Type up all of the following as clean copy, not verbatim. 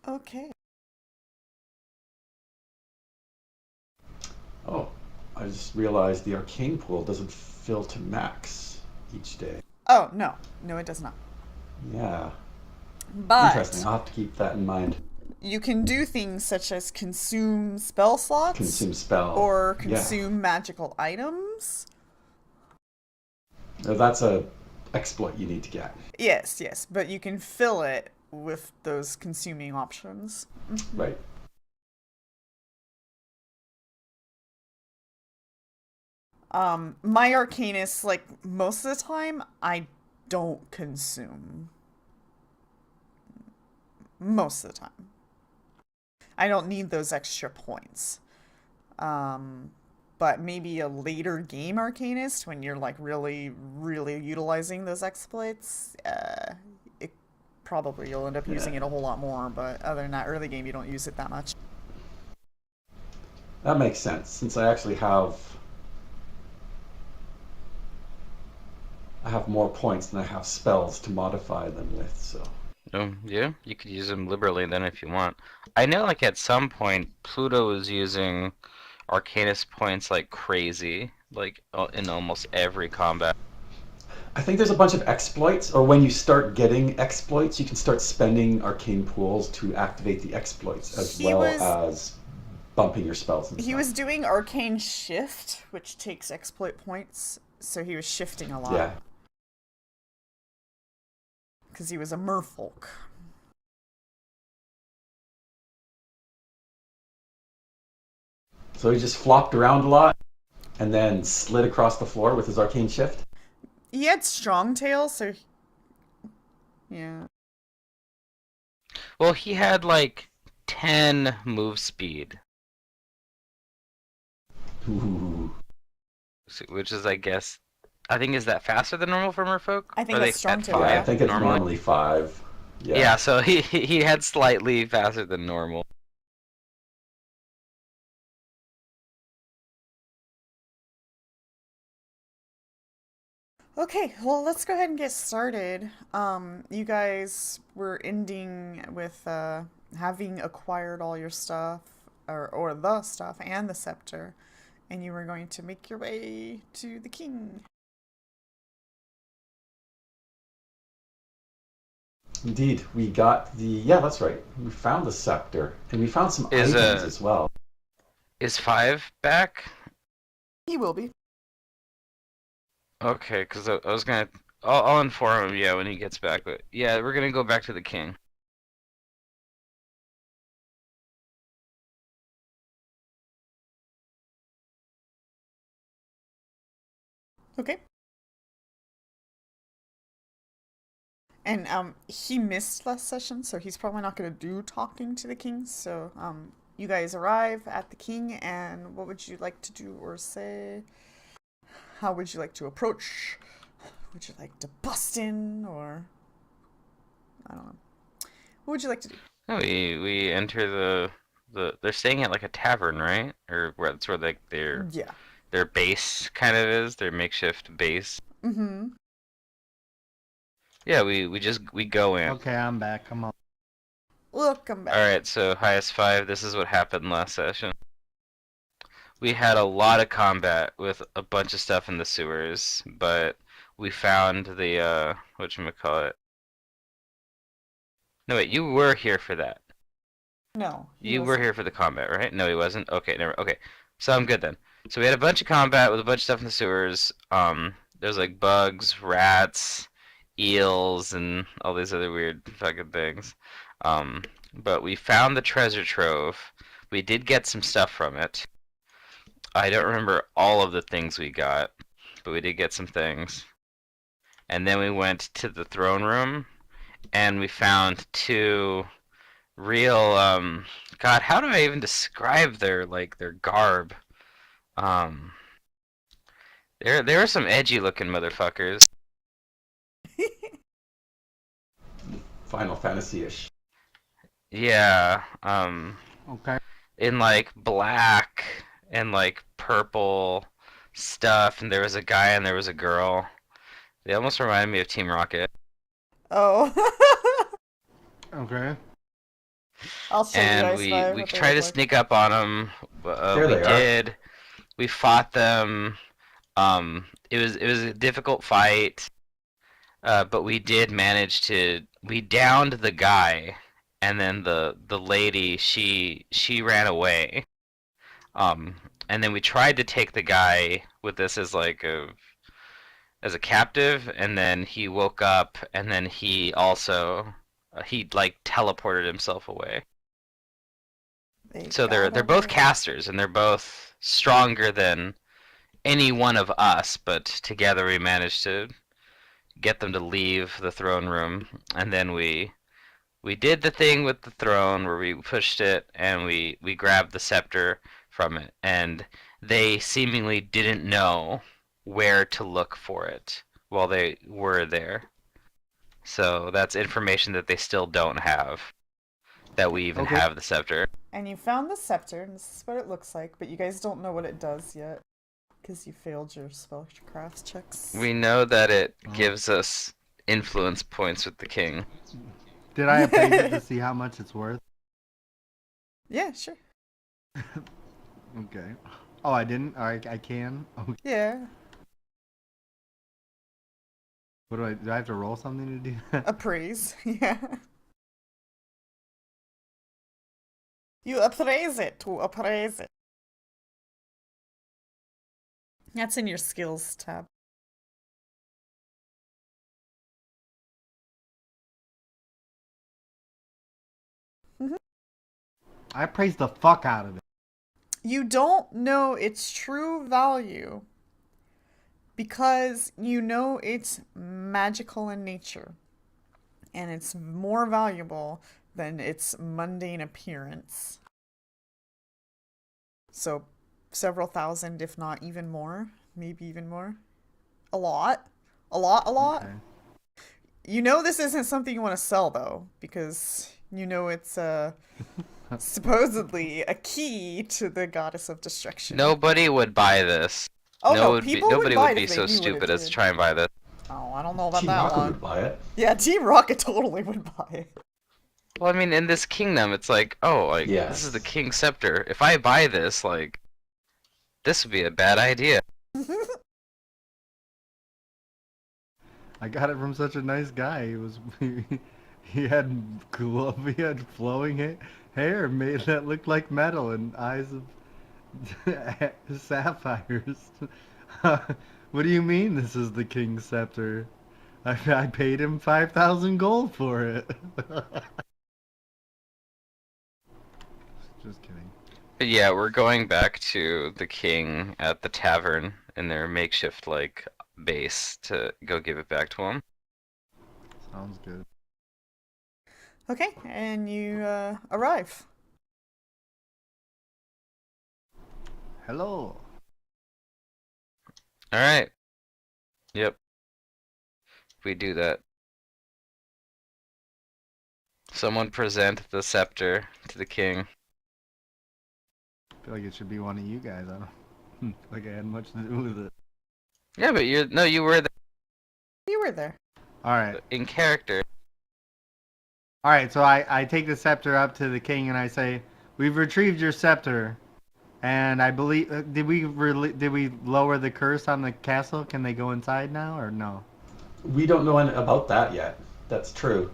Okay. Oh, I just realized the arcane pool doesn't fill to max each day. Oh, no. No, it does not. Yeah, interesting. But I'll have to keep that in mind. you can do things such as consume spell slots Consume spell. or Yeah. consume magical items. Now that's a exploit you need to get. Yes, yes, but you can fill it with those consuming options. Right. My Arcanist, like, most of the time, I don't consume. Most of the time. I don't need those extra points. Um, but maybe a later game Arcanist, when you're, like, really, really utilizing those exploits, it probably you'll end up Yeah. using it a whole lot more, but other than that, early game, you don't use it that much. That makes sense since I have more points than I have spells to modify them with, so Oh, yeah, you could use them liberally then if you want. I know, like, at some point, Pluto was using Arcanist points like crazy, like, in almost every combat. I think there's a bunch of exploits, or when you start getting exploits, you can start spending arcane pools to activate the exploits as He well was as bumping your spells and he stuff. was doing Arcane Shift, which takes exploit points, so he was shifting a lot Yeah. because he was a merfolk. So he just flopped around a lot and then slid across the floor with his arcane shift. He had strong tail, so yeah. Well, he had like 10 move speed, Ooh. which is, I guess, I think, is that faster than normal for merfolk? I Or think are that's they strong at tail, Yeah, I 5 yeah. think it's normally? normally 5. Yeah. Yeah, so he had slightly faster than normal. Okay, well, let's go ahead and get started. You guys were ending with having acquired all your stuff, or the stuff and the scepter, and you were going to make your way to the king. Indeed, we got the. Yeah, that's right. We found the scepter, and we found some Is items as well. 5 back? He will be. Okay, because I was gonna. I'll inform him, yeah, when he gets back. But yeah, we're gonna go back to the king. Okay. And he missed last session, so he's probably not going to do talking to the king. So you guys arrive at the king, and what would you like to do or say? How would you like to approach? Would you like to bust in, or I don't know. What would you like to do? No, we enter they're staying at like a tavern, right? Or where that's where like Yeah. their base kind of is, their makeshift base. Mm-hmm. Yeah, we go in. Okay, I'm back. I'm on. Welcome All back. right, so highest 5. This is what happened last session. We had a lot of combat with a bunch of stuff in the sewers, but we found the whatchamacallit. No, wait, you were here for that. No, he You were wasn't. here for the combat, right? No, he wasn't. Okay, never. Okay, so I'm good then. So we had a bunch of combat with a bunch of stuff in the sewers. There's like bugs, rats, eels, and all these other weird fucking things. But we found the treasure trove. We did get some stuff from it. I don't remember all of the things we got, but we did get some things. And then we went to the throne room, and we found 2 real God, how do I even describe their garb? Um there were some edgy looking motherfuckers. Final Fantasy-ish. Yeah, Okay. in like black and like purple stuff, and there was a guy and there was a girl. They almost reminded me of Team Rocket. Oh. Okay. I'll show you and guys we what they tried look to like. sneak up on them. There We they are. did. We fought them. It was a difficult fight, but we did manage to. We downed the guy, and then the lady she ran away. Um, and then we tried to take the guy with this as a captive, and then he woke up, and then he also he like teleported himself away. They So they're got they're both away. casters, and they're both stronger than any one of us, but together we managed to get them to leave the throne room, and then we did the thing with the throne where we pushed it and we grabbed the scepter from it, and they seemingly didn't know where to look for it while they were there. So that's information that they still don't have, that we even Okay. have the scepter. And you found the scepter, and this is what it looks like, but you guys don't know what it does yet because you failed your spellcraft checks. We know that it Oh. gives us influence points with the king. Did I appraise it to see how much it's worth? Yeah, sure. Okay. Oh, I didn't? I can? Okay. Yeah. What do I have to roll something to do that? Appraise. Yeah. You appraise it to appraise it. That's in your skills tab. I appraised the fuck out of it. You don't know its true value because you know it's magical in nature and it's more valuable than its mundane appearance. So, several thousand, if not even more, maybe even more. A lot. A lot, a lot. Okay. You know this isn't something you want to sell though, because you know it's supposedly a key to the goddess of destruction. Nobody would buy this. Oh No, no, people would nobody buy would it be if they so knew what it stupid as to did. try and buy this. Oh, I don't know about Team that Rocket one. would buy it. Yeah, Team Rocket totally would buy it. Well, I mean, in this kingdom, it's like, oh, like this is the Yes. king's scepter. If I buy this, like, this would be a bad idea. I got it from such a nice guy. He was he had cool, he had flowing hair made that looked like metal and eyes of sapphires. What do you mean this is the king's scepter? I paid him 5,000 gold for it. Just kidding. But yeah, we're going back to the king at the tavern in their makeshift, like, base to go give it back to him. Sounds good. Okay, and you arrive. Hello. Alright. Yep. We do that. Someone present the scepter to the king. I feel like it should be one of you guys. I don't feel like I had much to do with it. Yeah, but you were You were there. Alright. in character. Alright, so I take the scepter up to the king and I say, "We've retrieved your scepter." And I believe, did we lower the curse on the castle? Can they go inside now or no? We don't know about that yet. That's true.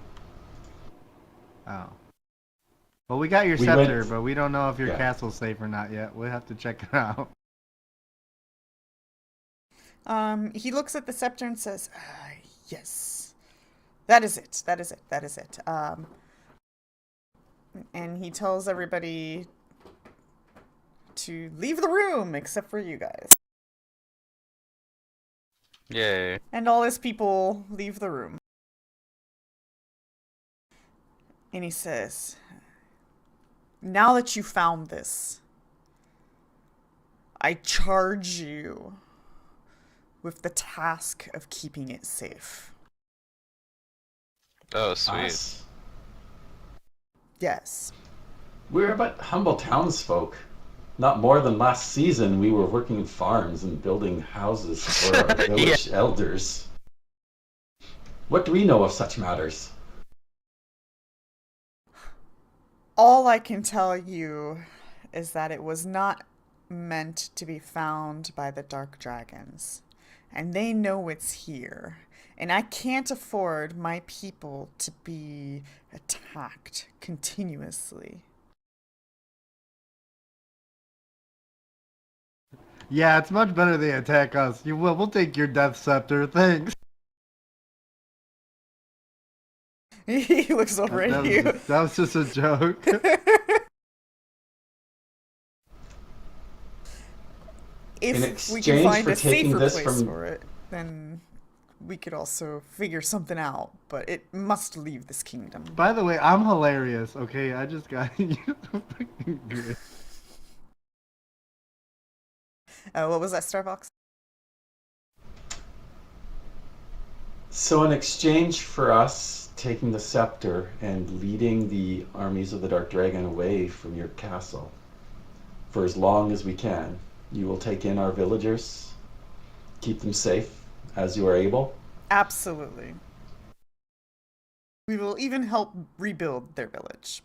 Oh. Well, we got your We scepter, went- but we don't know if your yeah. castle's safe or not yet. We'll have to check it out. He looks at the scepter and says, yes. That is it. That is it. That is it. And he tells everybody to leave the room except for you guys. Yay. And all his people leave the room. And he says, now that you found this, I charge you with the task of keeping it safe. Oh, sweet. Us. Yes. We're but humble townsfolk. Not more than last season, we were working in farms and building houses for our village elders. What do we know of such matters? All I can tell you is that it was not meant to be found by the dark dragons, and they know it's here. And I can't afford my people to be attacked continuously. Yeah, it's much better they attack us. You will. We'll take your death scepter. Thanks. He looks over That, at that was you. just that was just a joke. In If we can exchange find for a taking safer this place from for it, then we could also figure something out. But it must leave this kingdom. By the way, I'm hilarious. Okay, I just got you so fucking good. What was that, Starbucks? So, in exchange for us taking the scepter and leading the armies of the Dark Dragon away from your castle for as long as we can, you will take in our villagers, keep them safe as you are able. Absolutely. We will even help rebuild their village.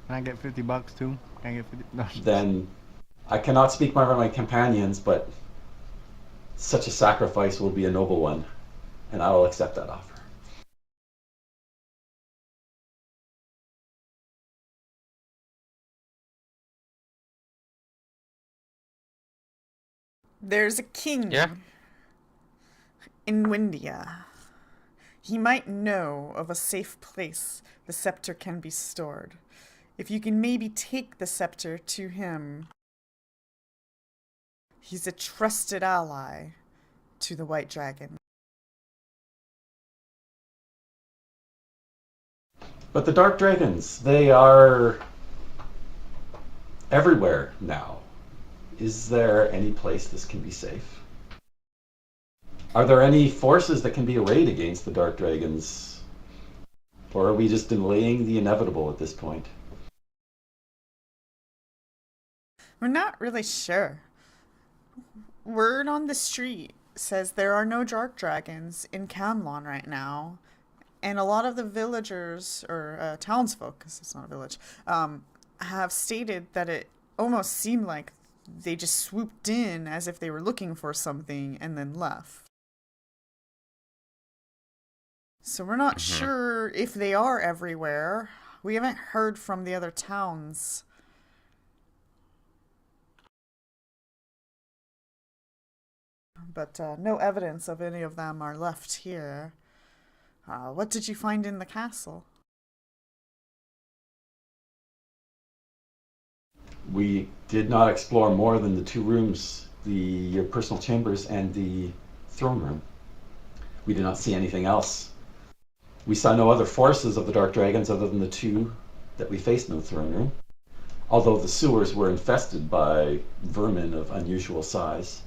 Can I get $50 too? Can I get 50? No. Then I cannot speak more for my companions, but such a sacrifice will be a noble one, and I will accept that offer. There's a Yeah. king in Windia. He might know of a safe place the scepter can be stored. If you can maybe take the scepter to him, he's a trusted ally to the White Dragon. But the Dark Dragons, they are everywhere now. Is there any place this can be safe? Are there any forces that can be arrayed against the Dark Dragons? Or are we just delaying the inevitable at this point? We're not really sure. Word on the street says there are no dark dragons in Camlon right now, and a lot of the villagers or townsfolk, because it's not a village, have stated that it almost seemed like they just swooped in as if they were looking for something and then left. So we're not Hmm. sure if they are everywhere. We haven't heard from the other towns, but no evidence of any of them are left here. What did you find in the castle? We did not explore more than the two rooms, your personal chambers and the throne room. We did not see anything else. We saw no other forces of the Dark Dragons other than the two that we faced in the throne room, although the sewers were infested by vermin of unusual size.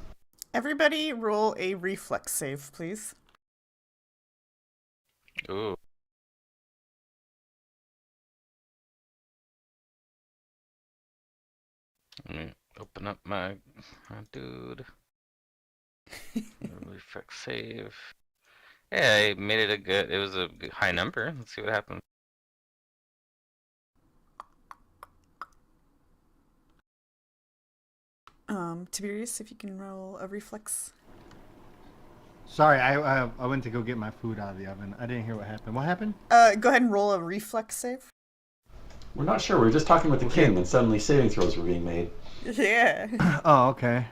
Everybody roll a reflex save, please. Ooh. Let me open up my dude. Reflex save. Yeah, I made it a good. It was a high number. Let's see what happens. Tiberius, if you can roll a reflex. Sorry, I went to go get my food out of the oven. I didn't hear what happened. What happened? Go ahead and roll a reflex save. We're not sure. We were just talking with the Okay. king, and suddenly saving throws were being made. Yeah. Oh, okay.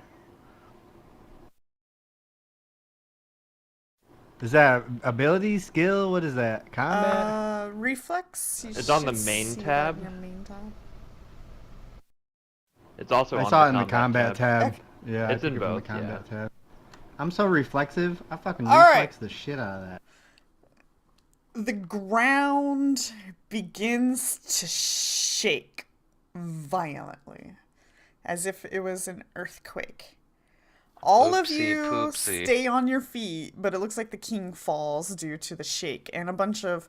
Is that ability, skill? What is that? Combat? Reflex. You It's on the should main see that in tab. your main tab. It's also I on saw the it in the combat tab. Okay. Yeah, I It's took in it from the both, yeah. combat tab. I'm so reflexive. I fucking All right. reflex the shit out of that. The ground begins to shake violently, as if it was an earthquake. All of Oopsie you poopsie. stay on your feet, but it looks like the king falls due to the shake, and a bunch of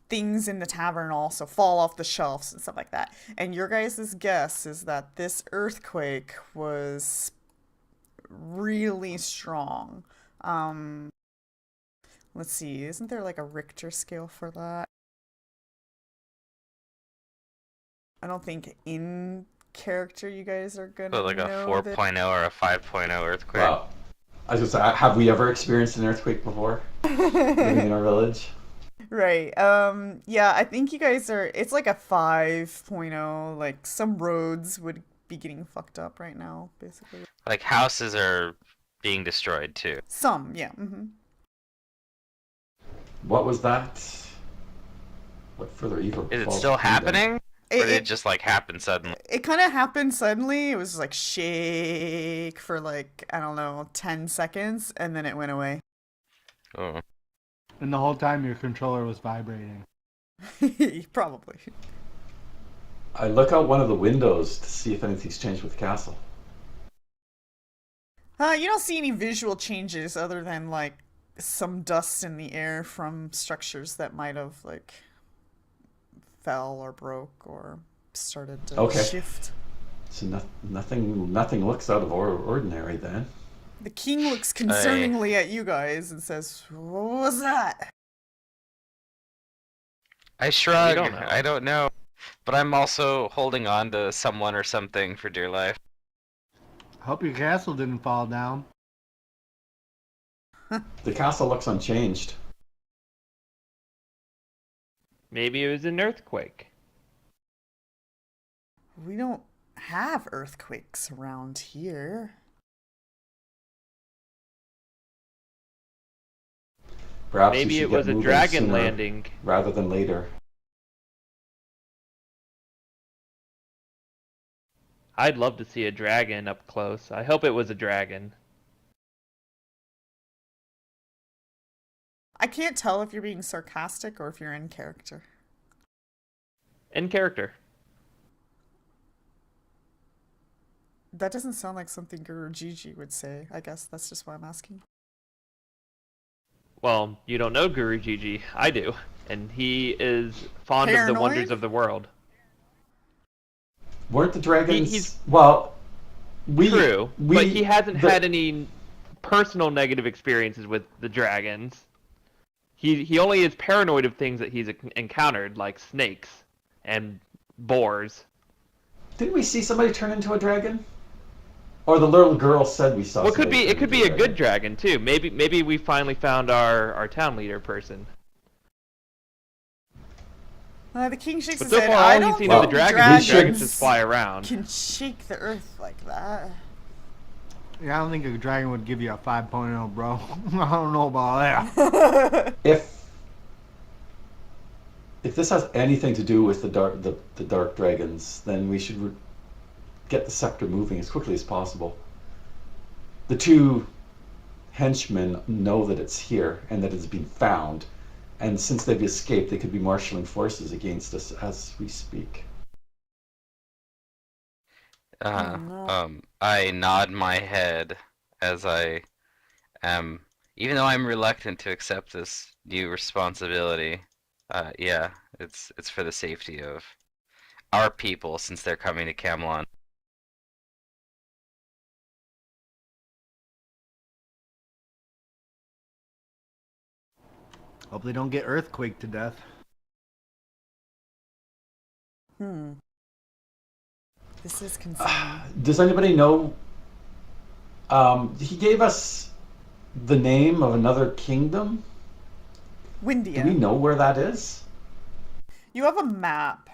things in the tavern also fall off the shelves and stuff like that. And your guys' guess is that this earthquake was really strong. Um, let's see, isn't there like a Richter scale for that? I don't think in character you guys are But gonna like a know that. 4.0 or a 5.0 earthquake. Well, I was gonna say, have we ever experienced an earthquake before living in our village? Right. Yeah, I think you guys are, it's like a 5.0, like some roads would be getting fucked up right now, basically. Like houses are being destroyed too. Some, yeah. Hmm. What was that? What further evil Is it befalls the still kingdom? happening? Or It, did it it just like happen suddenly? it kind of happened suddenly. It was like shake for like, I don't know, 10 seconds and then it went away. Oh. And the whole time your controller was vibrating. Probably. I look out one of the windows to see if anything's changed with the castle. You don't see any visual changes other than like some dust in the air from structures that might have like fell or broke or started to Okay, shift. so nothing looks out of ordinary then. The king looks I concerningly at you guys and says, "What was that?" I We shrug. don't know. I don't know. But I'm also holding on to someone or something for dear life. Hope your castle didn't fall down. The castle looks unchanged. Maybe it was an earthquake. We don't have earthquakes around here. Perhaps we Maybe should it get was a moving dragon sooner landing. rather than later. I'd love to see a dragon up close. I hope it was a dragon. I can't tell if you're being sarcastic or if you're in character. In character. That doesn't sound like something Guru Gigi would say. I guess that's just why I'm asking. Well, you don't know Guru Gigi. I do. And he is fond of the wonders Paranoid? of the world. Weren't the dragons? He's Well, we true, we but he hasn't the, had any personal negative experiences with the dragons. He only is paranoid of things that he's encountered, like snakes and boars. didn't we see somebody turn into a dragon? Or the little girl said we saw Well, somebody it turn could into be a dragon. good dragon too. Maybe we finally found our town leader person. The king shakes But his so head. far, I all he's don't seen of the think dragons is dragons just dragons fly around. can shake the earth like that. Yeah, I don't think a dragon would give you a 5.0, bro. I don't know about that. If this has anything to do with the dark dragons, then we should get the scepter moving as quickly as possible. The two henchmen know that it's here and that it's been found, and since they've escaped, they could be marshaling forces against us as we speak. Oh no. I nod my head as I am, even though I'm reluctant to accept this new responsibility. Yeah, it's for the safety of our people since they're coming to Camelot. Hope they don't get earthquake to death. Hmm. This is concerning. Does anybody know? He gave us the name of another kingdom. Do we Windia. know where that is? You have a map.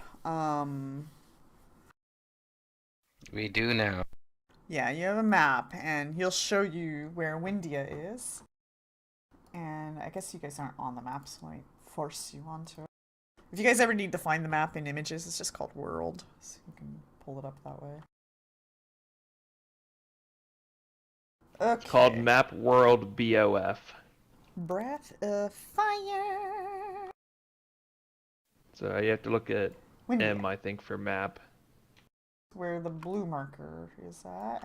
We do now. Yeah, you have a map, and he'll show you where Windia is. And I guess you guys aren't on the map, so I might force you onto it. If you guys ever need to find the map in images, it's just called World, so you can pull it up that way. It's called Okay. Map World BOF. Breath of Fire. So you have to look at Windia, M, I think, for map. where the blue marker is at.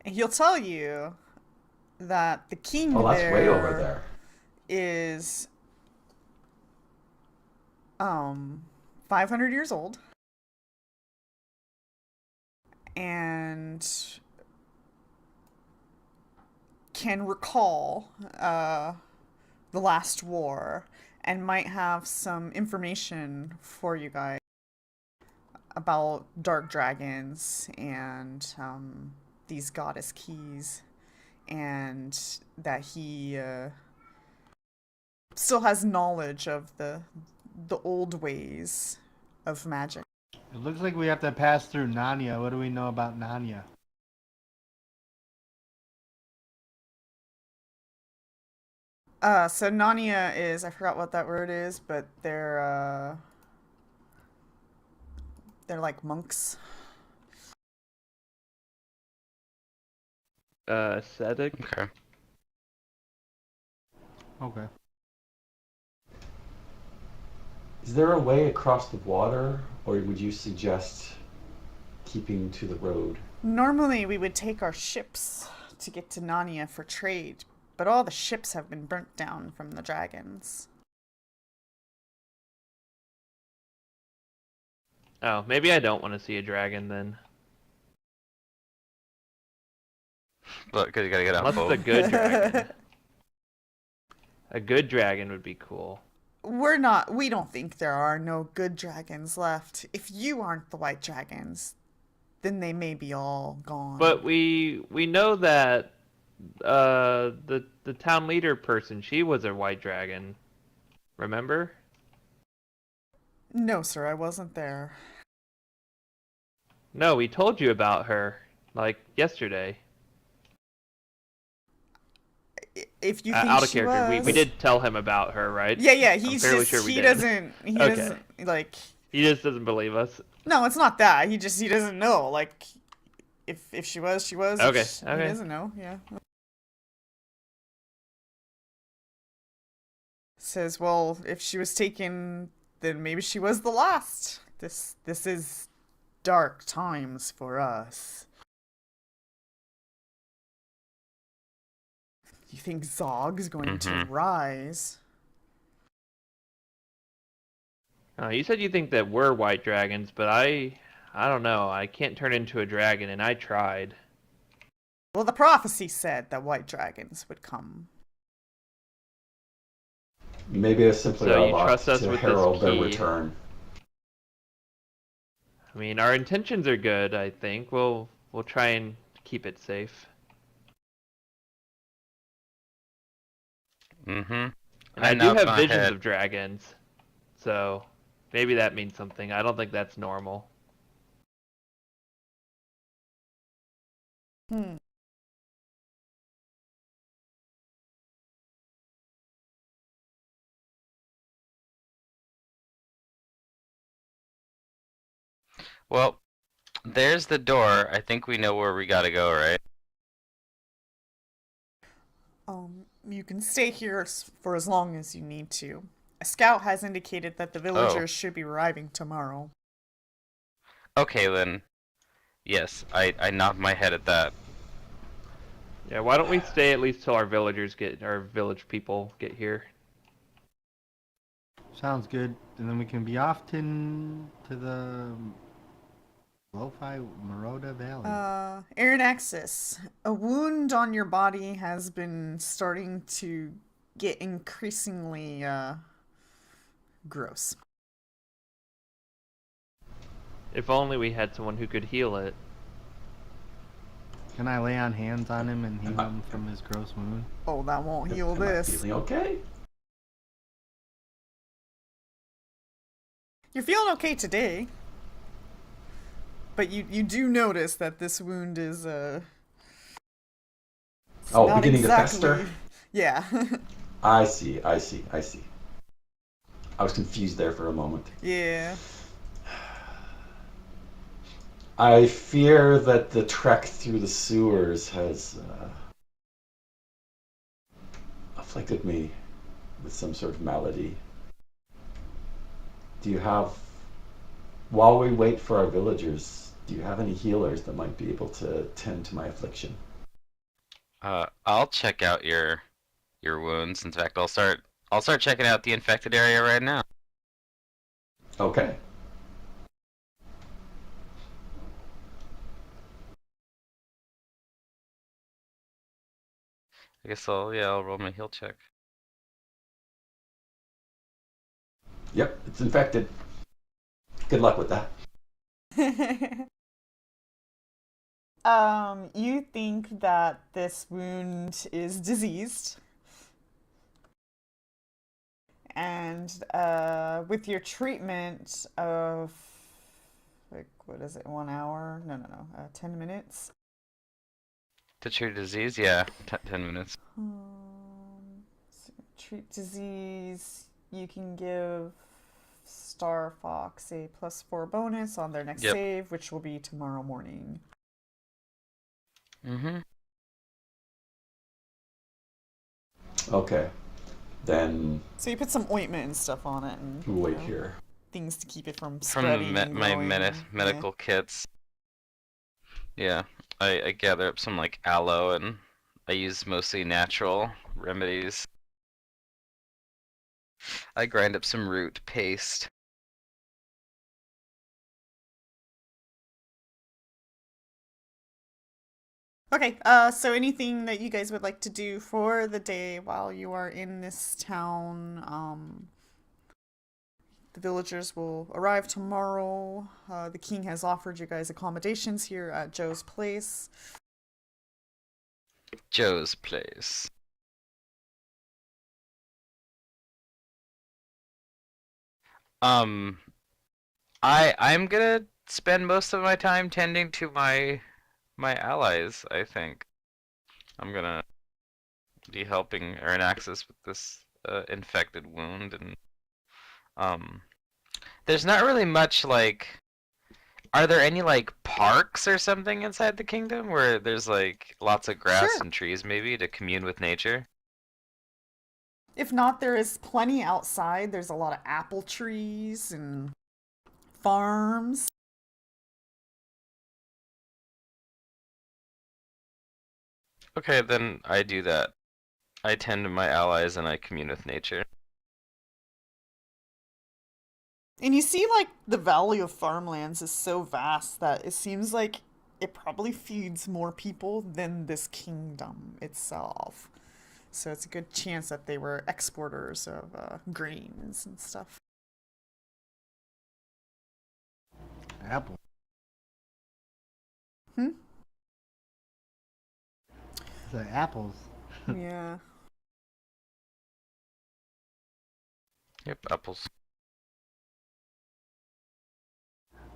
And he'll tell you that the king Oh, that's way over there there. is 500 years old, and can recall the last war and might have some information for you guys about dark dragons and these goddess keys, and that he still has knowledge of the old ways of magic. It looks like we have to pass through Nanya. What do we know about Nanya? So Narnia is, I forgot what that word is, but they're like monks. Ascetic. Okay. Okay. Is there a way across the water, or would you suggest keeping to the road? Normally we would take our ships to get to Narnia for trade, but all the ships have been burnt down from the dragons. Oh, maybe I don't want to see a dragon then. Look, because you gotta get on Unless it's a boat. good dragon. A good dragon would be cool. We don't think there are no good dragons left. If you aren't the white dragons, then they may be all gone. But we know that the town leader person, she was a white dragon. Remember? No, sir, I wasn't there. No, we told you about her like yesterday. If you think Out of she character. was, We did tell him about her, right? Yeah, I'm he's fairly just sure we he did. he Okay. doesn't like. He just doesn't believe us. No, it's not that. He doesn't know. Like, if she was, she was. Okay, He okay. doesn't know. Yeah. Says, well, if she was taken, then maybe she was the last. This is dark times for us. You think Zog's going to rise? You said you think that we're white dragons, but I don't know. I can't turn into a dragon, and I tried. Well, the prophecy said that white dragons would come. Maybe it's simply So our you lot trust us to with this herald their key? return. I mean, our intentions are good. I think we'll try and keep it safe. Mm-hmm. And I do nod have my visions head. of dragons, so maybe that means something. I don't think that's normal. Hmm. Well, there's the door. I think we know where we gotta go, right? You can stay here for as long as you need to. A scout has indicated that the villagers should be arriving tomorrow. Okay, then. Yes, I nod my head at that. Yeah, why don't we stay at least till our village people get here? Sounds good. And then we can be off to the Lo-Fi Maroda Valley. Aaron Axis, a wound on your body has been starting to get increasingly gross. If only we had someone who could heal it. Can I lay on hands on him and heal him from his gross wound? Oh, that won't heal Am I this. feeling okay? You're feeling okay today. But you do notice that this wound is not Beginning exactly... to fester? Yeah. I see. I was confused there for a moment. Yeah. I fear that the trek through the sewers has afflicted me with some sort of malady. While we wait for our villagers, do you have any healers that might be able to tend to my affliction? I'll check out your wounds. In fact, I'll start checking out the infected area right now. Okay. I guess I'll roll my heal check. Yep, it's infected. Good luck with that. You think that this wound is diseased, and with your treatment of, like, what is it, 1 hour? No, 10 minutes. To treat disease, yeah, 10 minutes. So treat disease. You can give Star Fox a +4 bonus on their next Yep. save, which will be tomorrow morning. Mm-hmm. Okay, then So you put some ointment and stuff on it, and we'll wait here. things to keep it from From the spreading and my growing. medical kits. Yeah, I gather up some like aloe, and I use mostly natural remedies. I grind up some root paste. Okay, so anything that you guys would like to do for the day while you are in this town? The villagers will arrive tomorrow. The king has offered you guys accommodations here at Joe's place. Joe's place. Um, I'm gonna spend most of my time tending to my allies, I think. I'm gonna be helping Aranaxis with this infected wound, and um there's not really much like, are there any like parks or something inside the kingdom where there's like lots of grass Sure. and trees maybe to commune with nature? If not, there is plenty outside. There's a lot of apple trees and farms. Okay, then I do that. I tend to my allies and I commune with nature. And you see, like, the Valley of Farmlands is so vast that it seems like it probably feeds more people than this kingdom itself. So it's a good chance that they were exporters of grains and stuff. Apple. Hmm? The apples. Yeah. Yep, apples.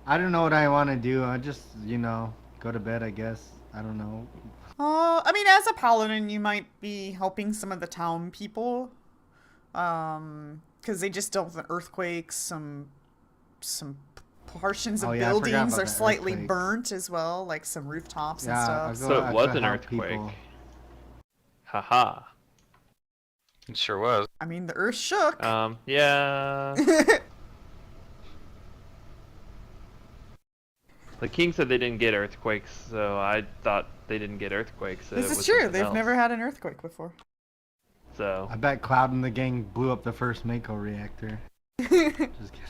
I don't know what I want to do. I just, go to bed, I guess. I don't know. I mean, as a paladin, you might be helping some of the town people. Because they just dealt with an earthquake. Some portions of Oh, yeah, I forgot buildings about are the slightly earthquakes. burnt as well, like some rooftops and Yeah, stuff. So it was an help earthquake. people. Haha. It sure was. I mean, the earth shook. Yeah. The king said they didn't get earthquakes, so I thought they didn't get earthquakes. So This it is was true. something They've else. never had an earthquake before. So I bet Cloud and the gang blew up the first Mako reactor. Just kidding.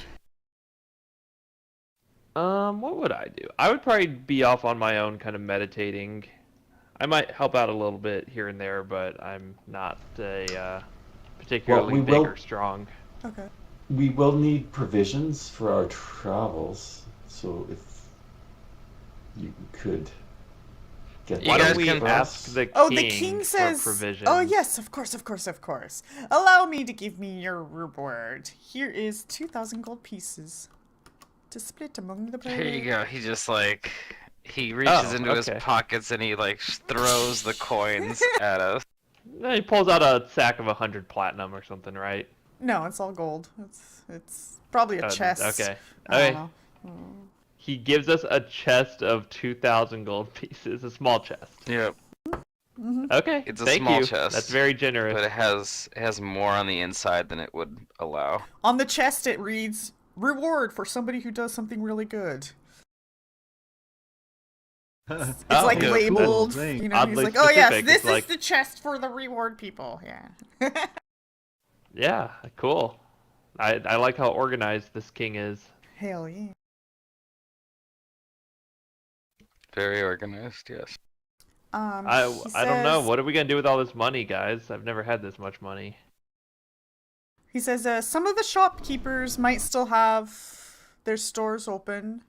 what would I do? I would probably be off on my own, kind of meditating. I might help out a little bit here and there, but I'm not a particularly we big will- or strong. Okay. We will need provisions for our travels, so if you could get You Why guys don't we can- ask the king, Oh, the king for says. provisions? Oh, yes, of course, of course, of course. Allow me to give me your reward. Here is 2,000 gold pieces to split among the Here you party. go. He just like, he reaches into his okay. pockets and he like throws the coins at us. No, he pulls out a sack of 100 platinum or something, right? No, it's all gold. It's probably a chest. Okay. I Okay. don't know. He gives us a chest of 2,000 gold pieces, a small chest. Yep. Okay. It's a thank small you. chest, That's very generous. but it has more on the inside than it would allow. On the chest, it reads, "Reward for somebody who does something really good." It's Oh, like cool. labeled, Thanks. you know, he's Oddly like, "Oh yes, specific. this It's is like- the chest for the reward people." Yeah. Yeah, cool. I like how organized this king is. Hell yeah. Very organized, yes. He I don't know. says What are we gonna do with all this money, guys? I've never had this much money. some of the shopkeepers might still have their stores open.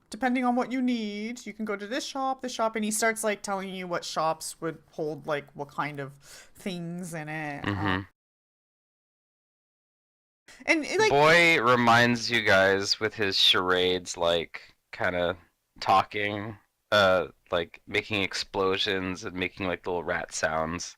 Depending on what you need, you can go to this shop, and he starts like telling you what shops would hold like what kind of things in it. Mm-hmm. And like, Boy reminds you guys with his charades, like kind of talking, like making explosions and making like little rat sounds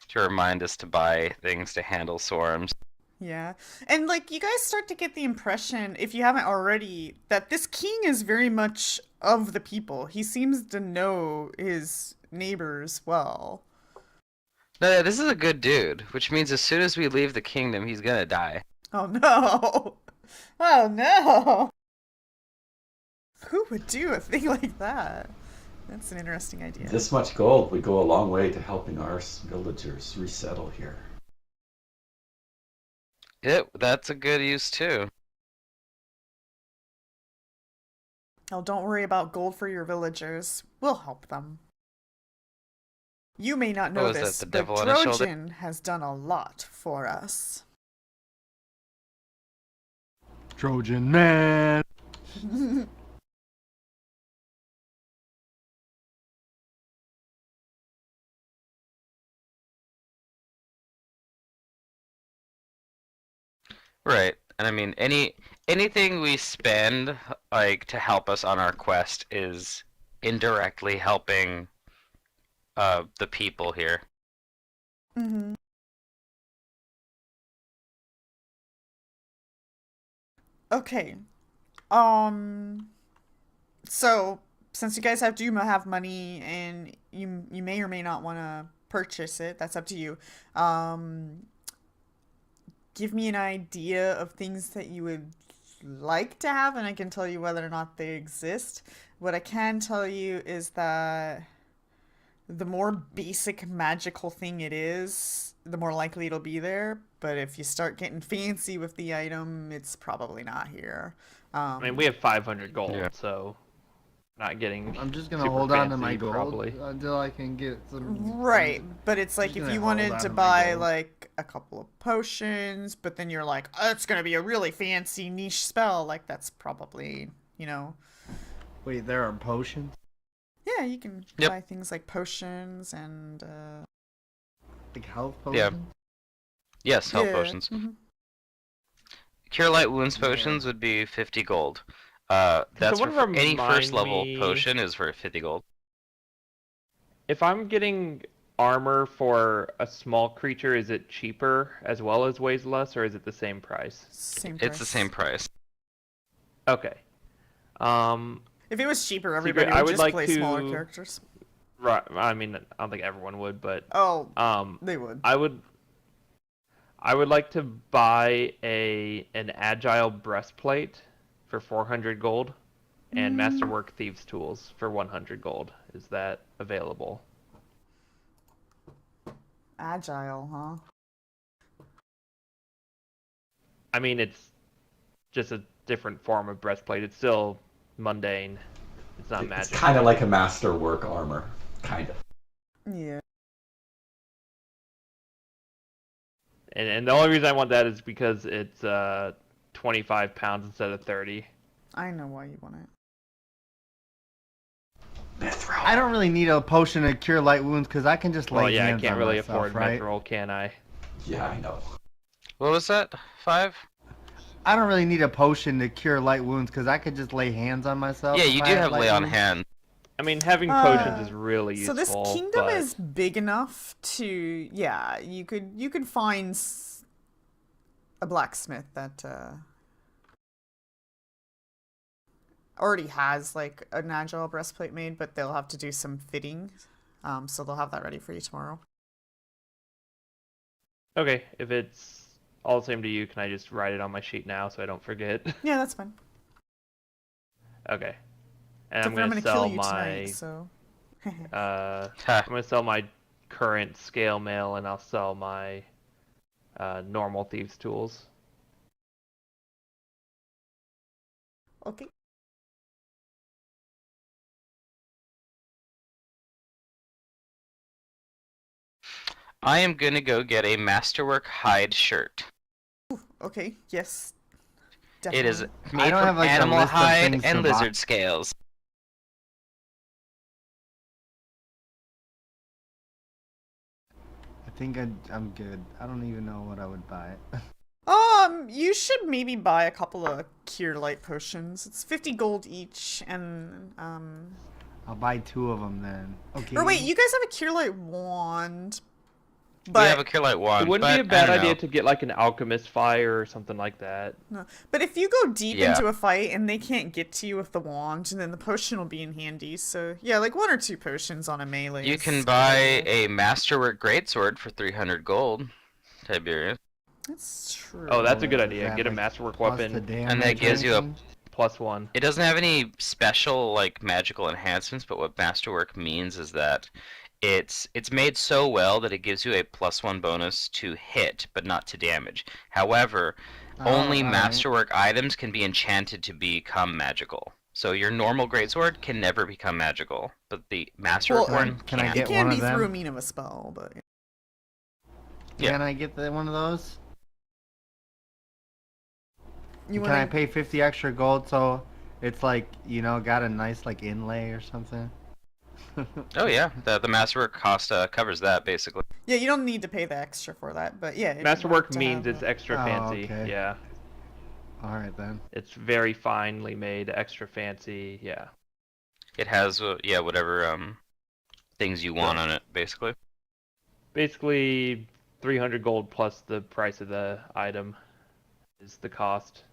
to remind us to buy things to handle swarms. yeah. And like you guys start to get the impression, if you haven't already, that this king is very much of the people. He seems to know his neighbors well. No, this is a good dude, which means as soon as we leave the kingdom, he's gonna die. Oh no. Oh no. Who would do a thing like that? That's an interesting idea. This much gold would go a long way to helping our villagers resettle here. Yep, that's a good use too. Oh, don't worry about gold for your villagers. We'll help them. You may not know Oh, is that this, the but devil on his shoulder? Trojan has done a lot for us. Trojan man. Right. And I mean anything we spend like to help us on our quest is indirectly helping the people here. Mm-hmm. Okay. Um. So, since you guys do have money, and you may or may not want to purchase it, that's up to you. Um. Give me an idea of things that you would like to have, and I can tell you whether or not they exist. What I can tell you is that the more basic magical thing it is, the more likely it'll be there. But if you start getting fancy with the item, it's probably not here. I mean, we have 500 gold, Yeah. so not getting I'm just gonna super hold on to fancy, my gold probably. until I can get some. Right, but it's like just if gonna you hold wanted on to to my buy gold. like a couple of potions, but then you're like, oh, it's gonna be a really fancy niche spell, like that's probably, Wait, there are potions? yeah, you can Yep. buy things like potions and Like health Yeah. potions? Yes, health yeah. potions. Mhm. Cure light wounds Yeah. potions would be 50 gold. Can That's someone for any first remind level me potion is for 50 gold. if I'm getting armor for a small creature, is it cheaper as well as weighs less, or is it the same price? Same It's the price. same price. Okay. Um, If it was cheaper, Secret, everybody I would would just like play smaller to. characters. Right. I mean, I don't think everyone would, but Oh, um, they would. I would. I would like to buy an agile breastplate for 400 gold and masterwork thieves tools for 100 gold. Is that available? Agile, huh? I mean, it's just a different form of breastplate. It's still mundane. It's not It's magic. kind of like a masterwork armor, kind of. Yeah. And the only reason I want that is because it's 25 pounds instead of 30. I know why you want it. Mithril. I don't really need a potion to cure light wounds because I can just lay Well, yeah, I hands can't on really myself, afford right? mithril, can I? Yeah, I know. What was that? 5? I don't really need a potion to cure light wounds because I could just lay hands on myself. Yeah, if you I do had have light lay on wounds. hand. I mean, having potions is really So useful. this kingdom but... is big enough to, yeah, you could find a blacksmith that already has like an agile breastplate made, but they'll have to do some fitting. So they'll have that ready for you tomorrow. Okay, if it's all the same to you, can I just write it on my sheet now so I don't forget? Yeah, that's fine. Okay. And Except I'm for I'm gonna gonna sell kill you my tonight, so. I'm Ha. gonna sell my current scale mail and I'll sell my normal thieves tools. Okay. I am gonna go get a Masterwork hide shirt. Okay, yes, It is definitely. I made don't from have like a animal list of hide things to and buy. lizard scales. I think I'm good. I don't even know what I would buy. You should maybe buy a couple of cure light potions. It's 50 gold each, and I'll buy 2 of them then. Okay. or wait, you guys have a cure light wand, We have but a Cure Light wand, It wouldn't but be a I bad don't idea know. to get like an alchemist fire or something like that. no. But if you go deep Yeah. into a fight and they can't get to you with the wand, then the potion will be in handy. So yeah, like 1 or 2 potions on a melee. You is can good buy idea. a Masterwork Greatsword for 300 gold, Tiberius. That's true. Oh, that's a good Does idea. that, Get a like, masterwork plus the weapon And that damage or gives you a anything? +1. It doesn't have any special like magical enhancements, but what Masterwork means is that it's made so well that it gives you a +1 bonus to hit, but not to damage. However, Oh, only alright. Masterwork items can be enchanted to become magical. So your normal greatsword can never become magical, but the Masterwork Well, one Can I can. it get can one be of through a them? mean of a spell, but Yeah. Can I get one of those? you Can I want to. pay 50 extra gold so it's like, got a nice like inlay or something? Oh yeah, the Masterwork cost covers that basically. Yeah, you don't need to pay the extra for that, but yeah, it'd work Masterwork to means have it's a... extra Oh, fancy. okay. Yeah. Alright then. It's very finely made, extra fancy. Yeah. It has yeah whatever things you want on it basically. Basically 300 gold plus the price of the item is the cost.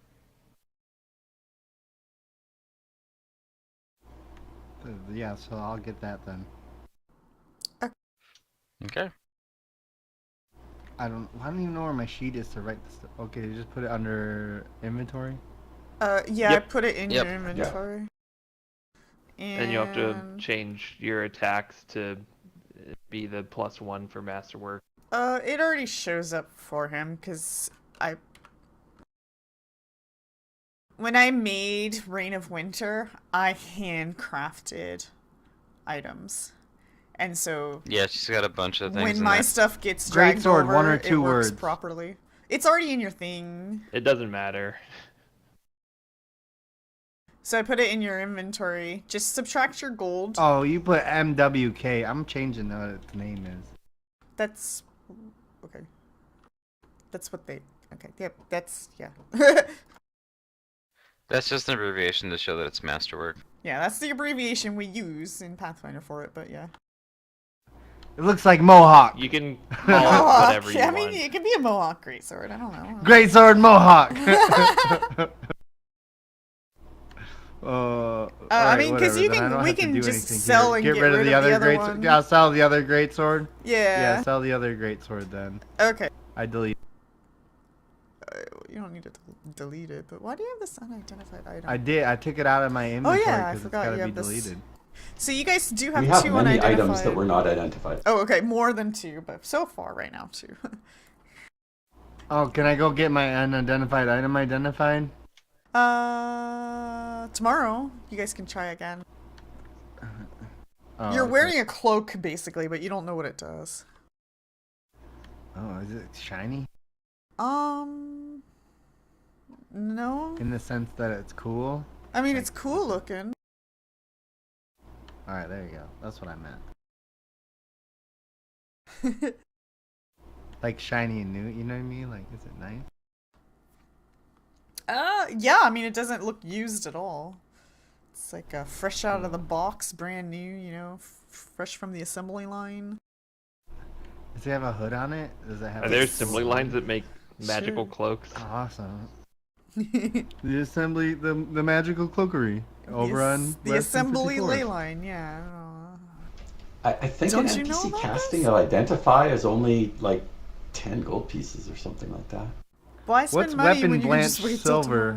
Yeah, so I'll get that then. Okay. I don't even know where my sheet is to write this. Okay, just put it under inventory. Yeah, I Yep. put it in Yep. your inventory. And you have to And change your attacks to be the +1 for masterwork. it already shows up for him because when I made Reign of Winter, I handcrafted items. And so Yeah, she's got a bunch of things when in my there. stuff gets Great dragged sword, over, 1 or it 2 works words. properly. It's already in your thing. It doesn't matter. So I put it in your inventory. Just subtract your gold. Oh, you put MWK. I'm changing what its name is. That's okay. That's what they. Okay. Yep. That's yeah. That's just an abbreviation to show that it's Masterwork. Yeah, that's the abbreviation we use in Pathfinder for it. But yeah. It looks like Mohawk. You can call it Mohawk. whatever you I mean, want. it could be a Mohawk greatsword. I don't know. Great sword Mohawk. I mean, because whatever, you then I can, don't we have to can do just anything sell here. and Get rid of the other great one. Yeah, sell the other great sword. Yeah. Yeah, sell the other great sword then. Okay. I delete. You don't need to delete it, but why do you have this unidentified item? I did. I took it out of my inventory yeah, I because it's forgot got you to be have this. deleted. So you guys do have We have two many unidentified. items that were not identified. Oh, okay, more than 2, but so far right now 2. Oh, can I go get my unidentified item identified? Tomorrow you guys can try again. Oh, You're okay. wearing a cloak basically, but you don't know what it does. Oh, is it shiny? No. In the sense that it's cool? I mean, it's cool looking. Alright, there you go. That's what I meant. Like shiny and new, you know what I mean? Like, is it nice? Yeah, I mean, it doesn't look used at all. It's like fresh out of the box, brand new, fresh from the assembly line. Does it have a hood on it? Does it have Are there assembly lines that make magical Sure. cloaks? Awesome. The assembly, the magical cloakery over on the West assembly 54th. ley line, yeah. I think Don't an you know NPC about casting this? of Identify is only like 10 gold pieces or something like that. Why spend What's money weapon when you can just blanch wait till silver?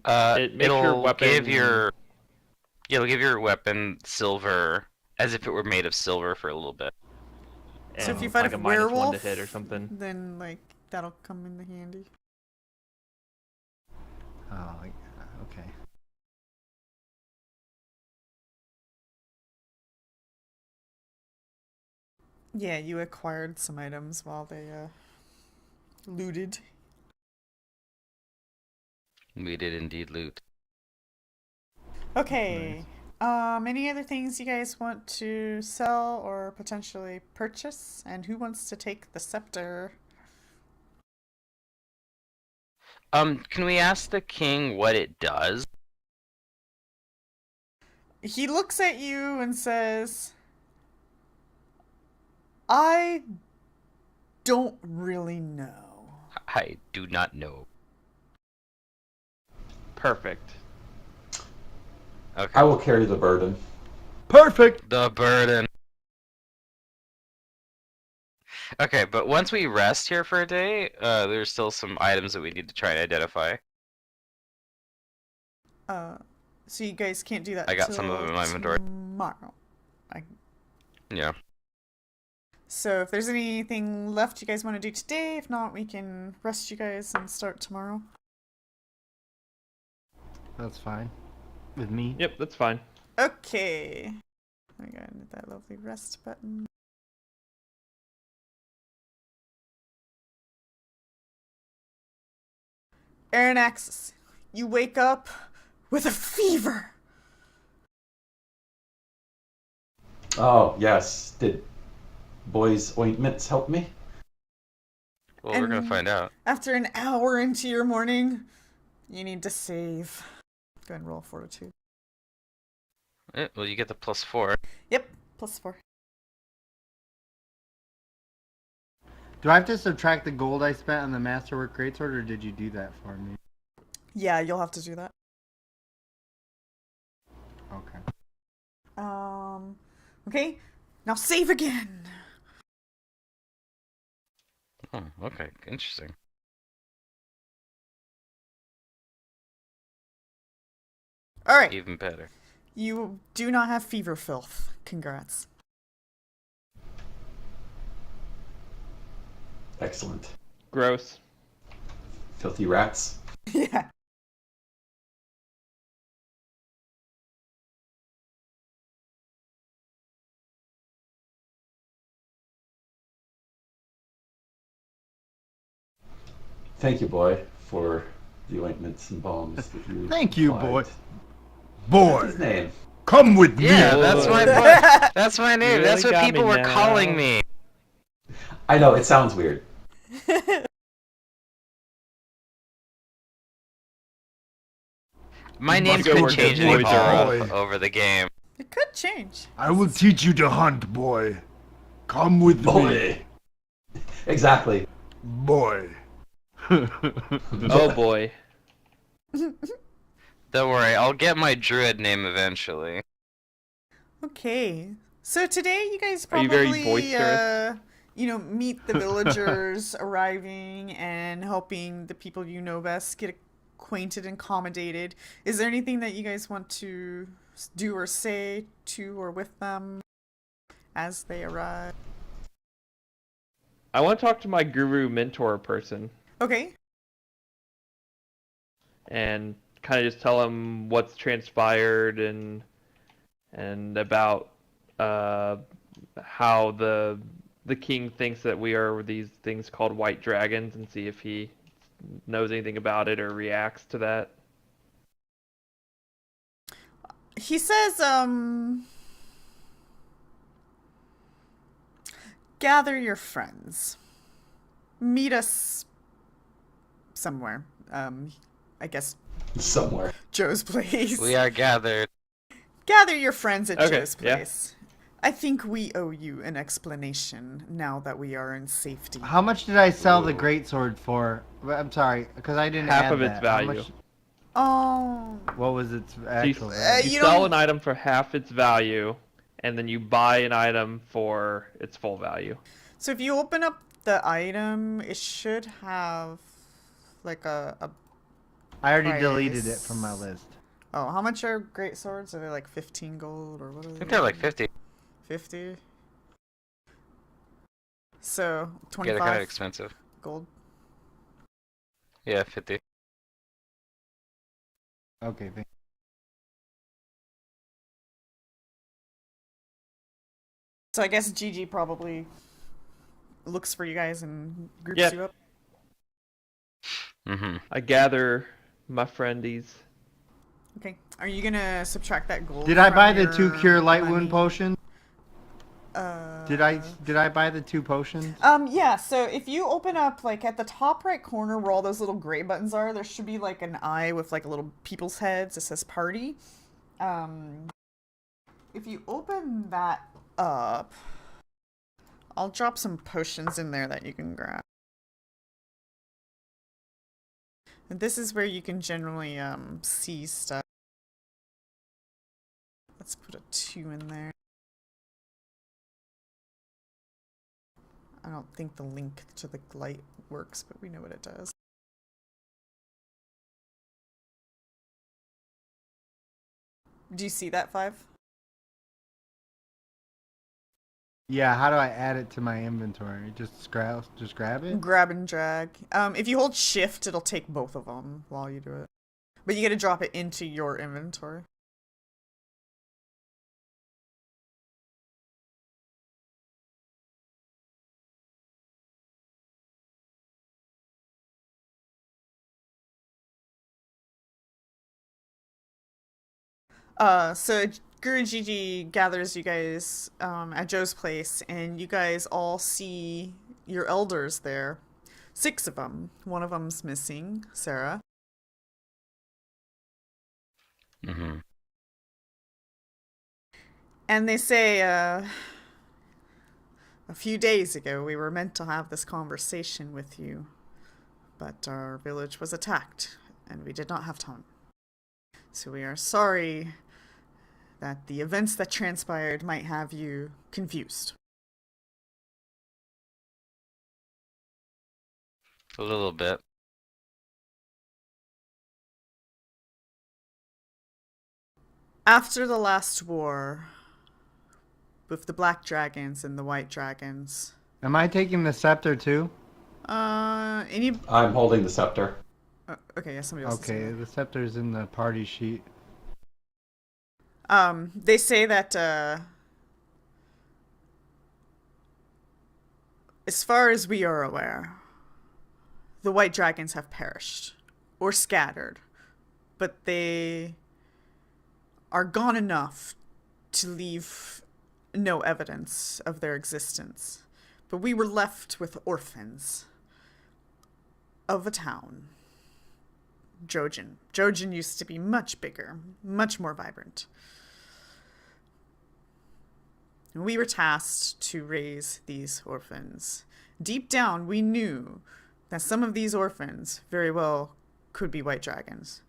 tomorrow? It makes your It'll weapon- it'll give your weapon silver as if it were made of silver for a little bit. So if and you fight like a a -1 werewolf, to hit or something. then like that'll come in handy. Oh, okay. Yeah, you acquired some items while they looted. We did indeed loot. Okay. Any other things you guys want to sell or potentially purchase? And who wants to take the scepter? Can we ask the king what it does? He looks at you and says, I don't really know. I do not know. Perfect. Okay. I will carry the burden. Perfect. The burden. Okay, but once we rest here for a day, there's still some items that we need to try and identify. Uh, so you guys can't do that I got till some of them in my inventory. tomorrow. Yeah. So if there's anything left you guys want to do today, if not, we can rest you guys and start tomorrow. That's fine. With me. Yep, that's fine. Okay. I got that lovely rest button. Aranaxis, you wake up with a fever. Oh, yes. Did boys' ointments help me? Well, we're gonna And find out. After an hour into your morning, you need to save. Go ahead and roll fortitude. Well, you get the +4. Yep, +4. Do I have to subtract the gold I spent on the Masterwork Greatsword, or did you do that for me? Yeah, you'll have to do that. Okay. Okay, now save again. Oh, okay, interesting. All right, Even better. you do not have fever filth. Congrats. Excellent. Gross. Filthy rats. Yeah. Thank you, boy, for the ointments and balms that you Thank you, applied. boy. What's Boy, his name? come with me. Yeah, that's my that's my name. You That's really what got people me were now. calling me. I know, it sounds weird. My You name must could go work change at and Boys R evolve Us. over the game. It could change. I will teach you to hunt, boy. Come with Boy. Exactly. boy. Oh boy. Don't worry, I'll get my druid name eventually. Okay. So today you guys Are you probably very boisterous? Meet the villagers arriving and helping the people you know best get acquainted and accommodated. Is there anything that you guys want to do or say to or with them as they arrive? I want to talk to my guru mentor person Okay. and kind of just tell him what's transpired and about how the king thinks that we are these things called white dragons, and see if he knows anything about it or reacts to that. He says, gather your friends. Meet us somewhere. I guess Somewhere. Joe's place. We are gathered. Gather your friends at Okay, Joe's yeah. place. I think we owe you an explanation now that we are in safety. How much did I sell the Ooh. greatsword for? I'm sorry, because I didn't Half add of its that. How value. much- Oh, what was its So actual you, value? you you sell don't- an item for half its value, and then you buy an item for its full value. so if you open up the item, it should have like a I already deleted it price. from my list. Oh, how much are great swords? Are they like 15 gold or what are I they? think they're like 50. 50. So Yeah, 25 they're kind of expensive. gold. Yeah, 50. Okay, thank So I guess Gigi probably looks for you guys and groups Yep. you up. Mm-hmm. I gather my friendies. Okay. Are you gonna subtract that gold Did I from buy the 2 your cure light wound money? potions? Did I Uh, did I buy the 2 potions? yeah, so if you open up, like, at the top right corner where all those little gray buttons are, there should be, like, an eye with, like, little people's heads. It says party. Um, if you open that up, I'll drop some potions in there that you can grab. And this is where you can generally, see stuff. Let's put a 2 in there. I don't think the link to the light works, but we know what it does. Do you see that 5? Yeah, how do I add it to my inventory? Just grab it? Grab and drag. If you hold shift, it'll take both of them while you do it. But you gotta drop it into your inventory. So Guru Gigi gathers you guys at Joe's place, and you guys all see your elders there. 6 of them. One of them's missing, Sarah. Mm-hmm. And they say, a few days ago we were meant to have this conversation with you, but our village was attacked, and we did not have time. So we are sorry that the events that transpired might have you confused. A little bit. After the last war, with the black dragons and the white dragons, Am I taking the scepter too? any. I'm holding the scepter. Okay, yeah, somebody else is Okay, gonna. the scepter's in the party sheet. They say that, as far as we are aware, the white dragons have perished or scattered, but they are gone enough to leave no evidence of their existence. But we were left with orphans of a town. Jojen. Jojen used to be much bigger, much more vibrant. We were tasked to raise these orphans. Deep down, we knew that some of these orphans very well could be white dragons,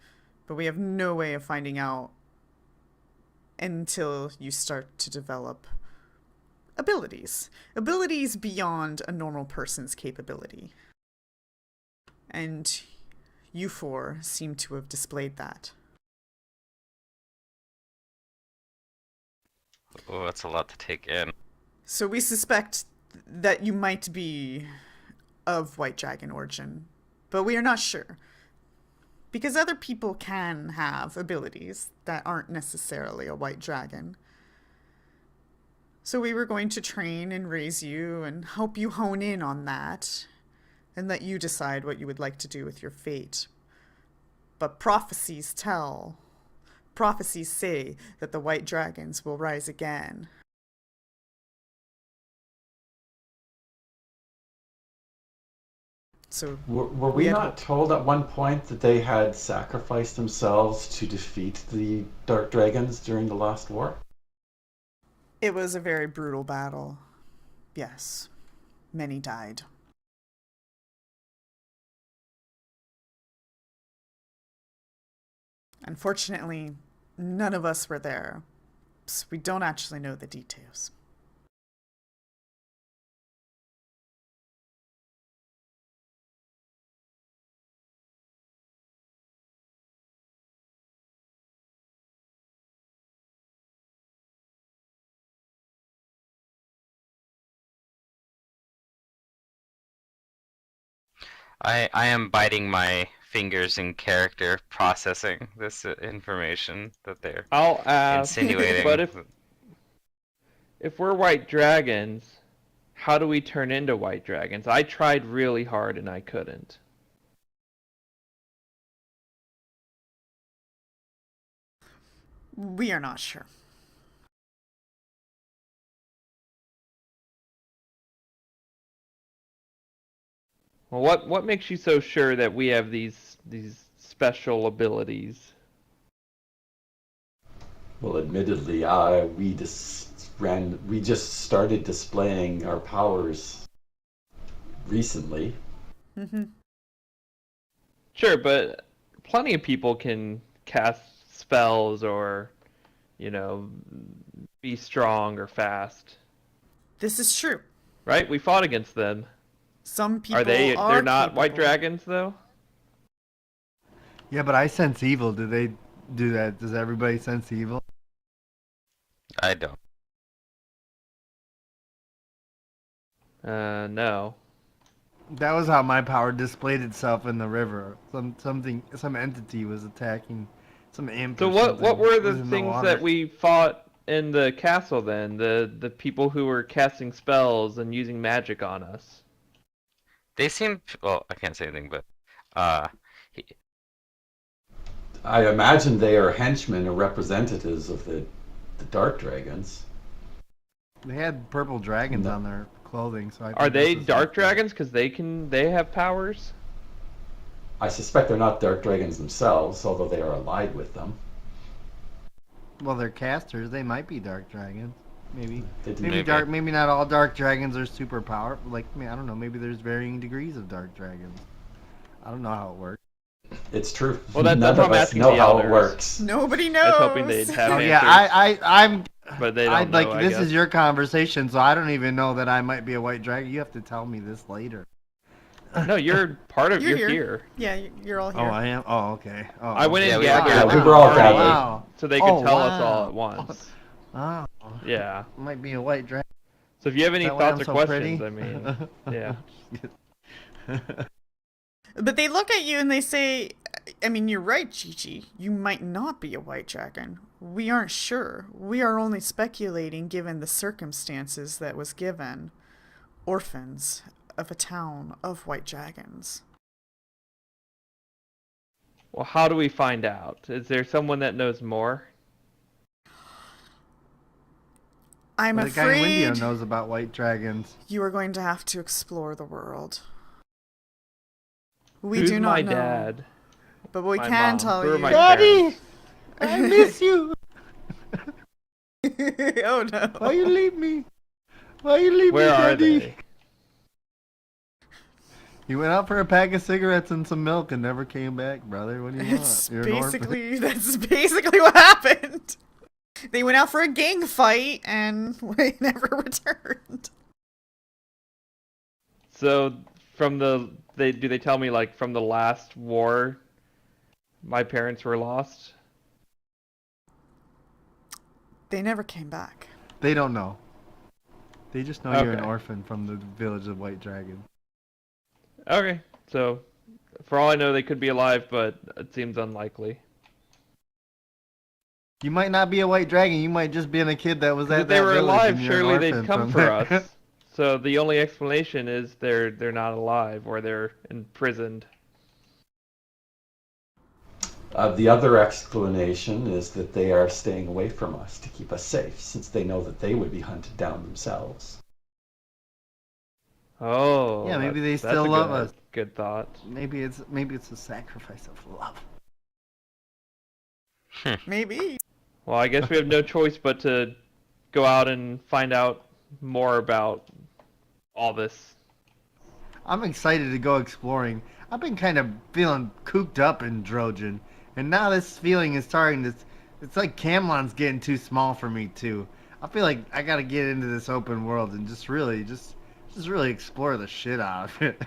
but we have no way of finding out until you start to develop abilities. Abilities beyond a normal person's capability. And you 4 seem to have displayed that. Oh, that's a lot to take in. So we suspect that you might be of white dragon origin, but we are not sure. Because other people can have abilities that aren't necessarily a white dragon. So we were going to train and raise you and help you hone in on that and let you decide what you would like to do with your fate. But prophecies say that the white dragons will rise again. So Were we not told at one point that they had sacrificed themselves to defeat the Dark Dragons during the last war? It was a very brutal battle. Yes, many died. Unfortunately, none of us were there, so we don't actually know the details. I am biting my fingers in character, processing this information that they're I'll ask, but insinuating. if we're white dragons, how do we turn into white dragons? I tried really hard and I couldn't. We are not sure. Well, what makes you so sure that we have these special abilities? Well, admittedly, we just started displaying our powers recently. Mm-hmm. Sure, but plenty of people can cast spells or, you know, be strong or fast, This is true. right? We fought against them. Some Are people they're are not white capable. dragons though? Yeah, but I sense evil. Do they do that? Does everybody sense evil? I don't. No. That was how my power displayed itself in the river. Some entity was attacking, some imp So or what something were was the in the things that water. we fought in the castle then? The people who were casting spells and using magic on us. They seem, well, I can't say anything, but uh, he, I imagine they are henchmen or representatives of the Dark Dragons. They had purple dragons No, on their clothing, so I Are think this they is dark like the. dragons? Because they have powers. I suspect they're not Dark Dragons themselves, although they are allied with them. Well, they're casters. They might be dark dragons. Maybe. They Maybe didn't. maybe. dark. Maybe not all dark dragons are super powerful. Like, I mean, I don't know. Maybe there's varying degrees of dark dragons. I don't know how it works. It's true. Well, None that's why of I'm us asking know the how it elders. works. Nobody I was hoping knows. they'd have Oh yeah, answers, I'm. but they I don't like know, I this guess. is your conversation, so I don't even know that I might be a white dragon. You have to tell me this later. No, you're part of. You're You're here. here. Yeah, you're all Oh, here. I am. Oh, okay. Oh, I went Yeah, and we were gathered Yeah, gathered. we the were all party gathered. wow. so they could Oh, tell us all wow. at once. Oh, Yeah. might be a white dragon. So if you have Is any that why thoughts I'm or so questions, pretty? I mean, yeah. But they look at you and they say, I mean, you're right, Chi-Chi. You might not be a white dragon. We aren't sure. We are only speculating given the circumstances that was given. Orphans of a town of white dragons. Well, how do we find out? Is there someone that knows more? I'm Well, the guy in Windio afraid knows about white dragons. you are going to have to explore the world. We Who's do my not know, dad? but we My can mom? tell Who are my you. Daddy, parents? I miss you. Oh Why you no. leave me? Why you leave me, Where are Daddy? they? He went out for a pack of cigarettes and some milk and never came back, brother. What do you It's want? You're an orphan. that's basically what happened. They went out for a gang fight and they never returned. So from do they tell me like from the last war, my parents were lost? They never came back. They don't know. They just know you're an Okay. orphan from the village of White Dragon. Okay. So for all I know, they could be alive, but it seems unlikely. You might not be a white dragon. You might just be a kid that was 'Cause at if they that were village alive, and you're an surely they'd orphan come from for there. us. So the only explanation is they're not alive or they're imprisoned. The other explanation is that they are staying away from us to keep us safe, since they know that they would be hunted down themselves. Oh, Yeah, maybe they that's still a love good us. good thought. Maybe it's a sacrifice of love. Maybe. Well, I guess we have no choice but to go out and find out more about all this. I'm excited to go exploring. I've been kind of feeling cooped up in Drogen, and now this feeling is starting to. It's like Camlon's getting too small for me too. I feel like I gotta get into this open world and just really explore the shit out of it.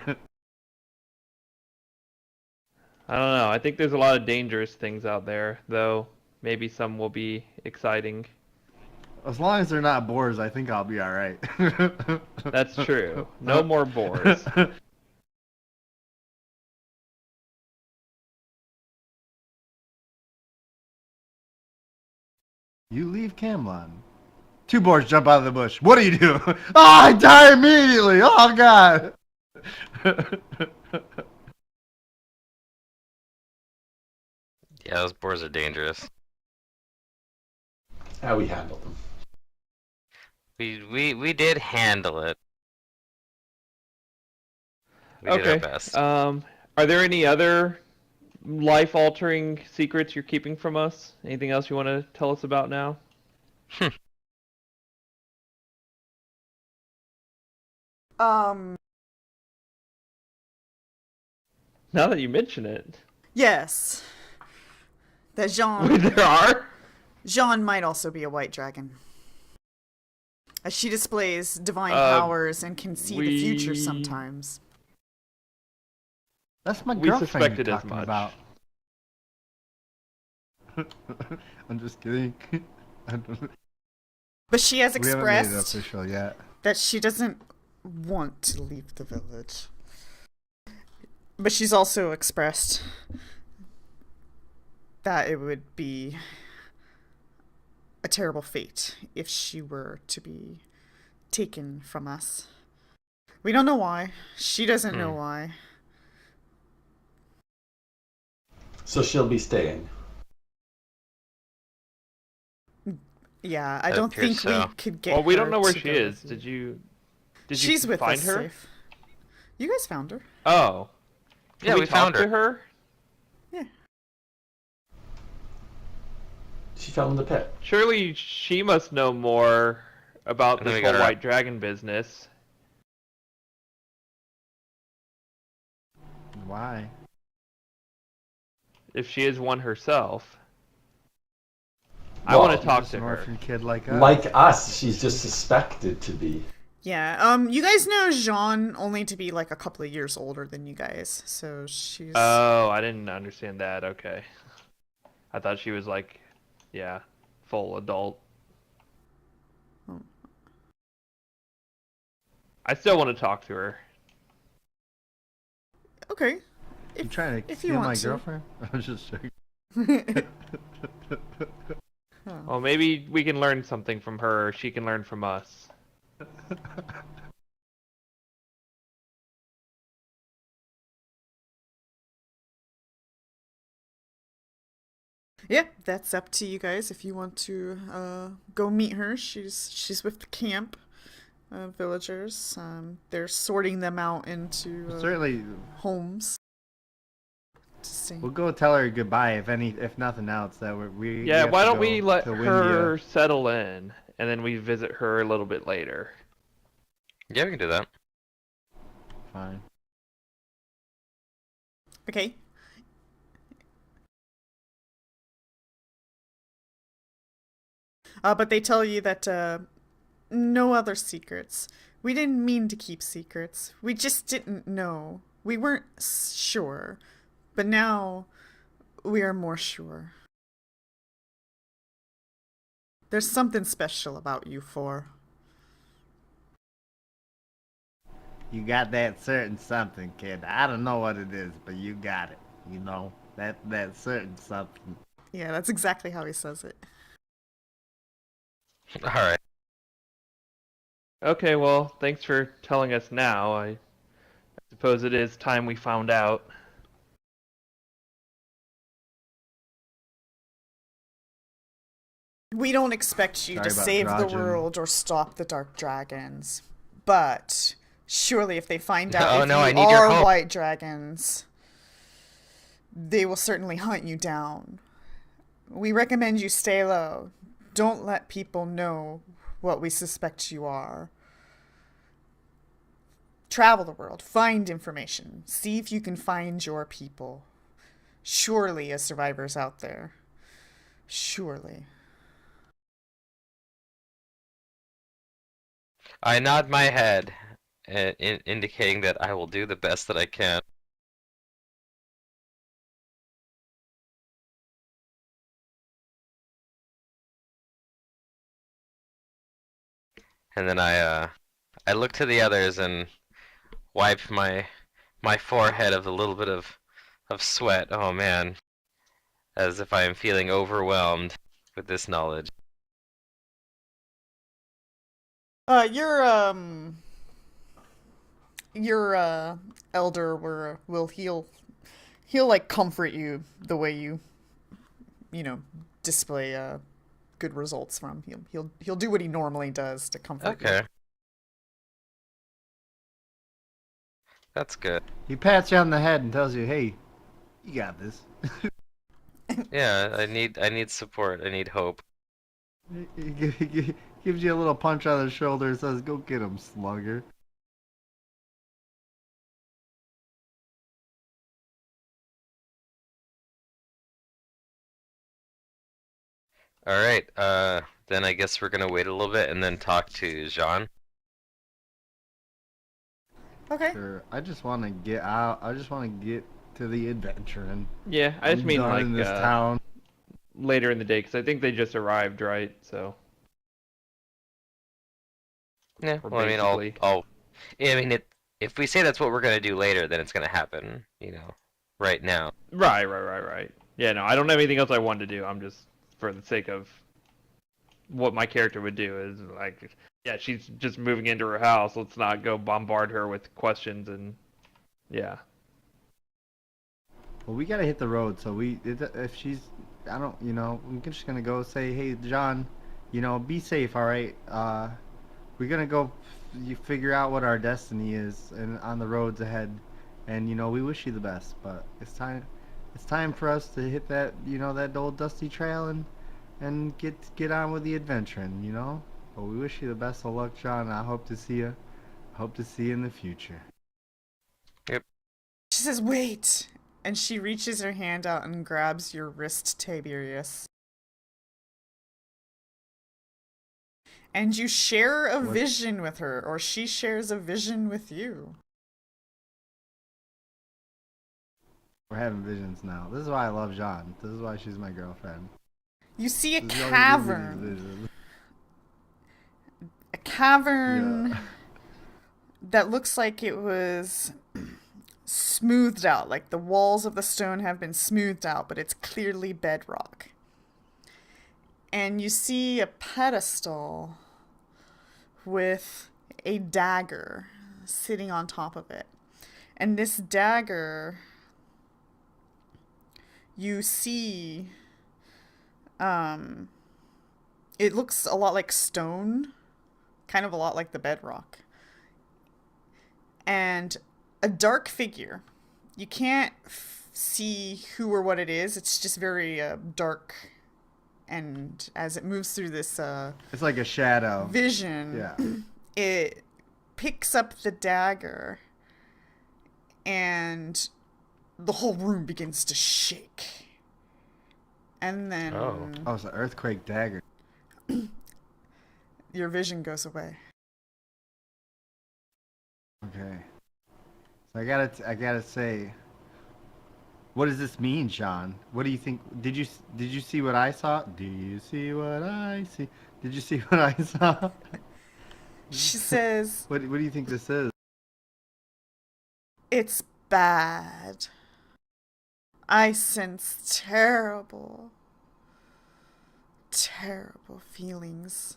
I don't know. I think there's a lot of dangerous things out there, though. Maybe some will be exciting. As long as they're not boars, I think I'll be all right. That's true. No more boars. You leave Camlon. Two boars jump out of the bush. What do you do? Oh, I die immediately. Oh God. Yeah, those boars are dangerous. How we handled them. We did handle it. We did our Okay. best. Are there any other life-altering secrets you're keeping from us? Anything else you want to tell us about now? Um, Now that you mention it, yes. That wait, there are. Jean might also be a white dragon. As she displays divine Uh, powers and can see the future we- sometimes. That's my We girlfriend you're suspected as talking much. about. I'm just kidding. I don't- But she has we haven't made it expressed official yet. that she doesn't want to leave the village. But she's also expressed that it would be a terrible fate if she were to be taken from us. We don't know why. She doesn't know why. So she'll be staying. Yeah, I It don't appears think we so. could get Well, we don't her know where to she go is. with you. Did you She's with find us her? safe. You guys found her. Oh. Can Yeah, we talk found to her. her? Yeah. She fell in the pit. Surely she must know more about And then this we got whole her white dragon business. Why? If she is one herself. I Well, want to talk Just to an her. orphan kid like us. Like us, she's just suspected to be. Yeah, you guys know Jean only to be like a couple of years older than you guys, so she's... Oh, I didn't understand that. Okay. I thought she was like, yeah, full adult. Oh. I still want to talk to her. Okay. You trying to if you steal want my to. girlfriend? I'm just joking. Well, maybe we can learn something from her, or she can learn from us. Yeah, that's up to you guys if you want to go meet her. She's with the camp villagers. They're sorting them out into Certainly, homes. To stay. we'll go tell her goodbye. If nothing else, that we Yeah, have why to don't go we let to her Windia. settle in, and then we visit her a little bit later. Yeah, we can do that. Fine. Okay. But they tell you that no other secrets. We didn't mean to keep secrets. We just didn't know. We weren't sure. But now we are more sure. There's something special about you four. You got that certain something, kid. I don't know what it is, but you got it. You know that certain something. Yeah, that's exactly how he says it. All right. Okay, well, thanks for telling us now. I suppose it is time we found out. We don't expect you Sorry to about save the Dragon. world or stop the dark dragons. But surely if they find out Oh, if no, I you need your are help. white dragons, they will certainly hunt you down. We recommend you stay low. Don't let people know what we suspect you are. Travel the world, find information, see if you can find your people. Surely, as survivors out there. Surely. I nod my head, indicating that I will do the best that I can. And then I look to the others and wipe my forehead of a little bit of sweat. Oh man, as if I am feeling overwhelmed with this knowledge. Your elder will he'll like comfort you the way you know display good results from. He'll do what he normally does to comfort you. Okay, that's good. He pats you on the head and tells you, "Hey, you got this." Yeah, I need support. I need hope. He gives you a little punch on the shoulder and says, "Go get him, slugger." All right. Then I guess we're gonna wait a little bit and then talk to Jean. Okay. Sure. I just want to get out. I just want to get to the adventure, and Yeah, I just I'm mean done like in this town. later in the day, because I think they just arrived, right? So, Yeah. or Well, I mean, I'll basically. I'll. Yeah, I mean, if we say that's what we're gonna do later, then it's gonna happen. Right now. Right. Yeah, no, I don't have anything else I wanted to do. I'm just, for the sake of what my character would do, is like, yeah, she's just moving into her house. Let's not go bombard her with questions and, yeah. Well, we gotta hit the road. So if she's, I don't, we're just gonna go say, "Hey, John, be safe, all right? We're gonna go you figure out what our destiny is and on the roads ahead, and we wish you the best. But it's time for us to hit that old dusty trail and get on with the adventuring, But we wish you the best of luck, John. I hope to see you in the future." Yep. She says, "Wait," and she reaches her hand out and grabs your wrist, Tiberius. And you share a What? vision with her, or she shares a vision with you. We're having visions now. This is why I love John. This is why she's my girlfriend. You see a She always gives me these cavern. visions. A cavern Yeah. that looks like it was smoothed out, like the walls of the stone have been smoothed out, but it's clearly bedrock. And you see a pedestal with a dagger sitting on top of it. And this dagger, you see, um, it looks a lot like stone, kind of a lot like the bedrock. And a dark figure. You can't see who or what it is. It's just very dark. And as it moves through this It's like a shadow. vision, Yeah. it picks up the dagger and the whole room begins to shake. And Oh. then Oh, it's an earthquake dagger. your vision goes away. Okay. So I gotta say, what does this mean, Sean? What do you think? Did you see what I saw? Do you see what I see? Did you see what I saw? She says, What do you think this is? "It's bad. I sense terrible, terrible feelings."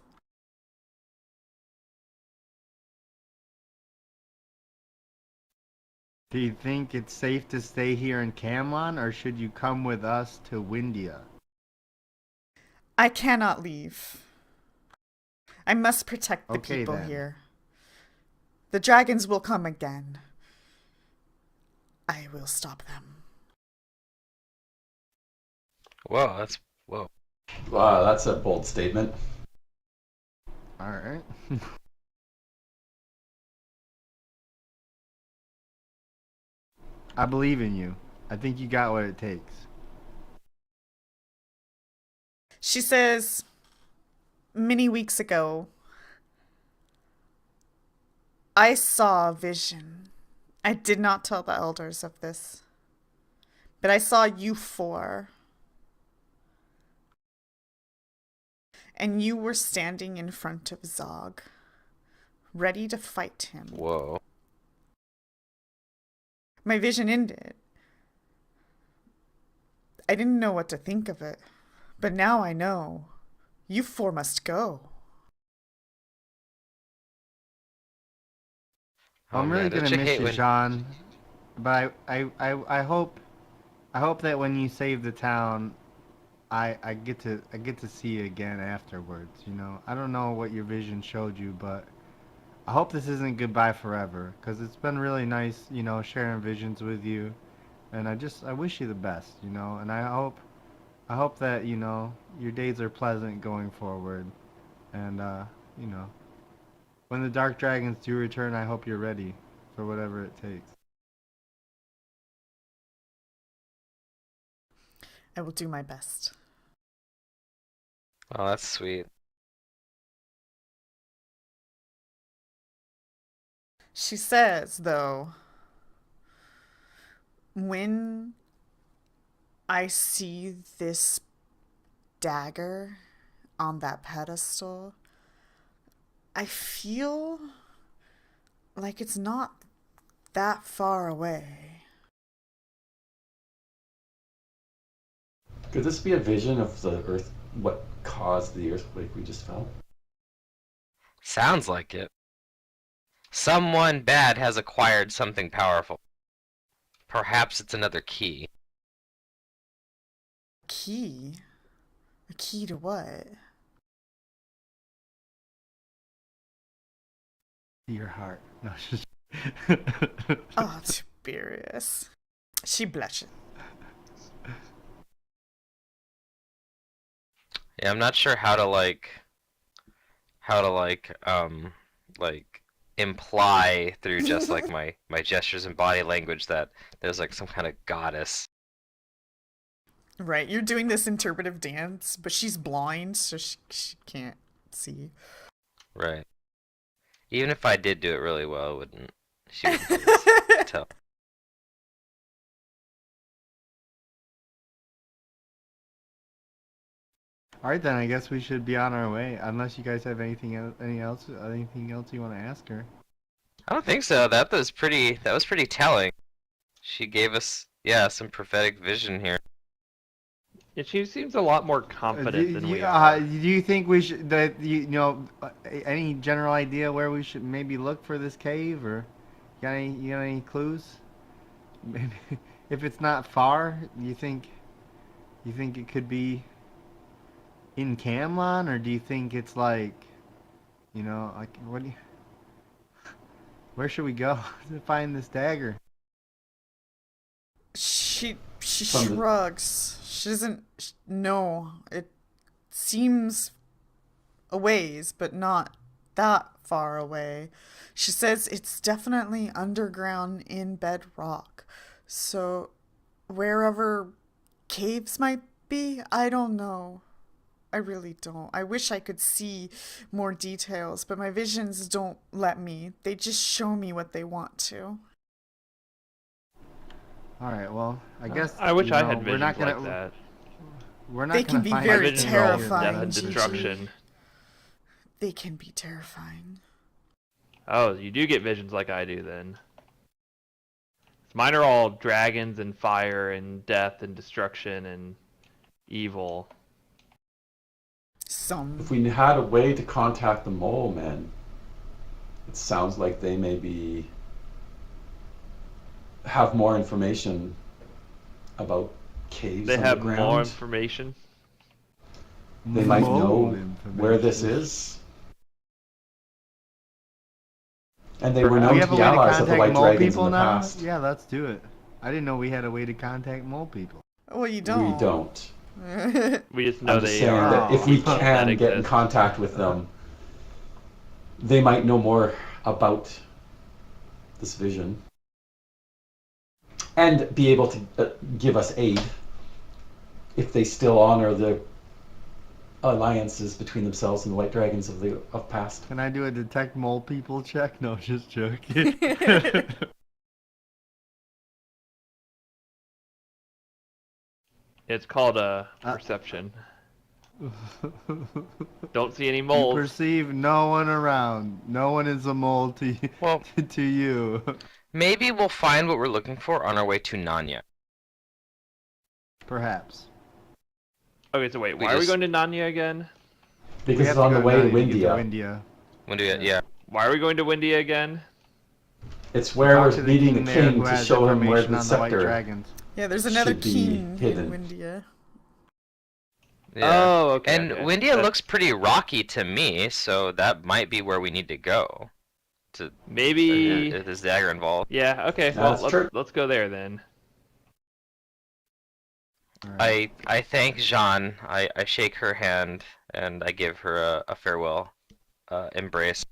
Do you think it's safe to stay here in Camlon, or should you come with us to Windia? I cannot leave. I must protect the Okay people then. here. The dragons will come again. I will stop them. Whoa. Whoa. Wow, that's a bold statement. All right. I believe in you. I think you got what it takes. She says, "Many weeks ago, I saw a vision. I did not tell the elders of this, but I saw you four, and you were standing in front of Zog, ready to fight him. Whoa. My vision ended. I didn't know what to think of it, but now I know. You four must go." Oh I'm really man, don't gonna you miss hate you, when? Sean. But I hope that when you save the town, I get to see you again afterwards. You know, I don't know what your vision showed you, but I hope this isn't goodbye forever, because it's been really nice, you know, sharing visions with you. And I wish you the best, you know. And I hope that you know your days are pleasant going forward. And you know, when the dark dragons do return, I hope you're ready for whatever it takes. I will do my best. Oh, that's sweet. She says, though, when I see this dagger on that pedestal, I feel like it's not that far away. Could this be a vision of the earth? What caused the earthquake we just felt? Sounds like it. Someone bad has acquired something powerful. Perhaps it's another key. Key? A key to what? Your heart. No, it's just. Oh, Tiberius. She blushes. Yeah, I'm not sure how to like imply through just like my gestures and body language that there's like some kind of goddess. Right, you're doing this interpretive dance, but she's blind, so she can't see. Right. Even if I did do it really well, it wouldn't she wouldn't be able to tell. All right, then I guess we should be on our way. Unless you guys have anything else you want to ask her. I don't think so. That was pretty telling. She gave us yeah, some prophetic vision here. Yeah, she seems a lot more confident than we are. Do you think we should that you know any general idea where we should maybe look for this cave, or you got any clues? Maybe if it's not far, you think it could be in Camlon, or do you think it's like, you know, like where should we go to find this dagger? She From the shrugs. She doesn't know. It seems a ways, but not that far away. She says it's definitely underground in bedrock. So wherever caves might be, I don't know. I really don't. I wish I could see more details, but my visions don't let me. They just show me what they want to. All right, well, I guess I wish you I know, had visions like that. we're They not can gonna be find My very visions are all anything death here. and terrifying, Gigi. destruction. They can be terrifying. Oh, you do get visions like I do then. Mine are all dragons and fire and death and destruction and evil. If Some. we had a way to contact the mole men, it sounds like they maybe have more information about caves They have more underground. information. They might Mole know where this information. is. And they were Do we known to have a be way to allies of the contact White mole Dragons in people the now? past. Yeah, let's do it. I didn't know we had a way to contact mole people. Well, you We don't. don't. We just know I'm just they saying are that if we Oh. that can get in exist. contact with them, they might know more about this vision and be able to give us aid if they still honor the alliances between themselves and the White Dragons of past. Can I do a detect mole people check? No, just joking. It's called a Uh, perception. Don't see any You moles. perceive no one around. No one is a mole to Well, to you. maybe we'll find what we're looking for on our way to Nanya. Perhaps. Okay, so wait, We why are we just- going to Nanya again? Because We it's have to on go the way to Nanya get Windia. Windia. When do we, yeah. Why are we going to Windia again? It's where Talk we're to the meeting king the there king who to has show him where information the on the white scepter dragons. Yeah, there's another should be king hidden. in Windia. Yeah. Oh, okay. And okay. Windia looks pretty rocky to me, so that might be where we need to go. To Maybe. Is this dagger involved? Yeah. Okay. Well, That's true. let's go there then. Alright. I thank Jeanne. I shake her hand and I give her a farewell embrace.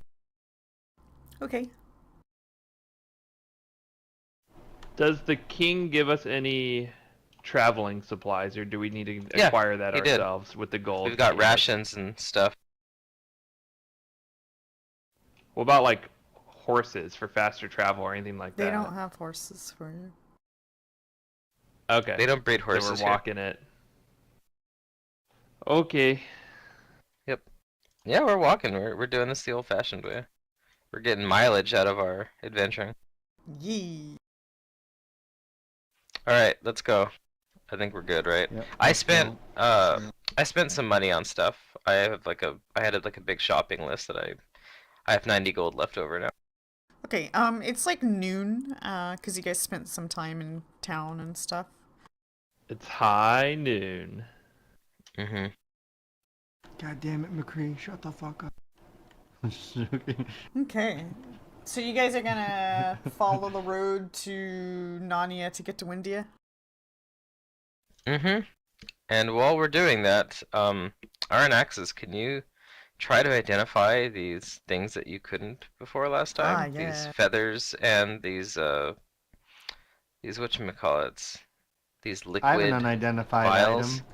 Okay. Does the king give us any traveling supplies, or do we need to Yeah, acquire that he did. ourselves with the gold? We've got he has? rations and stuff. What about like horses for faster travel or anything like They that? don't have horses for you. Okay. They don't breed So horses we're walking it. Okay. here. Yeah, we're walking. We're doing this the old-fashioned way. We're getting mileage out of our adventuring. Yee. All right, let's go. I think we're good, right? Yep, I let's spent go. I spent some money on stuff. I had like a big shopping list that I have 90 gold left over now. Okay, it's like noon, 'cause you guys spent some time in town and stuff. It's high noon. Mhm. God damn it, McCree, shut the fuck up. I'm just joking. Okay. So you guys are gonna follow the road to Narnia to get to Windia? Mhm. And while we're doing that, Aranaxes, can you try to identify these things that you couldn't before last time? Ah, These yeah. feathers and these whatchamacallits, these I have an liquid unidentified vials. item.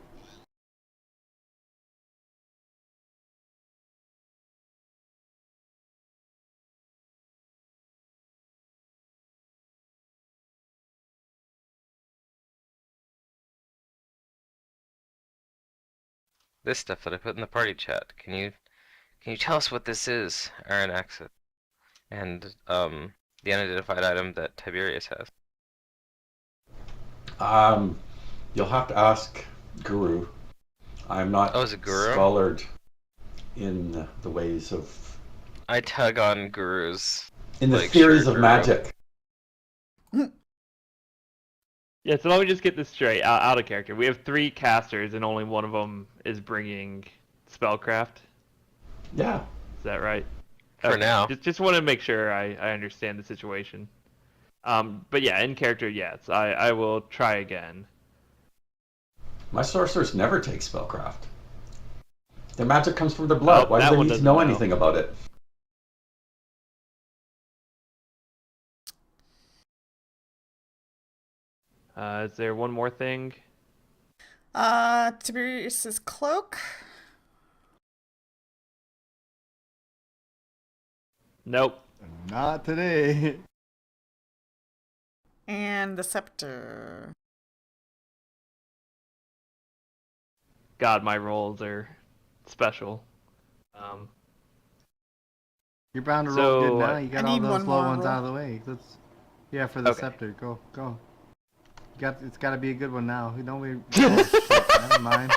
This stuff that I put in the party chat. Can you tell us what this is, Aranaxes? And the unidentified item that Tiberius has. You'll have to ask Guru. I'm not Oh, is it Guru? scholared in the ways of I tug on Guru's. in the Like, theories sure, of Guru. magic. Yeah, so let me just get this straight, out of character. We have 3 casters, and only one of them is bringing spellcraft. Yeah. Is that right? For now. Just want to make sure I understand the situation. But yeah, in character, yes, I will try again. My sorcerers never take spellcraft. Their magic comes from their blood. Oh, Why that do they one need to doesn't know know. anything about it? Is there one more thing? Tiberius's cloak Nope. Not today. and the scepter. God, my rolls are special. You're bound to roll So, good now. You got I all need those one low more ones roll. out of the way. Yeah, for the Okay. scepter. Go. It's got to be a good one now. Don't we? Oh, shit, never mind.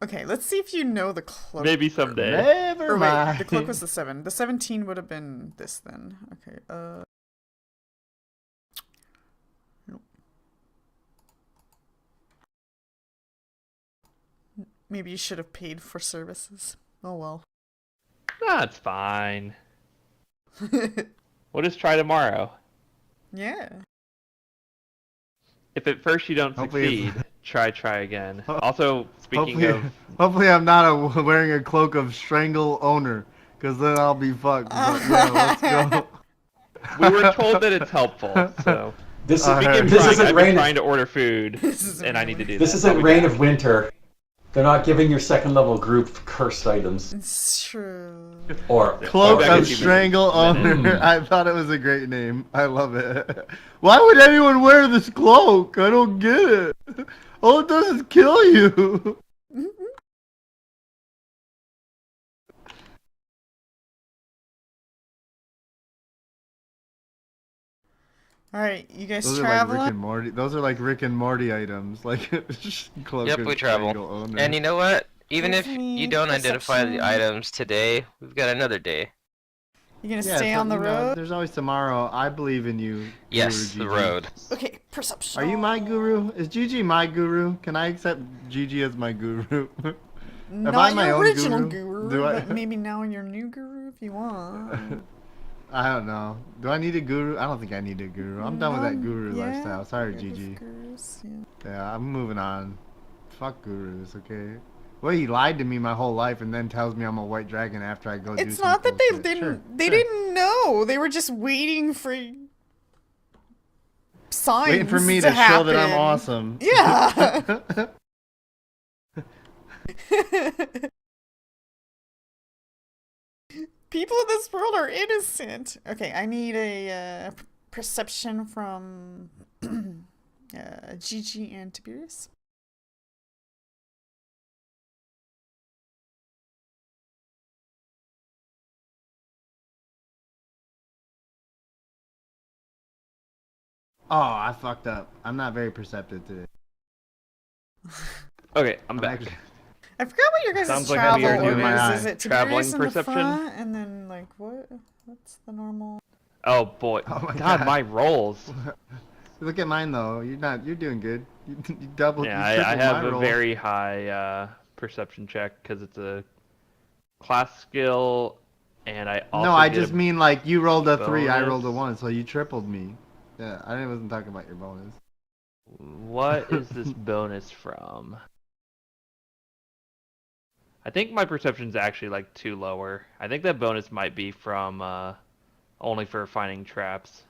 Okay, let's see if you know the cloak. Maybe someday. Never Or wait, mind. the cloak was the 7. The 17 would have been this then. Okay, nope. Maybe you should have paid for services. Oh well. That's fine. We'll just try tomorrow. Yeah. If at first you don't Hopefully succeed, try again. Also, speaking Hopefully I'm not wearing a cloak of strangle owner, because then I'll be fucked. But yeah, let's go. we were told that it's helpful, so This is Alright. this I've isn't been rain. trying to order food, This isn't and I need to do This that. isn't I'll be Reign back. of Winter. They're not giving your second level group cursed items It's true. or Cloak Back in of 2 Strangle minutes. Owner. I thought it was a great name. I love it. Why would anyone wear this cloak? I don't get it. All it does is kill you. Alright, you guys Those are like Rick traveling? and Morty. Those are like Rick and Morty items. Like cloak Yep, of we travel. Strangle Owner. And you know what? Even Give if me you don't identify the perception. items today, we've got another day. You gonna Yeah, stay so, on the you know, road? there's always tomorrow. I believe in you, Guru Yes, the Gigi. road. Okay, perception. Are you my guru? Is Gigi my guru? Can I accept Gigi as my guru? Am I Not my your own original guru? guru, Do but I? maybe now your new guru if you want. I don't know. Do I need a guru? I don't think I need a guru. I'm done with that guru Yeah, lifestyle. Sorry, good with Gigi. gurus, yeah. Yeah, I'm moving on. Fuck gurus, okay? Well, he lied to me my whole life and then tells me I'm a white dragon after I go do It's some not cool that they shit. didn't. They Sure. didn't know. They were just waiting for signs Waiting for me to to show that I'm happen. awesome. Yeah. People in this world are innocent. Okay, I need a perception from Gigi and Tiberius. Oh, I fucked up. I'm not very perceptive today. Okay, I'm I'm back. actually- I forgot what your guys' Sounds like travel we are order doing is. Is it traveling Tiberius in the perception. front, and then like what's the normal? Oh boy. Oh my God, God. my rolls. Look at mine though. You're doing good. You doubled. Yeah, you I tripled have my a roll. very high perception check because it's a class skill, and I also No, I get just a mean like you rolled a 3, I rolled a bonus. 1, so you tripled me. Yeah, I wasn't talking about your bonus. What is this bonus from? I think my perception's actually like 2 lower. I think that bonus might be from only for finding traps.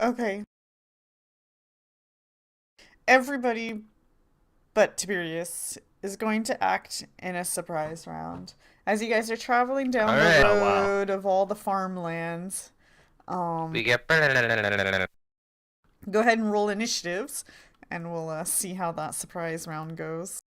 Okay. Everybody but Tiberius is going to act in a surprise round. As you guys are traveling down All the right. Oh, wow. road of all the farmlands, We get. go ahead and roll initiatives, and we'll see how that surprise round goes.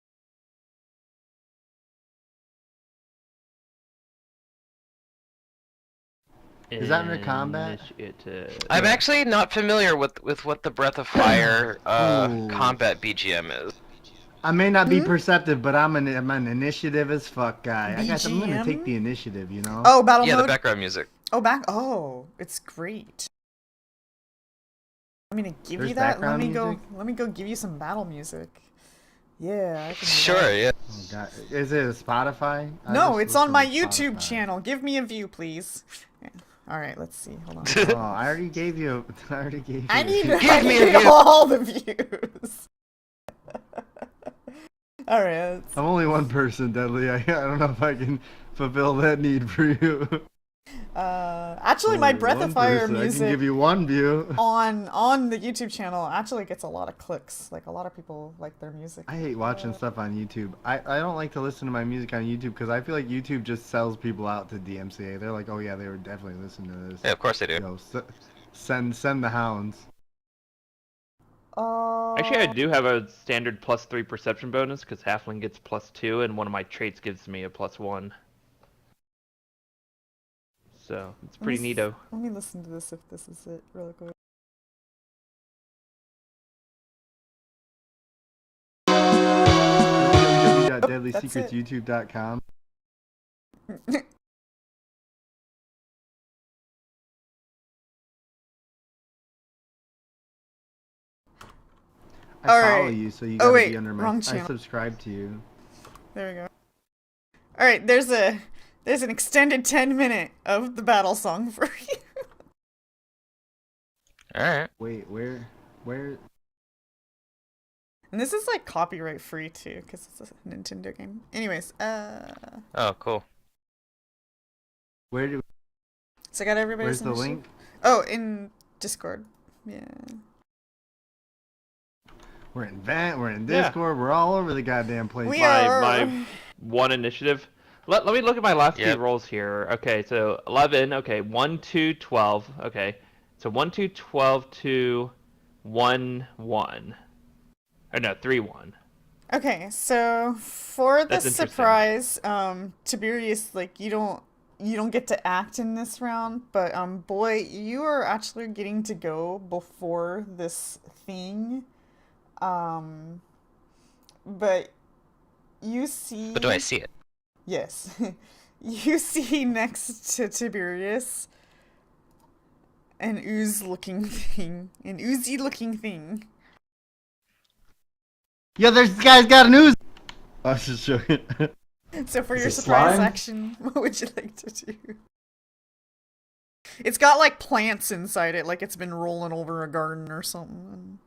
Is that under combat? Initiative. I'm Yeah. actually not familiar with what the Breath of Fire Ooh. combat BGM is. I may not be perceptive, but I'm an initiative as fuck guy. I'm gonna take BGM? the initiative, you know? Oh, battle Yeah, mode. the background music. Oh, it's great. I'm gonna give There's you that. background music? Let me go give you some battle music. Yeah, I can do Sure, that. yeah. Oh God. Is it a Spotify? I No, just it's on listen my to YouTube Spotify. channel. Give me a view, please. Yeah. All right, let's see. Hold on. Oh, I already gave you. I already gave you. I need, Give I me a need view. all the views. All right. I'm only one person, Deadly. I don't know if I can fulfill that need for you. Actually, my Only Breath one of Fire person. I can music give you one view. on the YouTube channel actually gets a lot of clicks. Like a lot of people like their music. I hate watching stuff on YouTube. I don't like to listen to my music on YouTube because I feel like YouTube just sells people out to DMCA. They're like, oh yeah, they were definitely listening to this. Yeah, of course they do. You know, send the hounds. Actually, I do have a standard +3 perception bonus because Halfling gets +2, and one of my traits gives me a +1. So it's pretty neato. Let me listen to this if this is it, really quick. www.deadlysecretsyoutube.com. I All follow right. you, so you Oh, gotta wait, be under my. wrong I channel. subscribe to you. There we go. All right, there's an extended 10-minute of the battle song for you. All right. Wait, where? And this is like copyright free too, because it's a Nintendo game. Anyways, Oh, cool. Where do? so I got everybody's Where's the initiative. link? Oh, in Discord. Yeah. We're in Vent. We're in Yeah. Discord. We're all over the goddamn place. We are. My one initiative. Let me look at my last Yep. few rolls here. Okay, so 11. Okay, 1, 2, 12. Okay, so 1, 2, 12, 2, 1, 1. Or no, 3, 1. Okay, so for the That's interesting. surprise, Tiberius, like you don't get to act in this round, but boy, you are actually getting to go before this thing. But you see. But do I see it? Yes. You see next to Tiberius an oozy looking thing. Yo, this guy's got an ooze. I was just joking. So for Is your it surprise slime? action, what would you like to do? It's got like plants inside it, like it's been rolling over a garden or something and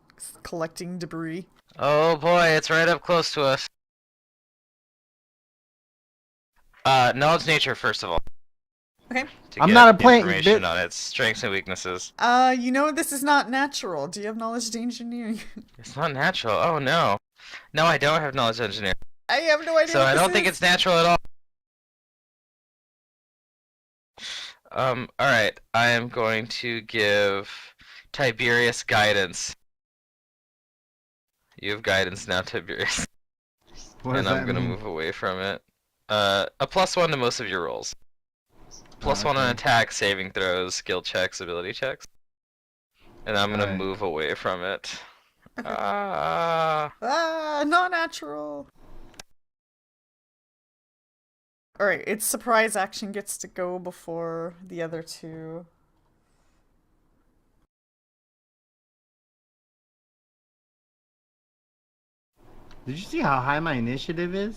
collecting debris. Oh boy, it's right up close to us. Knowledge nature first of all, Okay. to I'm get not a plant, you information bitch. on its strengths and weaknesses. You know this is not natural. Do you have knowledge to engineering? It's not natural. Oh no. No, I don't have knowledge engineering. I have no idea So what I this don't think is. it's natural at all. Alright. I am going to give Tiberius guidance. You have guidance now, Tiberius. What does And I'm that gonna mean? move away from it. A +1 to most of your rolls. +1 on okay. attack, saving throws, skill checks, ability checks. And I'm gonna Alright. move away from it. Okay. Ah. Not natural. Alright, its surprise action gets to go before the other two. Did you see how high my initiative is?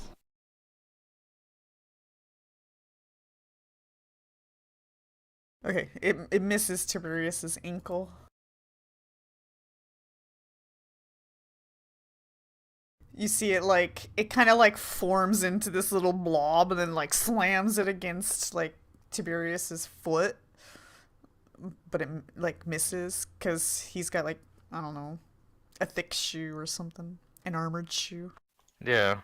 Okay, it misses Tiberius's ankle. You see it like it kind of like forms into this little blob and then like slams it against like Tiberius's foot, but it like misses because he's got like I don't know a thick shoe or something, an armored shoe. Yeah.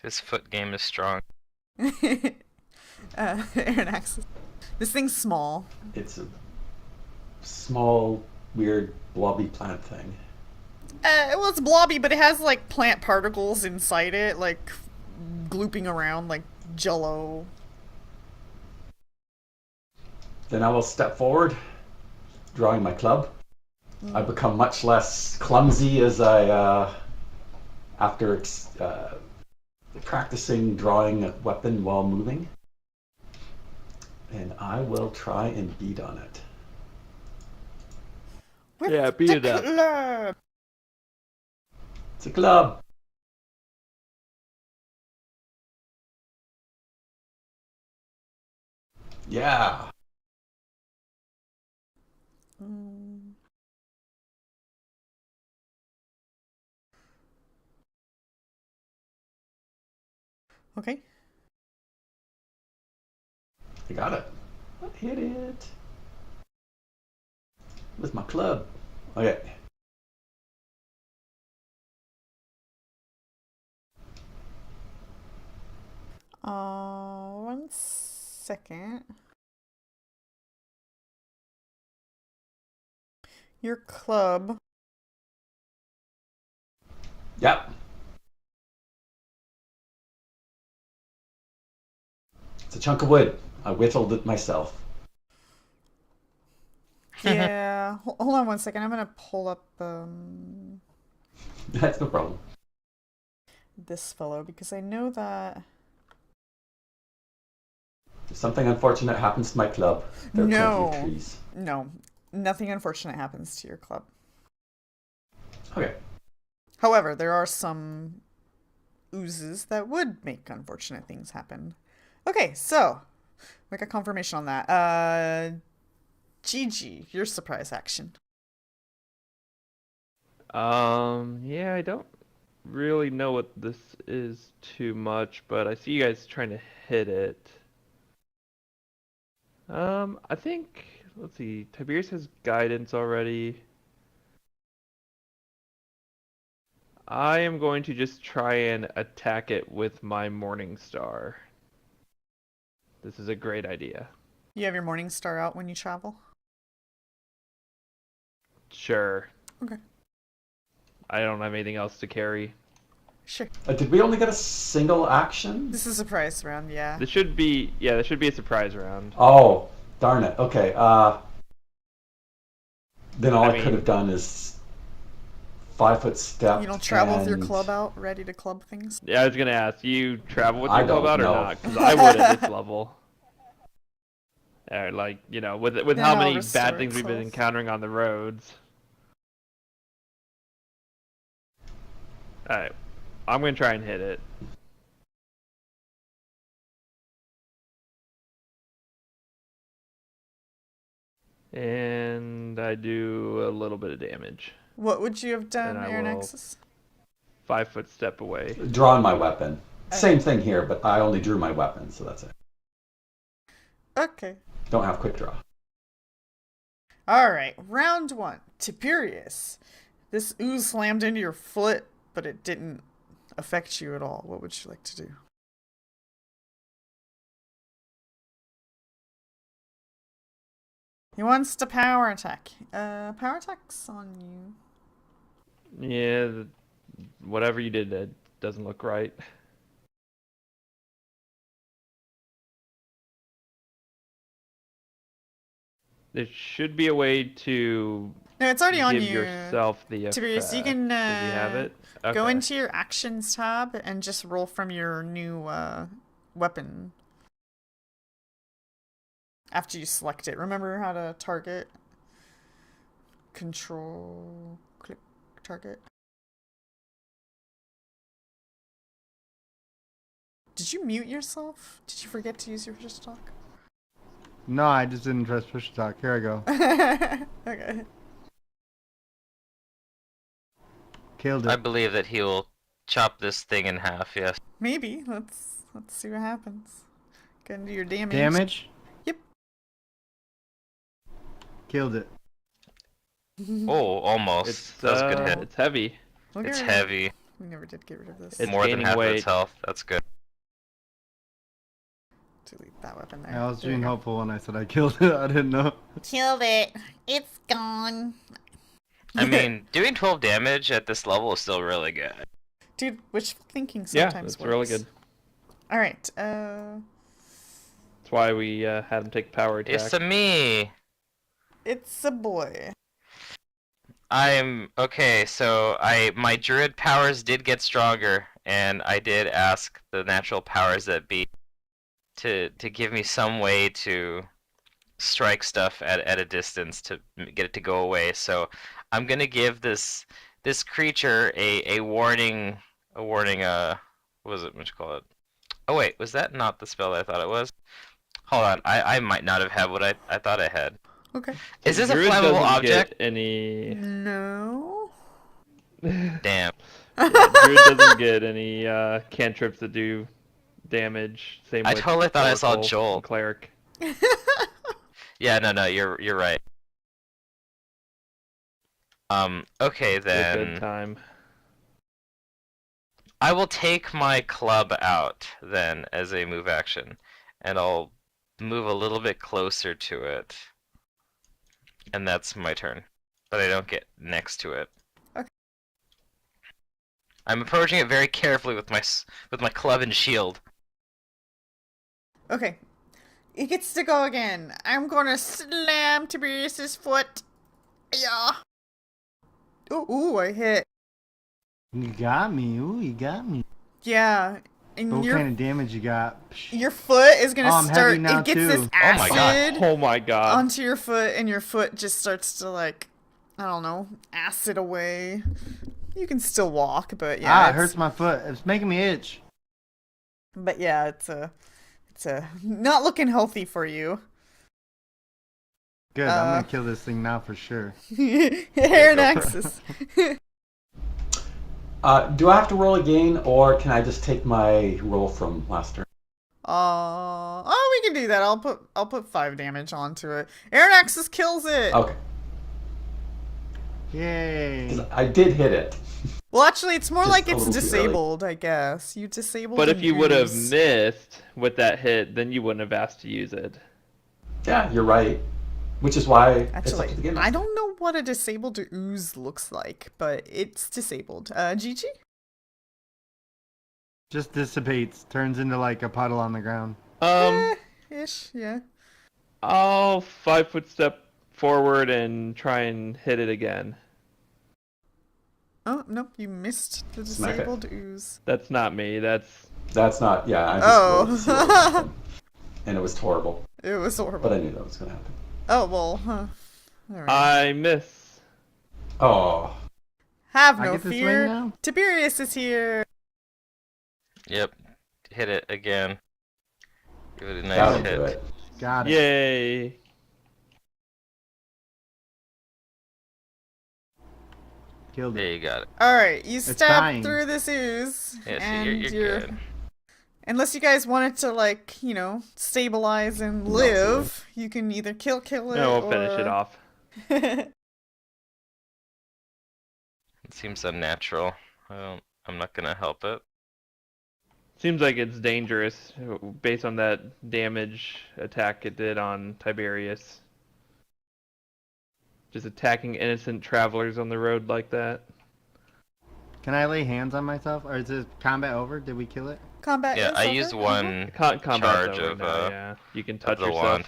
His foot game is strong. Aaron axis. This thing's small. It's a small, weird, blobby plant thing. Well, it's blobby, but it has like plant particles inside it, like glooping around like jello. Then I will step forward, drawing my club. I become much less clumsy as after practicing drawing a weapon while moving. And I will try and beat on it. With Yeah, beat the it up. club. It's a club. Yeah. Okay. I got it. I hit it. With my club. Okay. One second. Your club. Yep. It's a chunk of wood. I whittled it myself. Yeah. Hold on one second. I'm gonna pull up That's no problem. this fellow because I know that. If something unfortunate happens to my club, there are plenty No. of trees. No, nothing unfortunate happens to your club. Okay. However, there are some oozes that would make unfortunate things happen. Okay, so we got confirmation on that. Gigi, your surprise action. Yeah, I don't really know what this is too much, but I see you guys trying to hit it. I think, let's see, Tiberius has guidance already. I am going to just try and attack it with my Morning Star. This is a great idea. You have your morning star out when you travel? Sure. Okay. I don't have anything else to carry. Sure. Did we only get a single action? This is a surprise round, yeah. This should be a surprise round. Oh, darn it. Okay. Then all I I could mean- have done is 5-foot step. You don't travel with your and club out, ready to club things? Yeah, I was gonna ask, do you travel with I your club don't out or know. not? Because I would at this level. Like, you know, with Then how I'll many restore bad things we've been itself. encountering on the roads. Alright, I'm gonna try and hit it. And I do a little bit of damage. What would you have done, And I Aaron will Axis? 5-foot step away. Drawing my weapon. Okay. Same thing here, but I only drew my weapon, so that's it. Okay. Don't have quick draw. Alright, round 1. Tiberius. This ooze slammed into your foot, but it didn't affect you at all. What would you like to do? He wants to power attack. Power attack's on you. Yeah, whatever you did, that doesn't look right. There should be a way to No, it's already on give you. yourself the effect. Tiberius, you can Does he have it? go Okay. into your actions tab and just roll from your new weapon. After you select it. Remember how to target? Control, click, target. Did you mute yourself? Did you forget to use your push to talk? No, I just didn't press push to talk. Here I go. Okay. Killed I it. believe that he will chop this thing in half. Yes. Maybe. Let's see what happens. Go into your damage. Damage? Yep. Killed it. Oh, almost. It's That was a good hit. it's heavy. We'll It's get rid of it. heavy. We never did get rid of this. It's More than gaining half of weight. its health. That's good. Delete that weapon there. I was There you being go. hopeful when I said I killed it. I didn't know. Killed it. It's gone. I mean, doing 12 damage at this level is still really good. Dude, wishful thinking Yeah, sometimes that's really works. good. All right. That's why we had him take power attack. It's a me. It's a boy. I'm okay. So my druid powers did get stronger, and I did ask the natural powers that be to give me some way to strike stuff at a distance to get it to go away. So I'm gonna give this creature a warning. What was it? What you call it? Oh wait, was that not the spell that I thought it was? Hold on, I might not have had what I thought I had. Okay. Is this a Druid flammable doesn't object? Get any? No. Damn. Yeah, Druid doesn't get any cantrips that do damage. Same I with totally thought I saw Oracle Joel. and Cleric. Yeah, no, you're right. Okay It's a then. good time. I will take my club out then as a move action, and I'll move a little bit closer to it. And that's my turn. But I don't get next to it. Okay. I'm approaching it very carefully with my club and shield. Okay. It gets to go again. I'm gonna slam Tiberius's foot. Yeah. Ooh, I hit. You got me. Ooh, you got me. Yeah. And What your kind of damage you got? your foot is gonna Oh, I'm start. heavy now, It gets too. this Oh my God. acid Oh my god. onto your foot, and your foot just starts to like, I don't know, acid away. You can still walk, but yeah, It hurts my foot. It's making me itch. But yeah, it's not looking healthy for you. Good. I'm gonna kill this thing now for sure. Hair and axis. Do I have to roll again, or can I just take my roll from last turn? Oh, we can do that. I'll put 5 damage onto it. Aaron Axis kills it. Okay. Yay. 'Cause I did hit it. Well, actually, it's more Just like a it's little too early. disabled, I guess. You disabled. But if an you would have ooze. missed with that hit, then you wouldn't have asked to use it. Yeah, you're right. Which is why it's up Actually, to the game. I don't know what a disabled ooze looks like, but it's disabled. Gigi? Just dissipates. Turns into like a puddle on the ground. Ish, yeah. I'll 5-foot step forward and try and hit it again. Oh, nope, you missed the Smack it. disabled ooze. That's not me. That's That's not. Yeah, I just rolled to see what would Oh. happen, and it was horrible. It was But I horrible. knew that was gonna happen. Oh, well, huh. Alright. I miss. Oh, Have I no get to swing fear. now? Tiberius is here. Yep. Hit it again. Give it a nice that'll hit. do it. Got it. Yay. Killed There it. you got it. Alright, you stab dying. through this ooze. Yeah, see, and you're good. Unless you guys wanted to, like, you know, stabilize and Melt live, you can either kill it No, we'll finish it or... off. It seems unnatural. I'm not gonna help it. Seems like it's dangerous based on that damage attack it did on Tiberius. Just attacking innocent travelers on the road like that. Can I lay hands on myself? Or is this combat over? Did we kill it? Combat Yeah, is I over? used one Combat's charge over of now, yeah. You can touch the yourself. wand.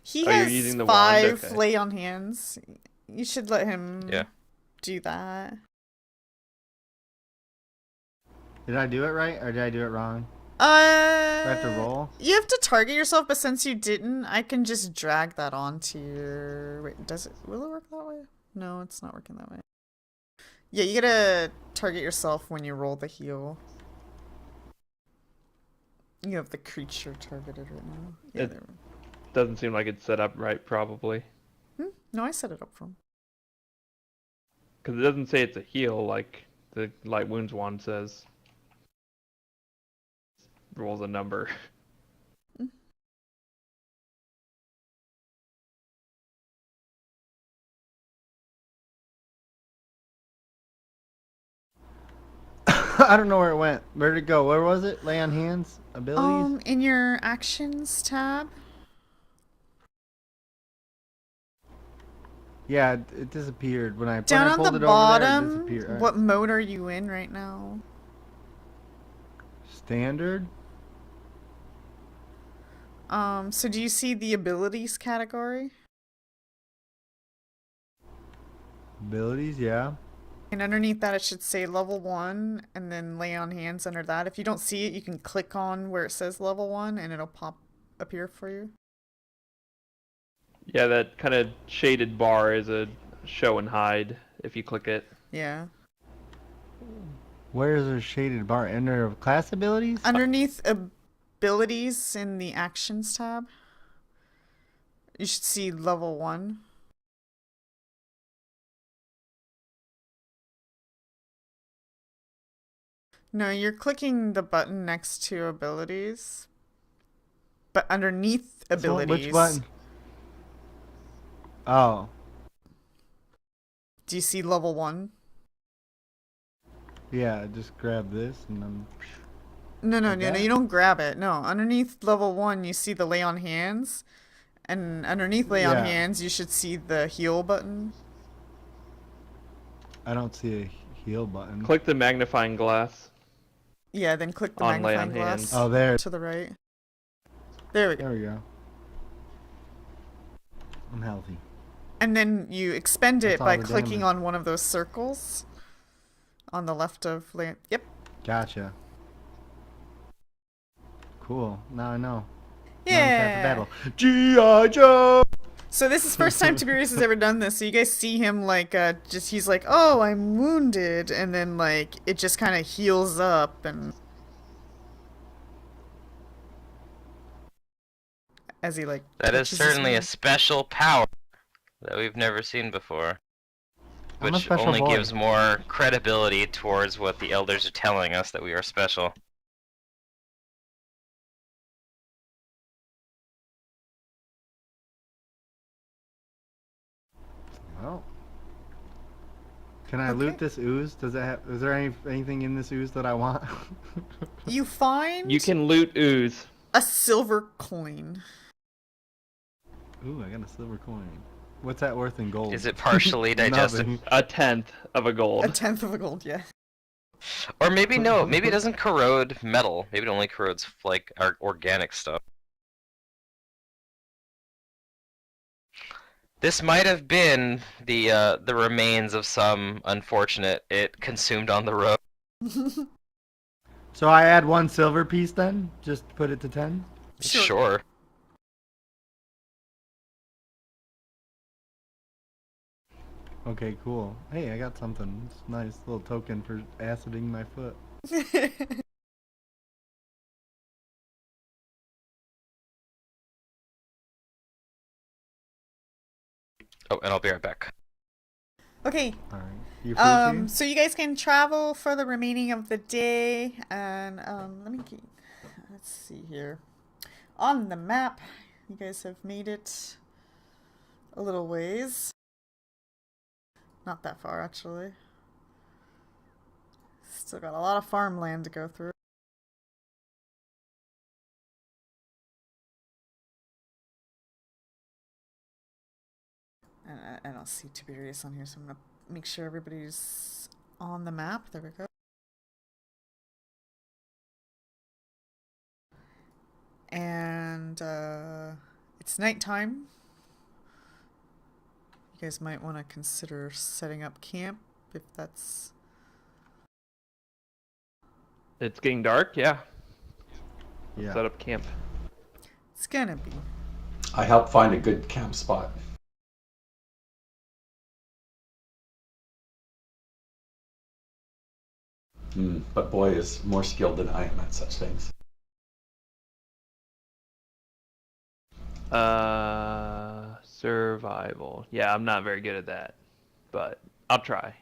He Oh, you're has using the wand? 5 Okay. lay on hands. You should let him Yeah. do that. Did I do it right or did I do it wrong? Uh, Do I have to roll? You have to target yourself, but since you didn't, I can just drag that onto your... Wait, does it... Will it work that way? No, it's not working that way. Yeah, you gotta target yourself when you roll the heal. You have the creature targeted right now. Yeah, It- there. Doesn't seem like it's set up right, probably. No, I set it up for him. Because it doesn't say it's a heal like the Light Wounds wand says. Rolls a number. I don't know where it went. Where did it go? Where was it? Lay on hands? Abilities? In your actions tab. Yeah, it disappeared when I Down when I on pulled the it over there. It bottom, disappeared. Alright. what mode are you in right now? Standard? So do you see the abilities category? Abilities, yeah. And underneath that it should say level 1 and then lay on hands under that. If you don't see it, you can click on where it says level 1 and it'll appear for you. Yeah, that kind of shaded bar is a show and hide if you click it. Yeah. Where is the shaded bar? Under class abilities? Underneath abilities in the actions tab, you should see level 1. No, you're clicking the button next to abilities. But underneath abilities. Which button? Oh. Do you see level 1? Yeah, just grab this and then... No, Like that? you don't grab it. No, underneath level 1, you see the lay on hands. And underneath lay on Yeah. hands, you should see the heal button. I don't see a heal button. Click the magnifying glass. Yeah, then click the On lay magnifying on glass hands. Oh, there. to the right. There we go. There we go. I'm healthy. And then you expend it That's all by the clicking damage. on one of those circles on the left of lay. Yep. Gotcha. Cool. Now I know. Now I'm Yeah. prepared for battle. G.I. Joe! So this is first time Tiberius has ever done this. So you guys see him like he's like, "Oh, I'm wounded," and then like it just kind of heals up and as he like That is touches his certainly a wound. special power that we've never seen before. I'm a Which special only boy. gives more credibility towards what the elders are telling us, that we are special. Well. Can I Okay. loot this ooze? Does it have? Is there anything in this ooze that I want? You find You can loot ooze. a silver coin. Ooh, I got a silver coin. What's that worth in gold? Is it partially digested? Nothing. A tenth of a gold. A tenth of a gold, yeah. Or maybe no, maybe it doesn't corrode metal. Maybe it only corrodes like our organic stuff. This might have been the remains of some unfortunate it consumed on the road. So I add 1 silver piece then, just to put it to 10. Sure. Sure. Okay, cool. Hey, I got something. It's a nice little token for aciding my foot. Oh, and I'll be right back. Okay. All right. You free? So you guys can travel for the remaining of the day, and let's see here. On the map, you guys have made it a little ways. Not that far, actually. Still got a lot of farmland to go through. And I don't see Tiberius on here, so I'm gonna make sure everybody's on the map. There we go. And it's nighttime. You guys might want to consider setting up camp if that's. It's getting dark, yeah. Yeah. Set up camp. It's gonna be. I helped find a good camp spot. But boy is more skilled than I am at such things. Survival. Yeah, I'm not very good at that, but I'll try.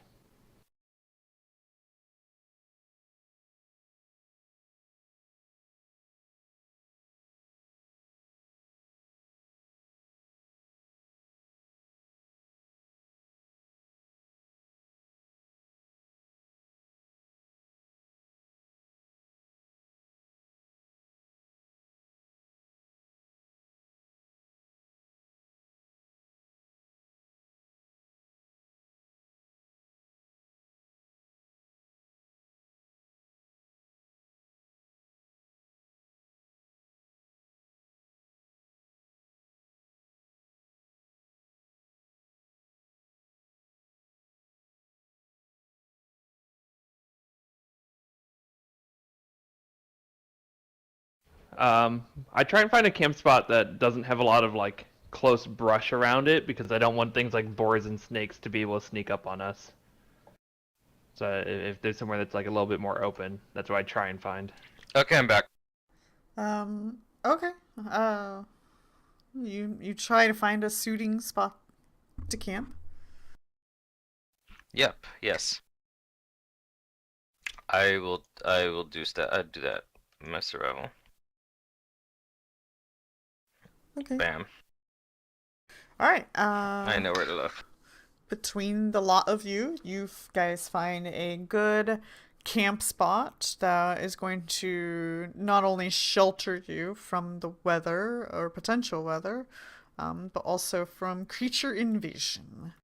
I try and find a camp spot that doesn't have a lot of like close brush around it because I don't want things like boars and snakes to be able to sneak up on us. So if there's somewhere that's like a little bit more open, that's what I try and find. Okay, I'm back. Okay. You try to find a suiting spot to camp. Yep. Yes. I will do that. My survival. Okay. Bam. All right. I know where to look. Between the lot of you, you guys find a good camp spot that is going to not only shelter you from the weather or potential weather, but also from creature invasion.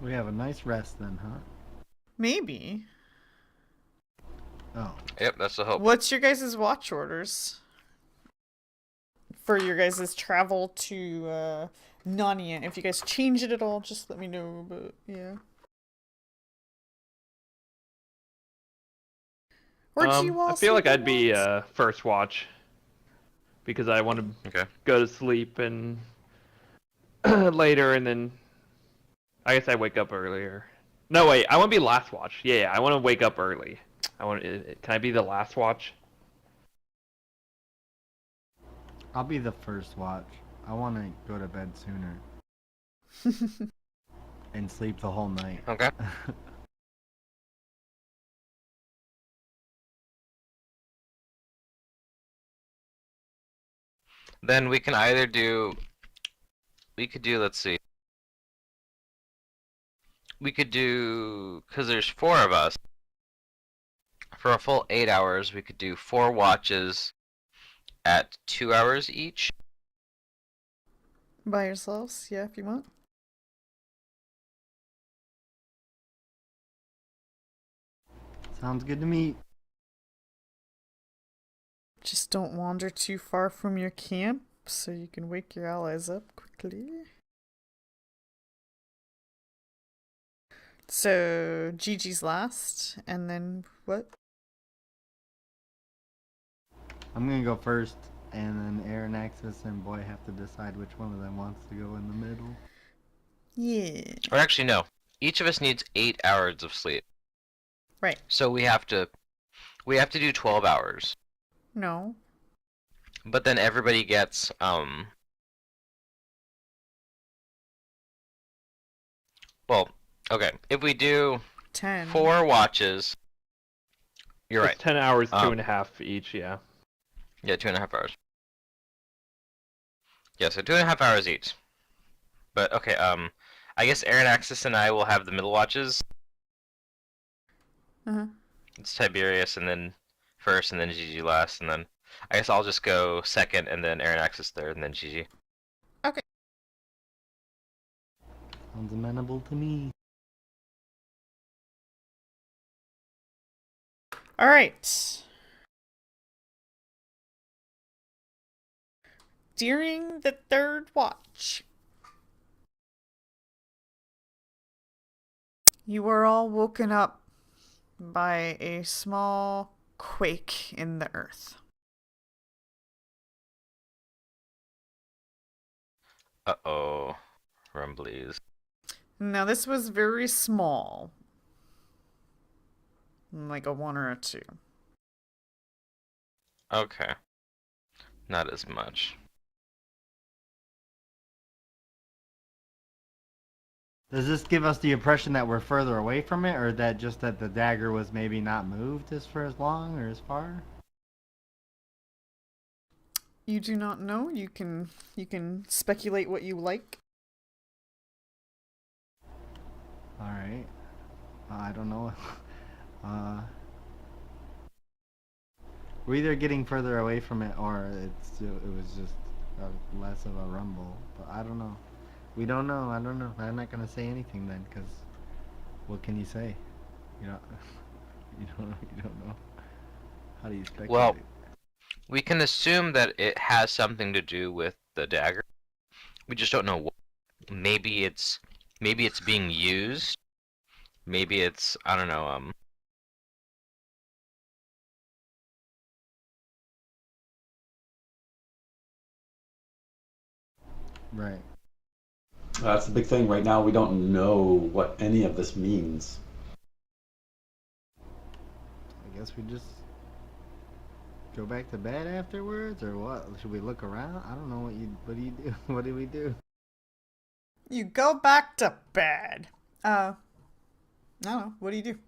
We have a nice rest then, huh? Maybe. Oh. Yep, that's the hope. What's your guys' watch orders for your guys' travel to Narnia? If you guys change it at all, just let me know. But yeah. Or do you all I feel like sleep I'd at be once? first watch because I want to Okay. go to sleep and later, and then I guess I wake up earlier. No, wait, I want to be last watch. Yeah, I want to wake up early. Can I be the last watch? I'll be the first watch. I want to go to bed sooner and sleep the whole night. Okay. Then we can either do. We could do. Let's see. We could do because there's 4 of us. For a full 8 hours, we could do 4 watches at 2 hours each. By yourselves, yeah, if you want. Sounds good to me. Just Just don't wander too far from your camp so you can wake your allies up quickly. So, Gigi's last, and then what? I'm gonna go first, and then Aaron, Axis, and Boy have to decide which one of them wants to go in the middle. Yeah. Or actually, no. Each of us needs 8 hours of sleep. Right. So we have to do 12 hours. No. But then everybody gets well, okay. If we do 10. 4 watches, you're It's right. 10 hours, 2.5 each, yeah. Yeah, 2.5 hours. Yeah, so 2.5 hours each. But okay, I guess Aaron Axis and I will have the middle watches. Uh-huh. It's Tiberius and then first and then Gigi last, and then I guess I'll just go second and then Aaron Axis third and then Gigi. Okay. Sounds amenable to me. Alright. During the third watch, you were all woken up by a small quake in the earth. Uh-oh. Rumblies. Now, this was very small, like a 1 or a 2. Okay. Not as much. Does this give us the impression that we're further away from it, or that just that the dagger was maybe not moved for as long or as far? You do not know. You can speculate what you like. All right. I don't know. uh, we're either getting further away from it, or it was just less of a rumble. But I don't know. We don't know. I don't know. I'm not gonna say anything then, because what can you say? You know, you don't know. How do you speculate? Well, we can assume that it has something to do with the dagger. We just don't know what. Maybe it's being used. Maybe it's, I don't know, Right. That's the big thing right now. We don't know what any of this means. I guess we just go back to bed afterwards, or what? Should we look around? I don't know what do you do? What do we do? You go back to bed. I don't know. What do you do?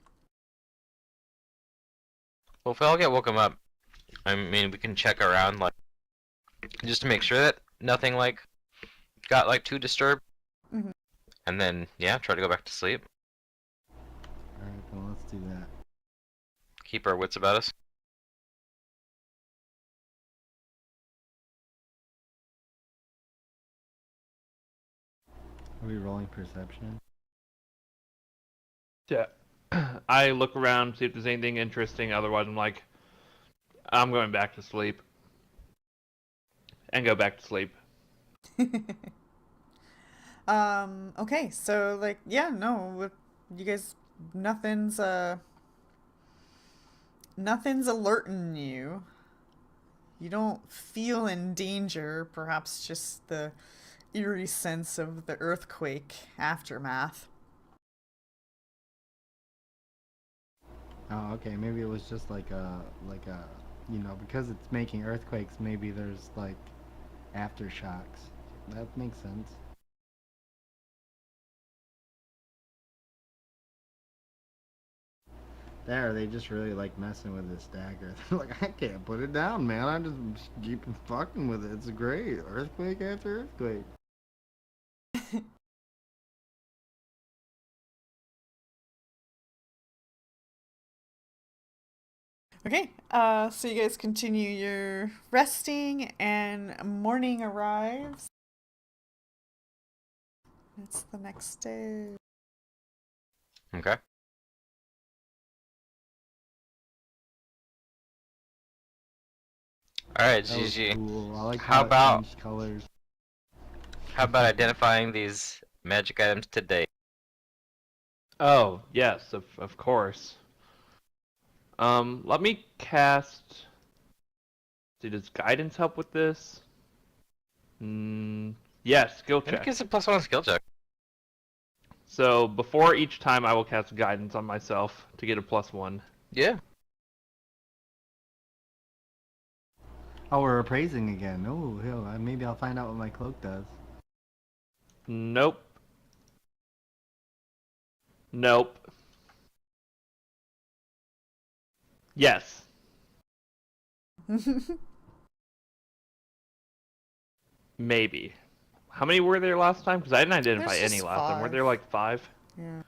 well, if we all get woken up, I mean, we can check around, like, just to make sure that nothing, like, got, like, too disturbed. Mm-hmm. And then, yeah, try to go back to sleep. Alright, well, let's do that. Keep our wits about us. Are we rolling perception? Yeah. I look around, see if there's anything interesting. Otherwise, I'm like, I'm going back to sleep. And go back to sleep. Okay, so like, yeah, no, you guys, nothing's alerting you. You don't feel in danger, perhaps just the eerie sense of the earthquake aftermath. Oh, okay. Maybe it was just like a, because it's making earthquakes. Maybe there's like aftershocks. That makes sense. There, they just really like messing with this dagger. They're like, I can't put it down, man. I just keep fucking with it. It's great. Earthquake after earthquake. Okay, so you guys continue your resting, and morning arrives. It's the next day. Okay. All right, That was GG. cool. I like How how it about changed colors. how about identifying these magic items today? Oh, yes, of course. Let me cast. See, does guidance help with this? Yes, skill And it check. gives a +1 skill check. So before each time, I will cast guidance on myself to get a +1. Yeah. Oh, we're appraising again. Oh, hell, maybe I'll find out what my cloak does. Nope. Nope. Yes. Maybe. How many were there last time? Because I didn't identify There's any just last time. Were there 5. like 5? Yeah.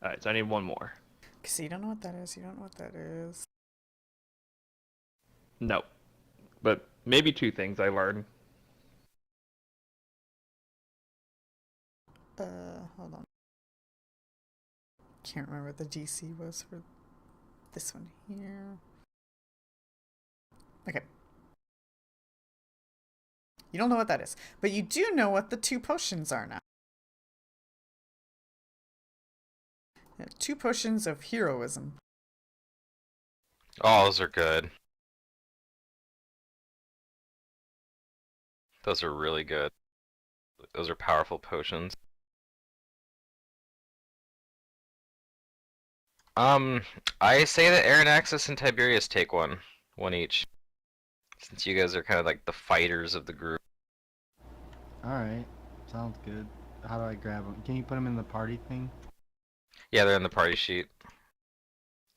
Alright, so I need one more. Because you don't know what that is. You don't know what that is. Nope. But maybe 2 things I learned. Hold on. Can't remember what the DC was for this one here. Okay. You don't know what that is. But you do know what the 2 potions are now. 2 potions of heroism. Oh, those are good. Those are really good. Those are powerful potions. I say that Aranaxis and Tiberius take one each, since you guys are kind of like the fighters of the group. Alright, sounds good. How do I grab them? Can you put them in the party thing? Yeah, they're in the party sheet.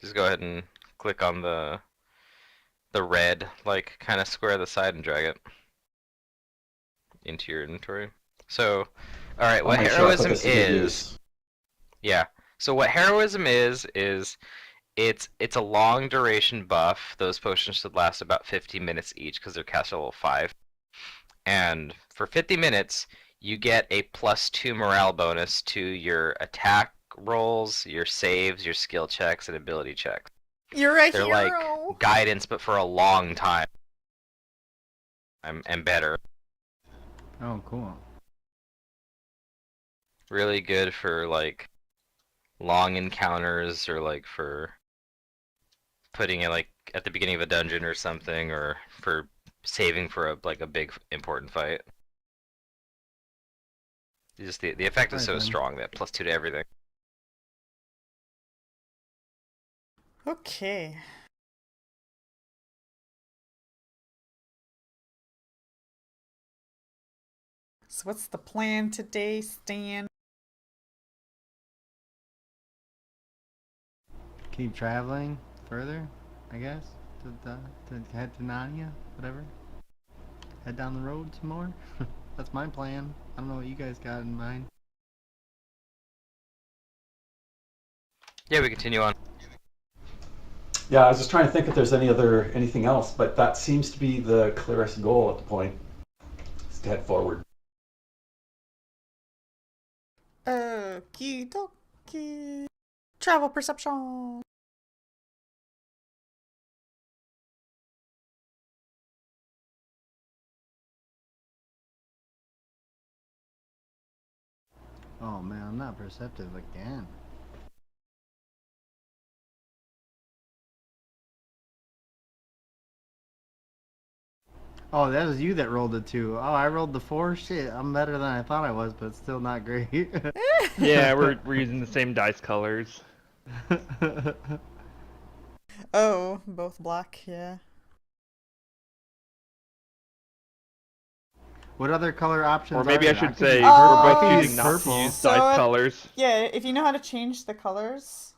Just go ahead and click on the red, like, kind of square the side and drag it into your inventory. So, alright, I'll what make sure I put heroism this to good is, use. yeah. So what heroism is it's a long duration buff. Those potions should last about 15 minutes each because they're cast at level 5. And for 50 minutes, you get a +2 morale bonus to your attack rolls, your saves, your skill checks, and ability checks. You're a They're like hero! guidance, but for a long time, and better. Oh, cool. Really good for like long encounters, or like for putting it like at the beginning of a dungeon or something, or for saving for a big important fight. Just the effect is Alright so then. strong, that +2 to everything. Okay. So what's the plan today, Stan? Keep traveling further, I guess, to head to Narnia, whatever. Head down the road some more. That's my plan. I don't know what you guys got in mind. Yeah, we continue on. Yeah, I was just trying to think if there's anything else, but that seems to be the clearest goal at the point. Is to head forward. Okie dokie. Travel perception. Oh man, I'm not perceptive again. Oh, that was you that rolled the 2. Oh, I rolled the 4? Shit, I'm better than I thought I was, but still not great. Yeah, we're using the same dice colors. Oh, both black, yeah. What other color options Or are maybe I there? I should could use say Oh, we're purple. I both could using use not purple. used So dice colors. yeah, if you know how to change the colors.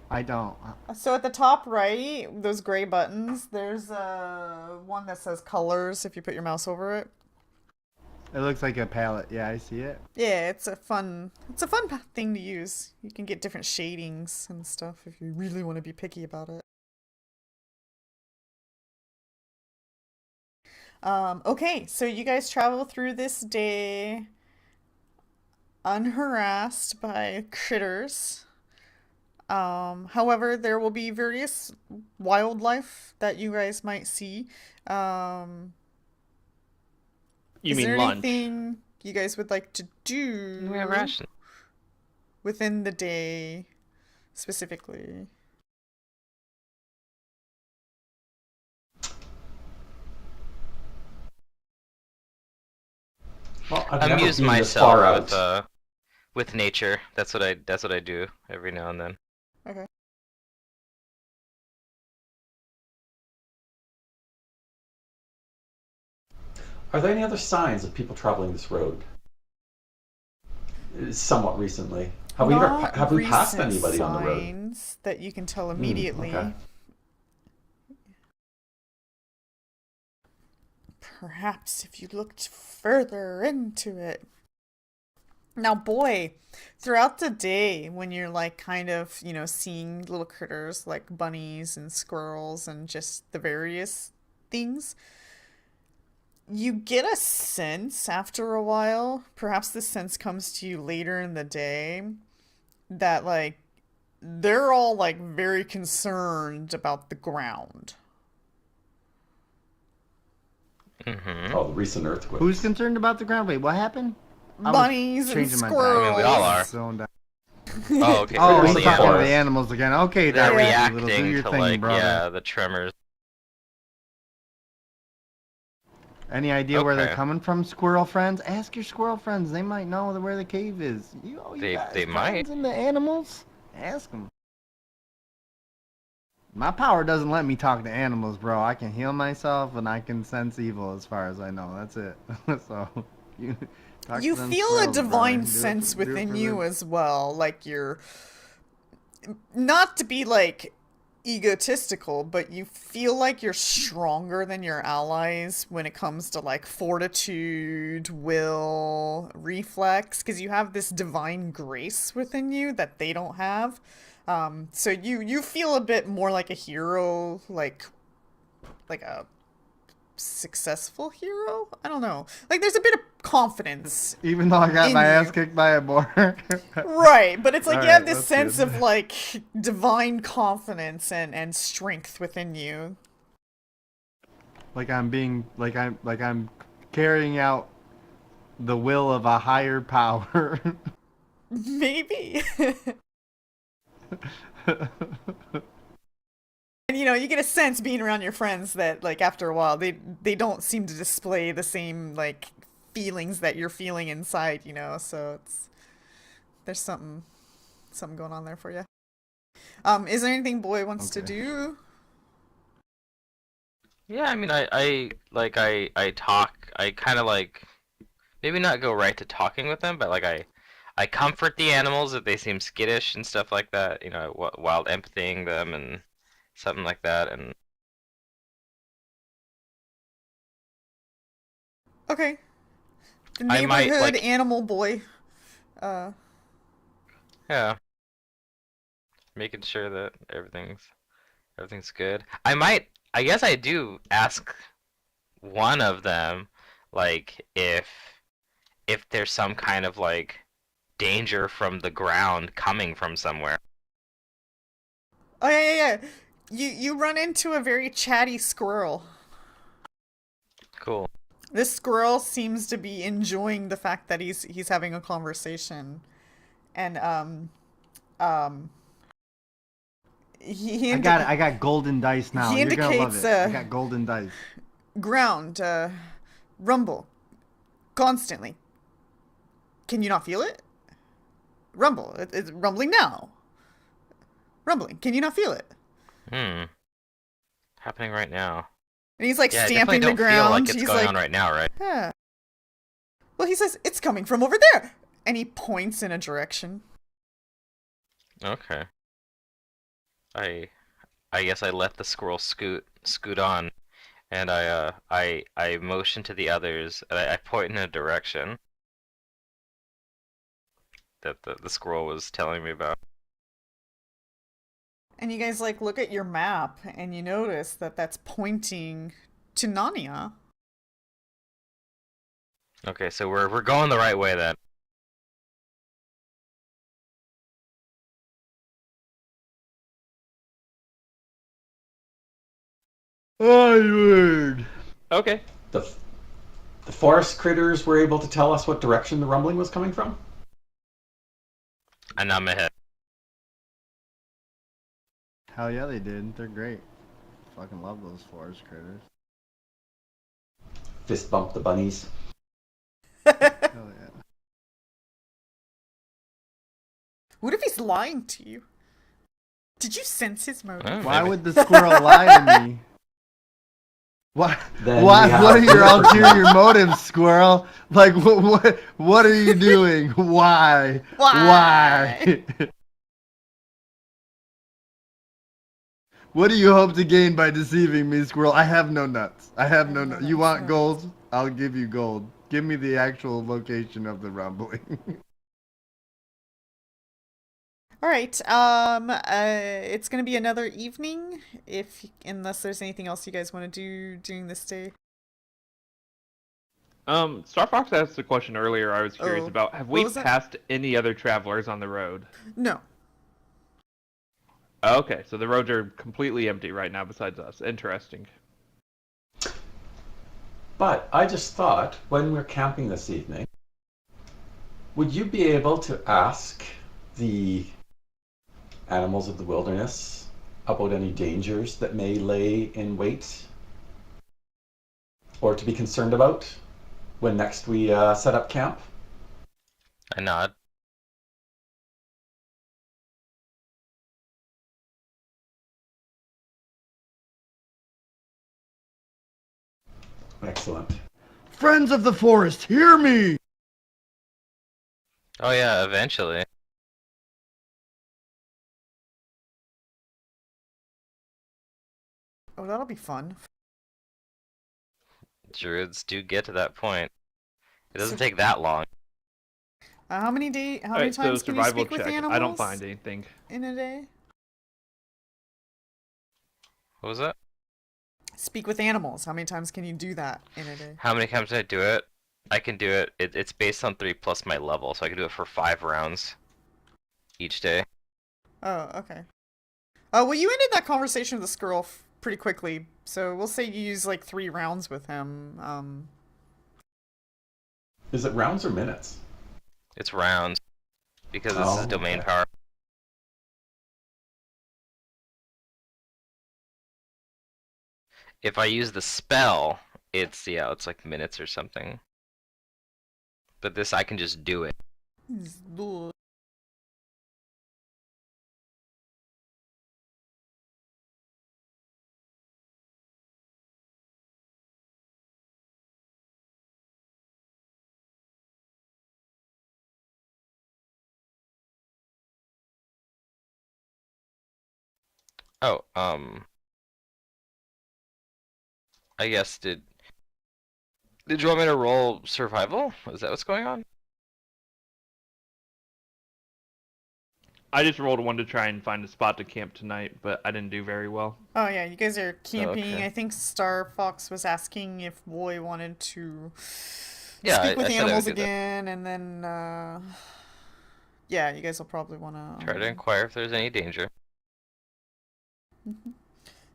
I don't. So at the top right, those gray buttons, there's one that says colors if you put your mouse over it. It looks like a palette. Yeah, I see it. Yeah, it's a fun thing to use. You can get different shadings and stuff if you really want to be picky about it. Okay, so you guys travel through this day unharassed by critters. However, there will be various wildlife that you guys might see. Um, You is there mean lunch? anything you guys would like to We have do rations. within the day specifically? Well, I've never Amuse been this myself far out. with nature. That's what I do every now and then. Okay. Are there any other signs of people traveling this road? Somewhat recently. Not Have we passed recent anybody on the road? signs that you can tell Okay. immediately. Perhaps if you looked further into it. Now, boy, throughout the day, when you're like kind of, seeing little critters like bunnies and squirrels and just the various things, you get a sense after a while, perhaps this sense comes to you later in the day, that like they're all like very concerned about the ground. Mm-hmm. Oh, the recent Who's earthquakes. concerned about the ground? Wait, what happened? I was Bunnies and changing my I diet. mean, we all I was are. squirrels. zoned out. Oh, okay. We're Oh, All in he's the the talking to the animals. forest. animals again. Okay, They're Yeah. Doolittle, do reacting your to thing, brother. the tremors. Any idea where they're Okay. coming from, squirrel friends? Ask your squirrel friends. They might know where the cave is. You guys They might. friends in the animals? Ask them. My power doesn't let me talk to animals, bro. I can heal myself and I can sense evil as far as I know. That's it. So, you talk to You them feel a squirrels, brother. divine sense Do it within for the. you as well. Like you're not to be like egotistical, but you feel like you're stronger than your allies when it comes to like fortitude, will, reflex, because you have this divine grace within you that they don't have. So you feel a bit more like a hero, like a successful hero. I don't know. Like there's a bit of confidence Even though I got in my ass you. kicked by a boar. Right, but it's like you have Alright, this that's sense of good. like divine confidence and strength within you. I'm carrying out the will of a higher power. Maybe. And you get a sense being around your friends that like after a while they don't seem to display the same like feelings that you're feeling inside. So there's something going on there for you. Is there anything Boy wants to Okay. do? Yeah, I mean, I talk. I kind of like maybe not go right to talking with them, but like I comfort the animals if they seem skittish and stuff like that. Wild empathying them and something like that. And Okay. The I might neighborhood like, animal boy. Uh yeah, making sure that everything's good. I guess I do ask one of them, like if there's some kind of like danger from the ground coming from somewhere. Oh yeah, yeah, yeah. You run into a very chatty squirrel. Cool. This squirrel seems to be enjoying the fact that he's having a conversation, and um he I got it. I got golden dice now. he You're gonna love indicates it. I got golden dice. ground rumble constantly. Can you not feel it? Rumble. It's rumbling now. Rumbling. Can you not feel it? Hmm. Happening right now. And he's like Yeah, I definitely stamping the don't feel like ground. it's He's going on like, right now, right? yeah. Well, he says it's coming from over there, and he points in a direction. Okay. I I guess I let the squirrel scoot on, and I motion to the others, and I point in a direction that the squirrel was telling me about. And you guys like look at your map, and you notice that that's pointing to Narnia. Okay, so we're going the right way then. Onward! Okay. The, the forest critters were able to tell us what direction the rumbling was coming from? I nod my head. Hell yeah, they did. They're great. Fucking love those forest critters. Fist bump the bunnies. Hell yeah. What if he's lying to you? Did you sense his motive? Why Maybe. would the squirrel lie to me? What? Then What? we have What are your different- ulterior motives, squirrel? Like, what are you doing? Why? Why? What do you hope to gain by deceiving me, squirrel? I have no nuts. I have no nuts. You want nuts. gold? I'll give you gold. Give me the actual location of the rumbling. All right. It's gonna be another evening, unless there's anything else you guys want to do during this day. Star Fox asked a question earlier I was curious Oh, about. Have what we was that? passed any other travelers on the road? No. Okay, so the roads are completely empty right now besides us. Interesting. But I just thought, when we're camping this evening, would you be able to ask the animals of the wilderness about any dangers that may lay in wait or to be concerned about when next we set up camp? I nod. Excellent. Friends of the forest, hear me! Oh yeah, eventually. Oh, that'll be fun. Druids do get to that point. It doesn't So- take that long. How many How many Alright, so times can you survival speak with check. animals I don't find anything. in a day? What was that? Speak with animals. How many times can you do that in a day? How many times did I do it? I can do it. It's based on 3 plus my level, so I can do it for 5 rounds each day. Oh, okay. Oh, well, you ended that conversation with the squirrel pretty quickly, so we'll say you use like 3 rounds with him. Is it rounds or minutes? It's rounds because this is domain okay. power. If I use the spell, it's like minutes or something. But this, I can just do it. Oh, I guess did you want me to roll survival? Is that what's going on? I just rolled one to try and find a spot to camp tonight, but I didn't do very well. Oh yeah, you guys are camping. okay. I think Star Fox was asking if Boy wanted to Yeah, speak with I the said I would animals do that. again, and then yeah, you guys will probably want to Try to inquire if there's any danger.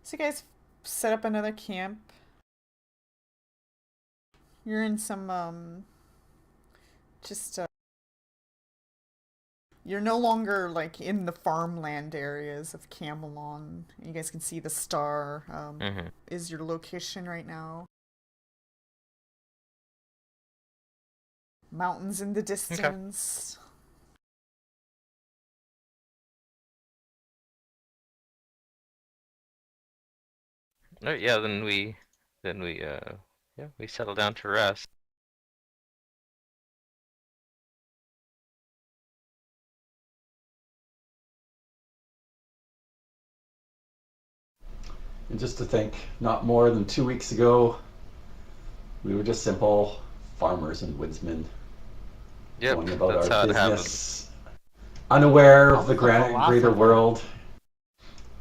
So you guys set up another camp. You're in some just you're no longer like in the farmland areas of Camelon. You guys can see the star is your location right now. Mountains in the distance. Alright, yeah, then we we settle down to rest. And just to think, not more than 2 weeks ago, we were just simple farmers and woodsmen Yep, going about that's our how it happens. business, unaware of the Alpha philosopher. greater world.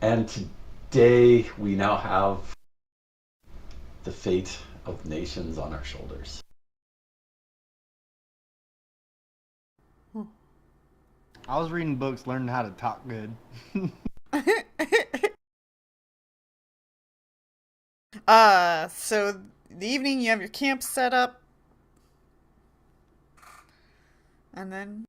And today we now have the fate of nations on our shoulders. I was reading books, learning how to talk good. So the evening you have your camp set up, and then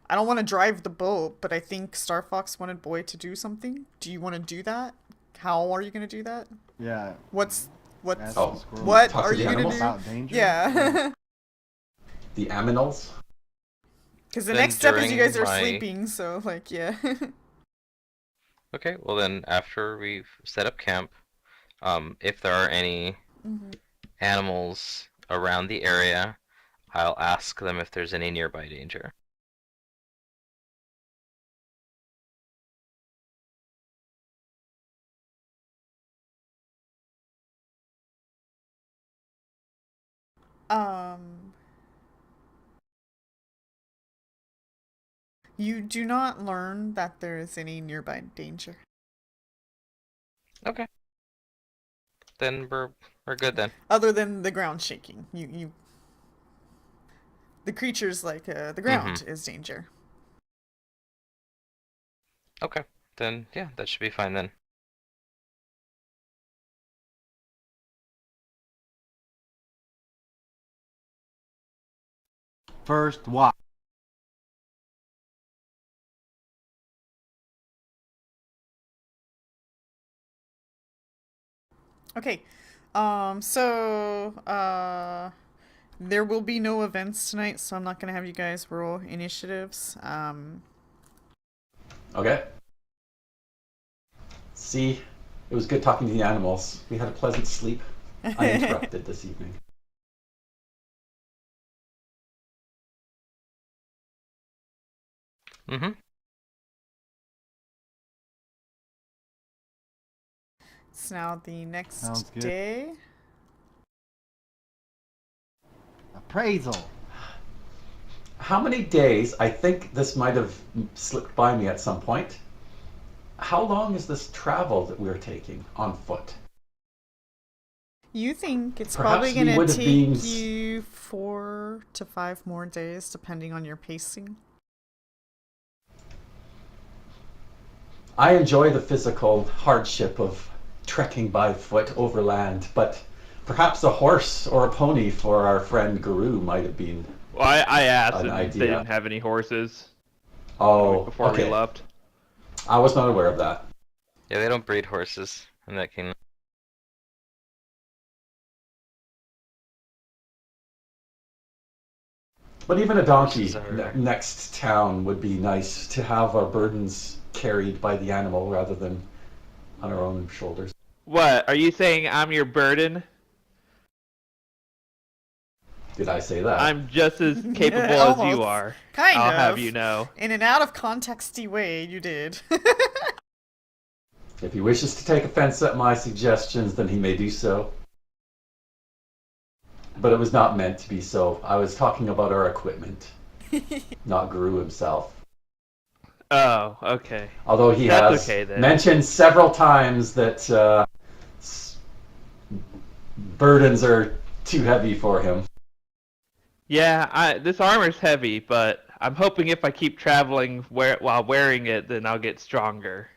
I don't want to drive the boat, but I think Star Fox wanted Boy to do something. Do you want to do that? How are you gonna do that? Yeah, What's what's ask the Oh, squirrel what talk are to the you gonna animals? do? about danger. Yeah. Yeah. The aminals? Because the Then next step is you guys during are my sleeping, so like yeah. okay, well then after we've set up camp, if there are any Mhm. animals around the area, I'll ask them if there's any nearby danger. Um, you do not learn that there is any nearby danger, Okay, then we're good then. other than the ground shaking. The creatures like the Mm-hmm. ground is danger. Okay, then yeah, that should be fine then. First watch. Okay. There will be no events tonight, so I'm not gonna have you guys roll initiatives. Okay. See, it was good talking to the animals. We had a pleasant sleep, uninterrupted this evening. Mm-hmm. It's now the Sounds next good. day. Appraisal. How many days? I think this might have slipped by me at some point. How long is this travel that we're taking on foot? You think it's probably Perhaps we gonna would have been. take you 4 to 5 more days, depending on your pacing. I enjoy the physical hardship of trekking by foot overland, but perhaps a horse or a pony for our friend Guru might have been Well, I asked, an and they idea. didn't have any horses Oh, before we okay. left. I was not aware of that. Yeah, they don't breed horses in that kingdom. But even a Horses donkey are next town would be nice to have our burdens carried by the animal rather than on our own shoulders. What? Are you saying I'm your burden? Did I say that? I'm just as capable as you Almost. are. Kind I'll have you of. know. In an out of contexty way, you did. If he wishes to take offense at my suggestions, then he may do so. But it was not meant to be so. I was talking about our equipment, not Guru himself. Oh, okay. Although he That's has okay then. mentioned several times that burdens are too heavy for him. Yeah, this armor's heavy, but I'm hoping if I keep traveling while wearing it, then I'll get stronger.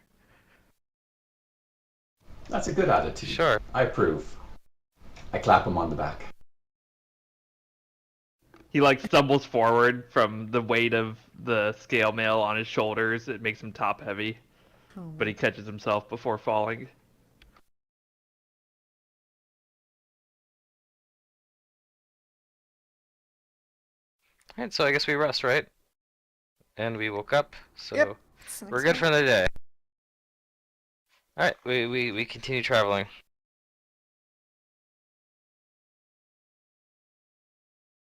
That's a good attitude. sure. I approve. I clap him on the back. He like stumbles forward from the weight of the scale mail on his shoulders. It makes him top heavy, but he catches himself before falling. Alright, so I guess we rest, right? And we woke up, so Yep. we're good for another day. Alright, we continue traveling.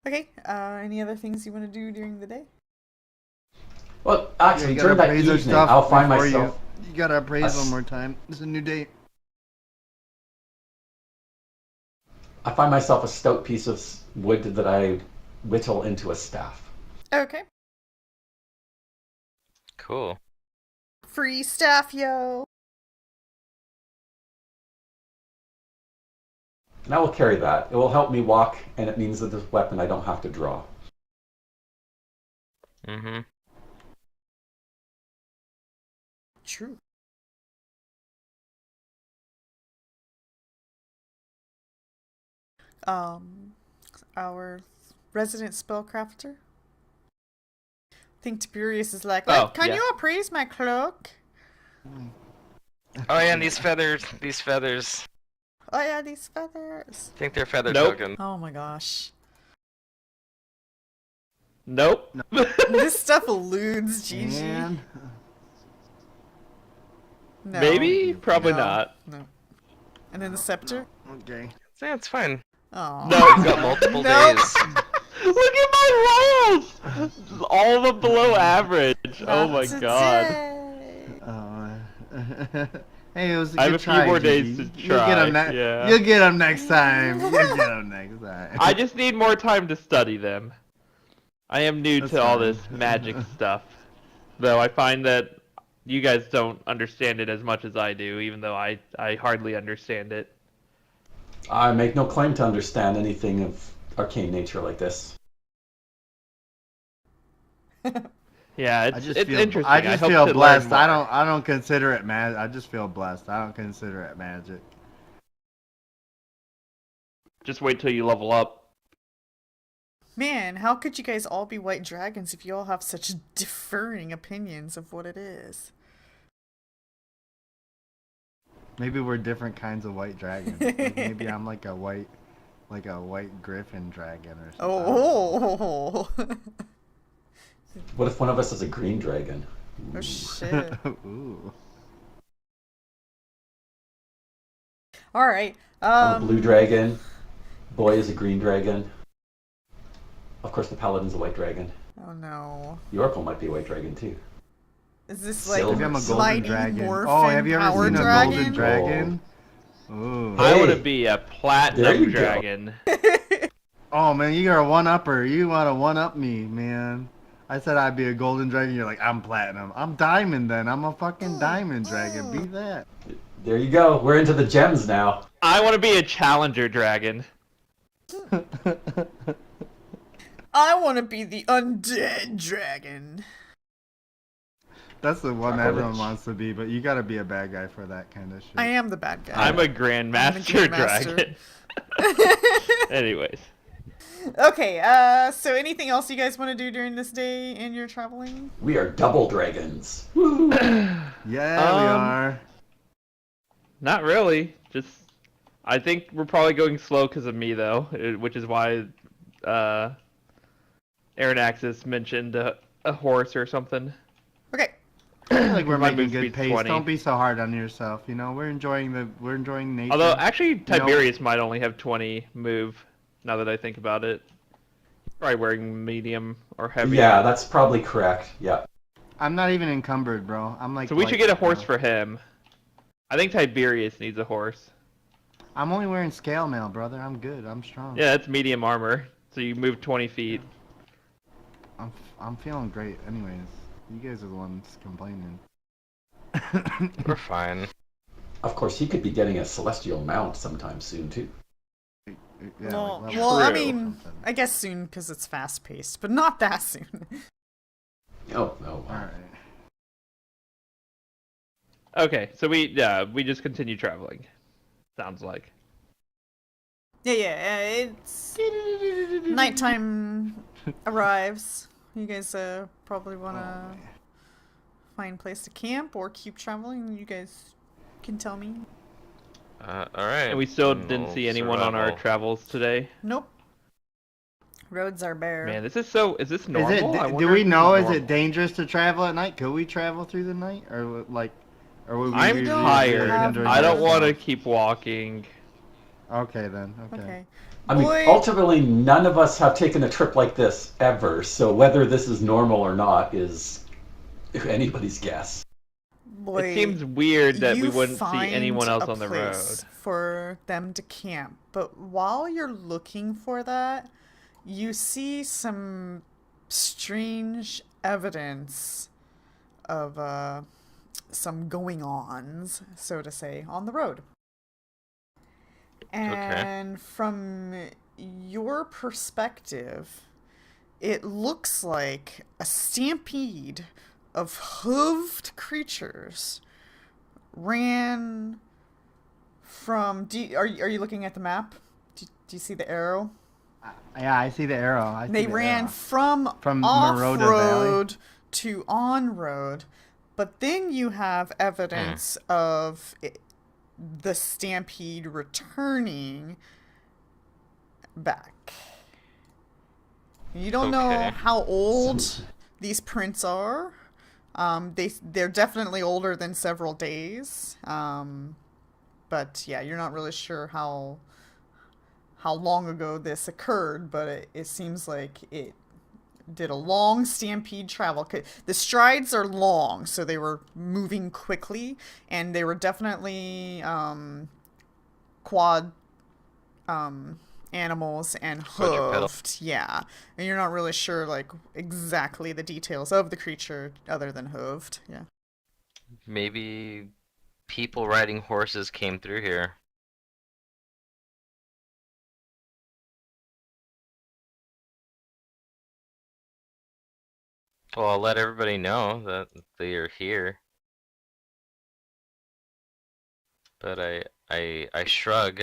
Okay. Any other things you want to do during the day? Well, Yeah, actually, you gotta during that appraise our evening, stuff I'll find before myself. You gotta appraise a one s- more time. It's a new date. I find myself a stout piece of wood that I whittle into a staff. Okay. Cool. Free staff, yo. And I will carry that. It will help me walk, and it means that this weapon I don't have to draw. Mm-hmm. true. Um, our resident spellcrafter. I think Tiberius is like, Oh, can yeah. you appraise my cloak? Oh yeah, and these feathers. These feathers. Oh yeah, these feathers. I think they're feather Nope. token. Oh my gosh. Nope. This stuff eludes Gigi. And No. Maybe? Probably No. not. No. And then the scepter? okay. Yeah, it's fine. Oh. No. You've got multiple Nope. days. Look at my rolls! All of them below average. Oh my Not god. today. Hey, it was a I have good a few try, more days Gigi. to You'll get try, 'em yeah. You'll get 'em next time. You'll get 'em next time. I just need more time to study them. I am new That's to all fine. this magic stuff. Though I find that you guys don't understand it as much as I do, even though I hardly understand it. I make no claim to understand anything of arcane nature like this. Yeah, it's interesting. I just hope feel to blessed. learn more. I don't consider it magic. I just feel blessed. I don't consider it magic. Just wait till you level up. Man, how could you guys all be white dragons if you all have such differing opinions of what it is? Maybe we're different kinds of white dragons. Like maybe I'm like a white griffin dragon or something. Oh. What if one of us is a green dragon? Oh shit. Ooh. All right. I'm a blue dragon. Boy is a green dragon. Of course, the paladin's a white dragon. Oh no. The oracle might be a white dragon too. Is this Silver. like Maybe I'm a golden Mighty dragon. Morphin Oh, have you ever Power seen a Dragon? golden dragon? Ooh. I want Hey. to be a There platinum you go. dragon. Oh man, you're a one-upper. You want to one-up me, man. I said I'd be a golden dragon. You're like, I'm platinum. I'm diamond then. I'm a fucking diamond dragon. Be that. There you go. We're into the gems now. I want to be a challenger dragon. I want to be the undead dragon. That's the one Chocolate. everyone wants to be, but you gotta be a bad guy for that kind of shit. I am the bad guy. I'm a grandmaster Grandmaster. dragon. Anyways. Okay, so anything else you guys want to do during this day in your traveling? We are double dragons. Woo! Yeah, we are. Not really. Just, I think we're probably going slow because of me, though, which is why Aranaxis mentioned a horse or something. Okay. I feel like we're My making move good speed's pace. 20. Don't be so hard on yourself. You know, we're enjoying nature. Although, actually, You know- Tiberius might only have 20 move, now that I think about it. Probably wearing medium or heavy. Yeah, that's probably correct. Yeah. I'm not even encumbered, bro. I'm like. So we should get a horse bro. for him. I think Tiberius needs a horse. I'm only wearing scale mail, brother. I'm good. I'm strong. Yeah, that's medium armor. So you move 20 feet. I'm feeling great. Anyways, you guys are the ones complaining. We're fine. Of course, he could be getting a celestial mount sometime soon too. Yeah, well, like well, I True. mean, I guess soon because it's fast paced, but not that soon. Oh no. All right. Okay, so we just continue traveling. Sounds like. Yeah, it's nighttime arrives. You guys probably want to find a place to camp or keep traveling. You guys can tell me. All right. And we still then didn't we'll see anyone on our survival. travels today. Nope. Roads are bare. Man, is this normal? I Do wonder we if this know? Is normal. it dangerous to travel at night? Could we travel through the night, or like, or would we? I'm be tired. hindering I don't want to ourselves? keep walking. Okay then. Okay. I mean, Boy. ultimately, none of us have taken a trip like this ever. So whether this is normal or not is anybody's guess. Boy, It seems weird that we you wouldn't see find anyone else a on the road. place for them to camp, but while you're looking for that, you see some strange evidence of some going-ons, so to say, on the road. And from your perspective, it looks like a stampede of hooved creatures ran from. Are you looking at the map? Do you see the arrow? Yeah, I see the arrow. I see They the ran arrow. from From off Maroda Valley. road to on road, but then you have evidence of the stampede returning back. You don't know Okay. how old Some- these prints are. They're definitely older than several days. But yeah, you're not really sure how long ago this occurred, but it seems like it did a long stampede travel. The strides are long, so they were moving quickly, and they were definitely quad animals and Quadrupedal. hooved. Yeah, and you're not really sure like exactly the details of the creature other than hooved. Yeah. Maybe people riding horses came through here. Well, I'll let everybody know that they are here. But I shrug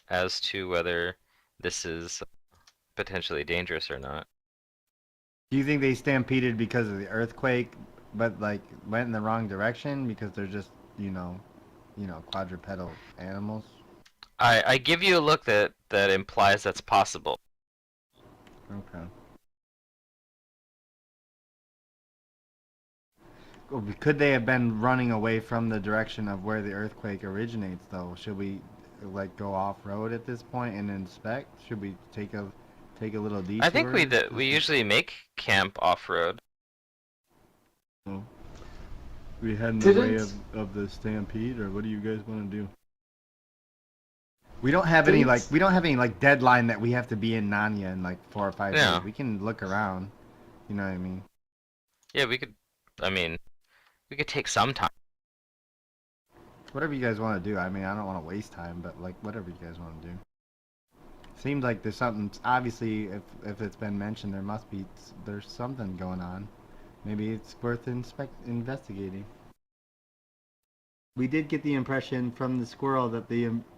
as to whether this is potentially dangerous or not. Do you think they stampeded because of the earthquake, but like went in the wrong direction because they're just, quadrupedal animals? I give you a look that implies that's possible. Okay. Could they have been running away from the direction of where the earthquake originates, though? Should we, like, go off road at this point and inspect? Should we take a little I think detour? we usually make camp off-road. We head in the way Didn't of the stampede, or what do you guys want to do? We don't have didn't we don't have any like deadline that we have to be in Nanya in like 4 or 5 days. Yeah. We can look around. You know what I mean? Yeah, we could. I mean, we could take some time. Whatever you guys want to do. I mean, I don't want to waste time, but like whatever you guys want to do. Seems like there's something. Obviously, if it's been mentioned, there's something going on. Maybe it's worth investigating. We did get the impression from the squirrel that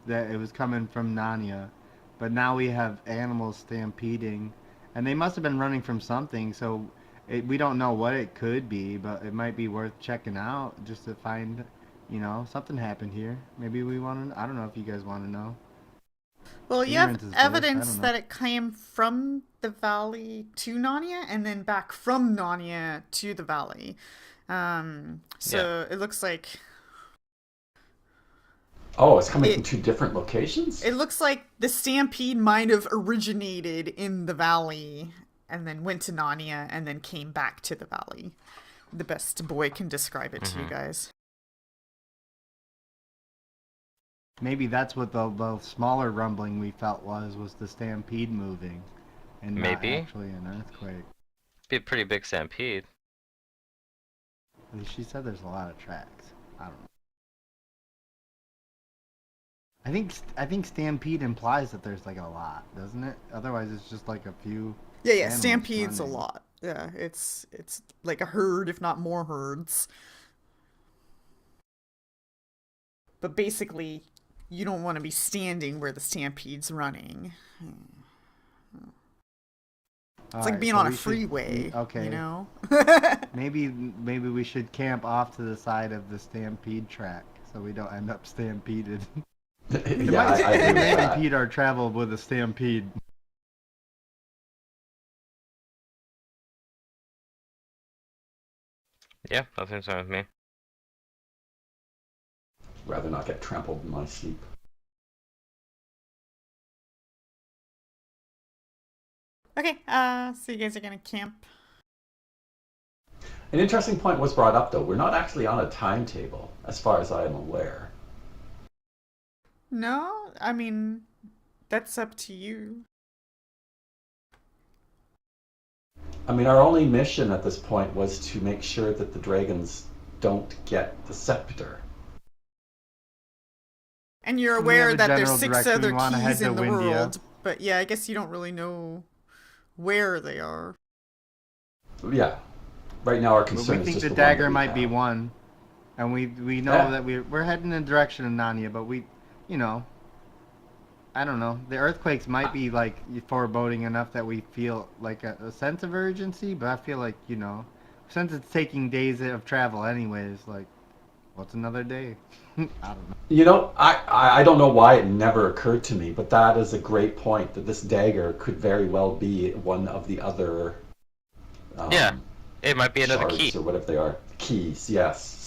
that it was coming from Nanya, but now we have animals stampeding, and they must have been running from something. So we don't know what it could be, but it might be worth checking out just to find, something happened here. Maybe we want to. I don't know if you guys want to know. Well, you have Ignorance is bliss. I evidence don't know. that it came from the valley to Narnia and then back from Narnia to the valley. So it looks like Oh, it's coming from it two different locations? it looks like the stampede might have originated in the valley and then went to Narnia and then came back to the valley. The best boy can describe it to you guys. Maybe that's what the smaller rumbling we felt was the stampede moving, and not Maybe. actually an earthquake. Be a pretty big stampede. She said there's a lot of tracks. I don't know. I think stampede implies that there's like a lot, doesn't it? Otherwise, it's just like a few. Yeah, animals stampede's a running. lot. Yeah, it's like a herd, if not more herds. But basically, you don't want to be standing where the stampede's running. It's like being on a freeway, Okay. you know? Maybe we should camp off to the side of the stampede track so we don't end up stampeded. Yeah, I agree It with may that. impede our travel with a stampede. Yeah, that seems fine with me. Rather not get trampled in my sleep. Okay, so you guys are gonna camp. An interesting point was brought up, though. We're not actually on a timetable, as far as I am aware. No, I mean, that's up to you. I mean, our only mission at this point was to make sure that the dragons don't get the scepter. And you're We aware have a that there's general 6 direction. other We wanna head keys to in the Windia. world. But yeah, I guess you don't really know where they are. Yeah. Right now, our But we concern is think just the the one that dagger we might be have. one, and we know Yeah. that we're heading in the direction of Narnia, but you know, I don't know. The earthquakes might be like foreboding enough that we feel like a sense of urgency, but I feel like since it's taking days of travel anyways, like what's another day? I don't know. I don't know why it never occurred to me, but that is a great point that this dagger could very well be one of the other Yeah, um, it might be another shards key. or whatever they are. Keys, yes.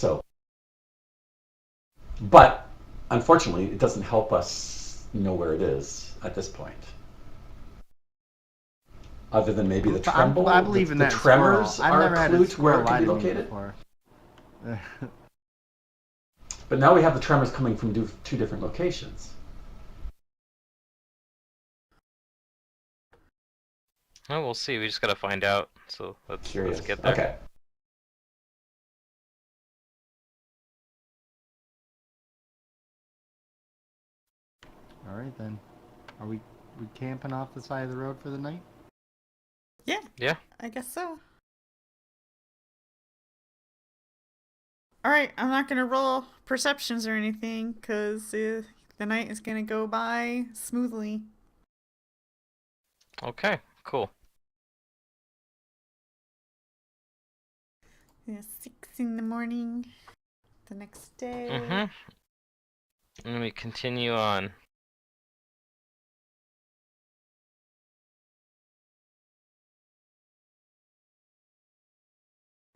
But unfortunately, it doesn't help us know where it is at this point. Other than maybe the I tremble, believe in the that squirrel. tremors I've are a never had a clue to where squirrel it could lie be to me located. before. But now we have the tremors coming from two different locations. Oh, we'll see. We just gotta find out. So let's Curious. get there. Okay. All right then. Are we camping off the side of the road for the night? Yeah, Yeah. I guess so. All right, I'm not gonna roll perceptions or anything because the night is gonna go by smoothly. Okay. Cool. Yeah, 6 in the morning the next day. Mhm. And we continue on.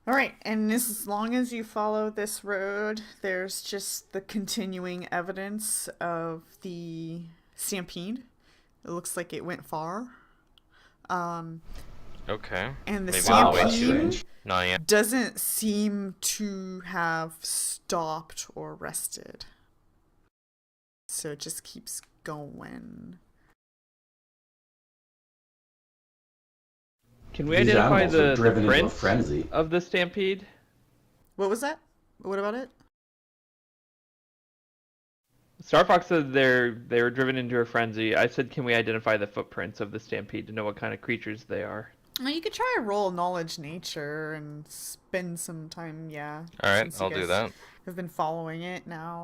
All right, and as long as you follow this road, there's just the continuing evidence of the stampede. It looks like it went far. Um, Okay. and the Maybe on the Wow, way that's to stampede strange. Nanya. doesn't seem to have stopped or rested. So it just keeps going. Can we These identify animals were the driven into a prince frenzy. of the stampede? What was that? What about it? Star Fox said they were driven into a frenzy. I said, can we identify the footprints of the stampede to know what kind of creatures they are? Well, you could try a roll knowledge nature and spend some time, yeah, All right, since you I'll do guys that. have been following it now.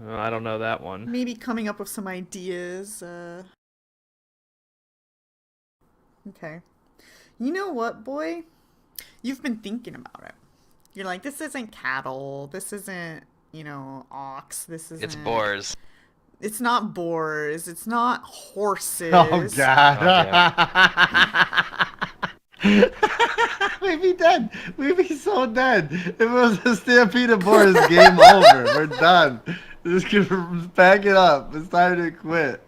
I don't know that one. Maybe coming up with some ideas. Okay. You know what, boy? You've been thinking about it. You're like, this isn't cattle. This isn't, ox. This It's isn't. boars. It's not boars. It's not Oh horses. Oh damn. God. We'd be dead. We'd be so dead. If it was a stampede of boars, game over. We're done. Just gonna pack it up. It's time to quit.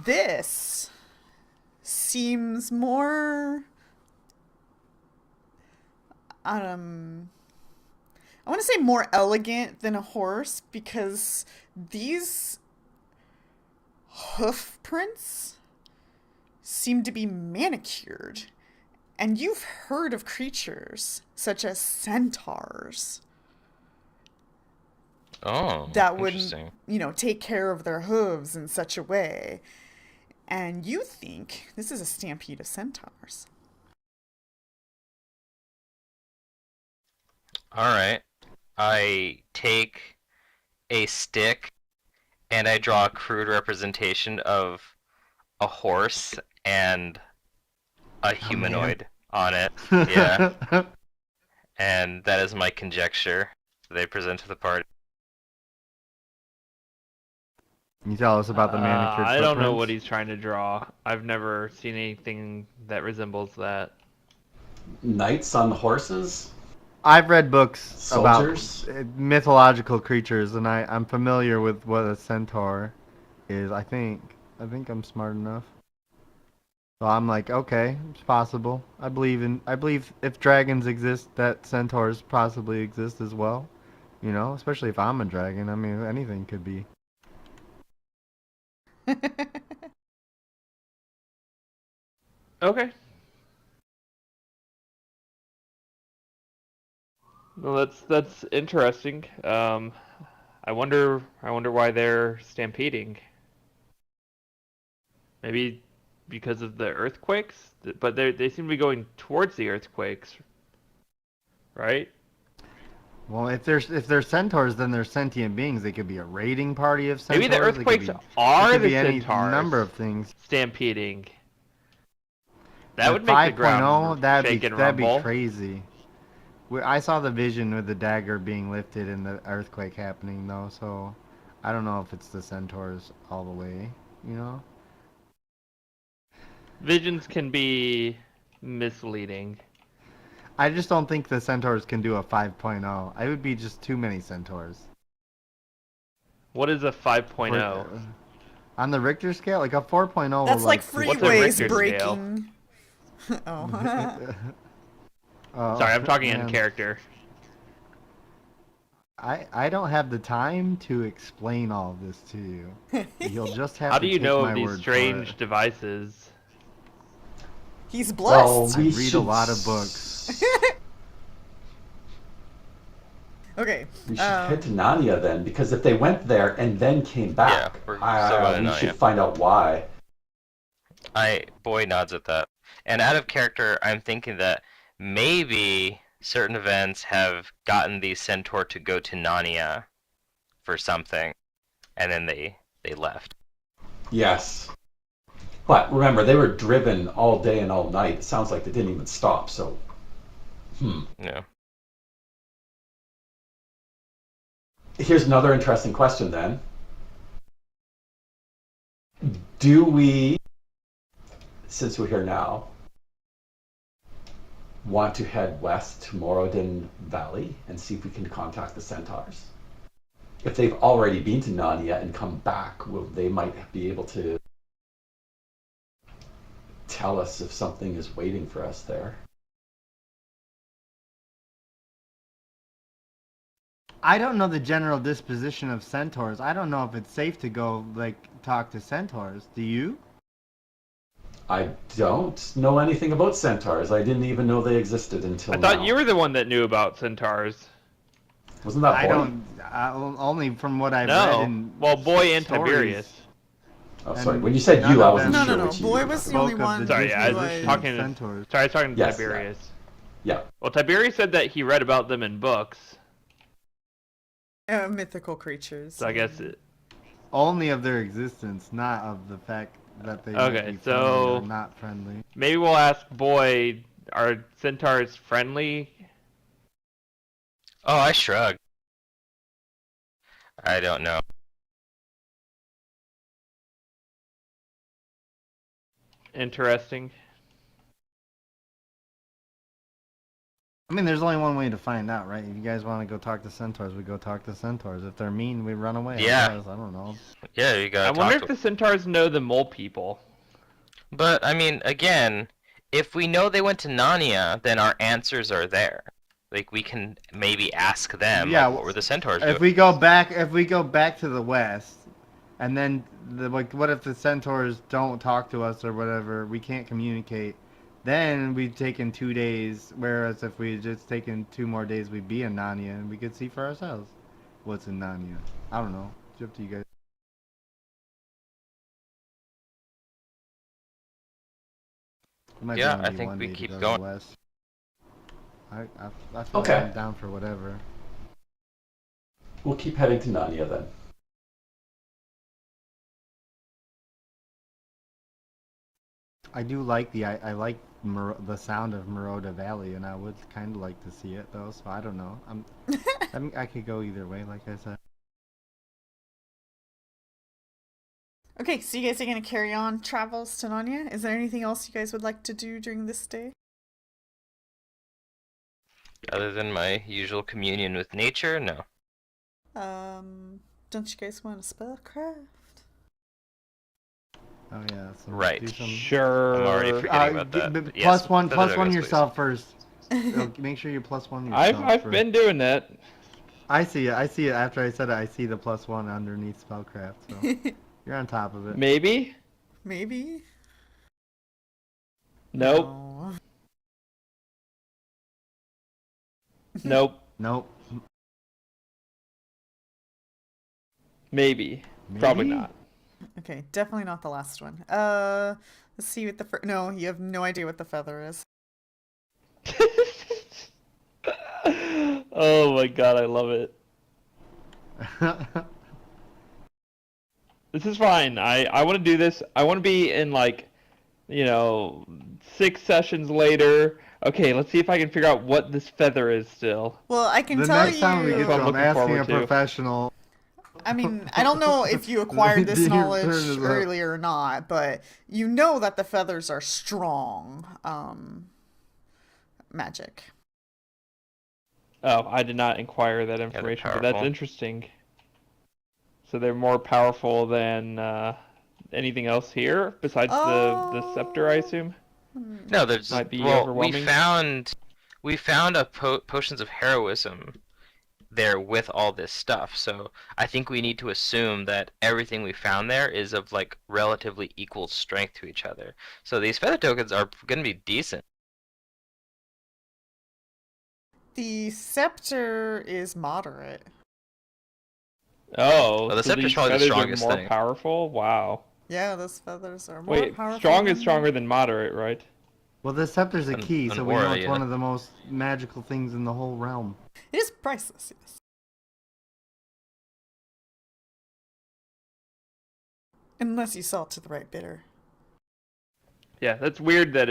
This seems more um I want to say more elegant than a horse because these hoof prints seem to be manicured. And you've heard of creatures such as centaurs Oh, that would, interesting. take care of their hooves in such a way. And you think this is a stampede of centaurs. All right. I take a stick and I draw a crude representation of a horse and a A man. humanoid on it. Yeah, and that is my conjecture they present to the party. Can you tell us about the manicured I don't know what footprints? he's trying to draw. I've never seen anything that resembles that. Knights on horses? I've read books about Soldiers? mythological creatures, and I'm familiar with what a centaur is. I think I'm smart enough. So I'm like, okay, it's possible. I believe if dragons exist, that centaurs possibly exist as well. Especially if I'm a dragon. I mean, anything could be. Okay. Well, that's interesting. I wonder why they're stampeding. Maybe because of the earthquakes, but they seem to be going towards the earthquakes. right? Well, if they're centaurs, then they're sentient beings. They could be a raiding party of centaurs. Maybe the They could earthquakes be, it are could the be any centaurs number of things. stampeding. That At would make the 5.0, ground that'd shake be and rumble. crazy. I saw the vision with the dagger being lifted and the earthquake happening though, so I don't know if it's the centaurs all the way, you know? Visions can be misleading. I just don't think the centaurs can do a 5.0. I would be just too many centaurs. What is a 5.0? On the Richter scale, like a 4.0 That's will like What's a freeways Richter scale? breaking. Oh. Oh, Sorry, I'm talking in man. character. I don't have the time to explain all of this to you. You'll just have How to do you take know my of these word strange for it. devices? He's Well, blessed. we read a should lot of books. Okay. We should head to Narnia then, because if they went there and then came back, we're still going to we should Narnia. find out why. Boy nods at that. And out of character, I'm thinking that maybe certain events have gotten the centaur to go to Narnia for something, and then they left. Yes. But remember, they were driven all day and all night. It sounds like they didn't even stop, so... Yeah. Here's another interesting question then. Do we, since we're here now, want to head west to Moradin Valley and see if we can contact the centaurs? If they've already been to Narnia and come back, they might be able to tell us if something is waiting for us there. I don't know the general disposition of centaurs. I don't know if it's safe to go, like, talk to centaurs. Do you? I don't know anything about centaurs. I didn't even know they existed until I thought now. you were the one that knew about centaurs. Wasn't that I Boy? don't. Only from what I've read No. in Well, Boy and stories. Tiberius. Oh, sorry. And when you said none you, I of wasn't them- No, sure no, no. which you Boy were was the talking only Spoke of one. the Sorry, I was disposition talking of to- centaurs. Sorry, I was talking to Yes, yeah. Tiberius. Yeah. Well, Tiberius said that he read about them in books, Mythical creatures. so I guess it, Only of their existence, not of the fact that they Okay, might be friendly so- or not friendly. maybe we'll ask Boy, are centaurs friendly? Oh, I shrug. I don't know. Interesting. I mean, there's only one way to find out, right? If you guys want to go talk to centaurs, we go talk to centaurs. If they're mean, we run away. Yeah. Otherwise, I don't know. Yeah, you gotta I wonder talk if to the centaurs know the mole people. But, I mean, again, if we know they went to Narnia, then our answers are there. Like, we can maybe ask them, Yeah, like, what were the centaurs doing? If we go back to the west, and then what if the centaurs don't talk to us or whatever? We can't communicate. Then we've taken 2 days. Whereas if we had just taken 2 more days, we'd be in Narnia and we could see for ourselves what's in Narnia. I don't know. It's up to you guys. It might be Yeah, only I think one we day to keep go to going. the west. I feel Okay. like I'm down for whatever. We'll keep heading to Narnia then. I do like I like the sound of Maroda Valley, and I would kind of like to see it though. So I don't know. I could go either way, like I said. Okay, so you guys are going to carry on travels to Narnia. Is there anything else you guys would like to do during this day? Other than my usual communion with nature, no. Don't you guys want a spellcraft? Oh yeah. So Right. Do some, Sure. I'm already forgetting about that. But yes, plus one feather duggers, yourself first. Make sure you plus one yourself. I've first. been doing that. I see it. I see it. After I said it, I see the plus one underneath spellcraft. So you're on top of it. Maybe. Maybe? Nope. No. Nope. Nope. Maybe. Probably Maybe? not. Okay, definitely not the last one. Let's see what the no, you have no idea what the feather is. Oh my god, I love it. This is fine. I want to do this. I want to be in like, 6 sessions later. Okay, let's see if I can figure out what this feather is still. Well, I can The tell next time we That's get what to I'm you. him, looking asking a forward to. professional. I mean, I don't know if you acquired this Your turn knowledge is up. earlier or not, but you know that the feathers are strong magic. Oh, I did not inquire that Yeah, they're information, but that's powerful. interesting. So they're more powerful than anything else here besides the scepter, I Oh, assume. No, there's just, Might be well, overwhelming. we found a potions of heroism there with all this stuff. So I think we need to assume that everything we found there is of like relatively equal strength to each other. So these feather tokens are going to be decent. the scepter is moderate. Oh, Well, the so scepter's these probably the feathers are strongest more thing. powerful? Wow. Yeah, those feathers are more Wait, powerful strong is than stronger than moderate, right? Well, the scepter's a key, An so we know aura, it's yeah. one of the most magical things in the whole realm. it is priceless. Yes, unless you sell it to the right bidder. Yeah, that's weird that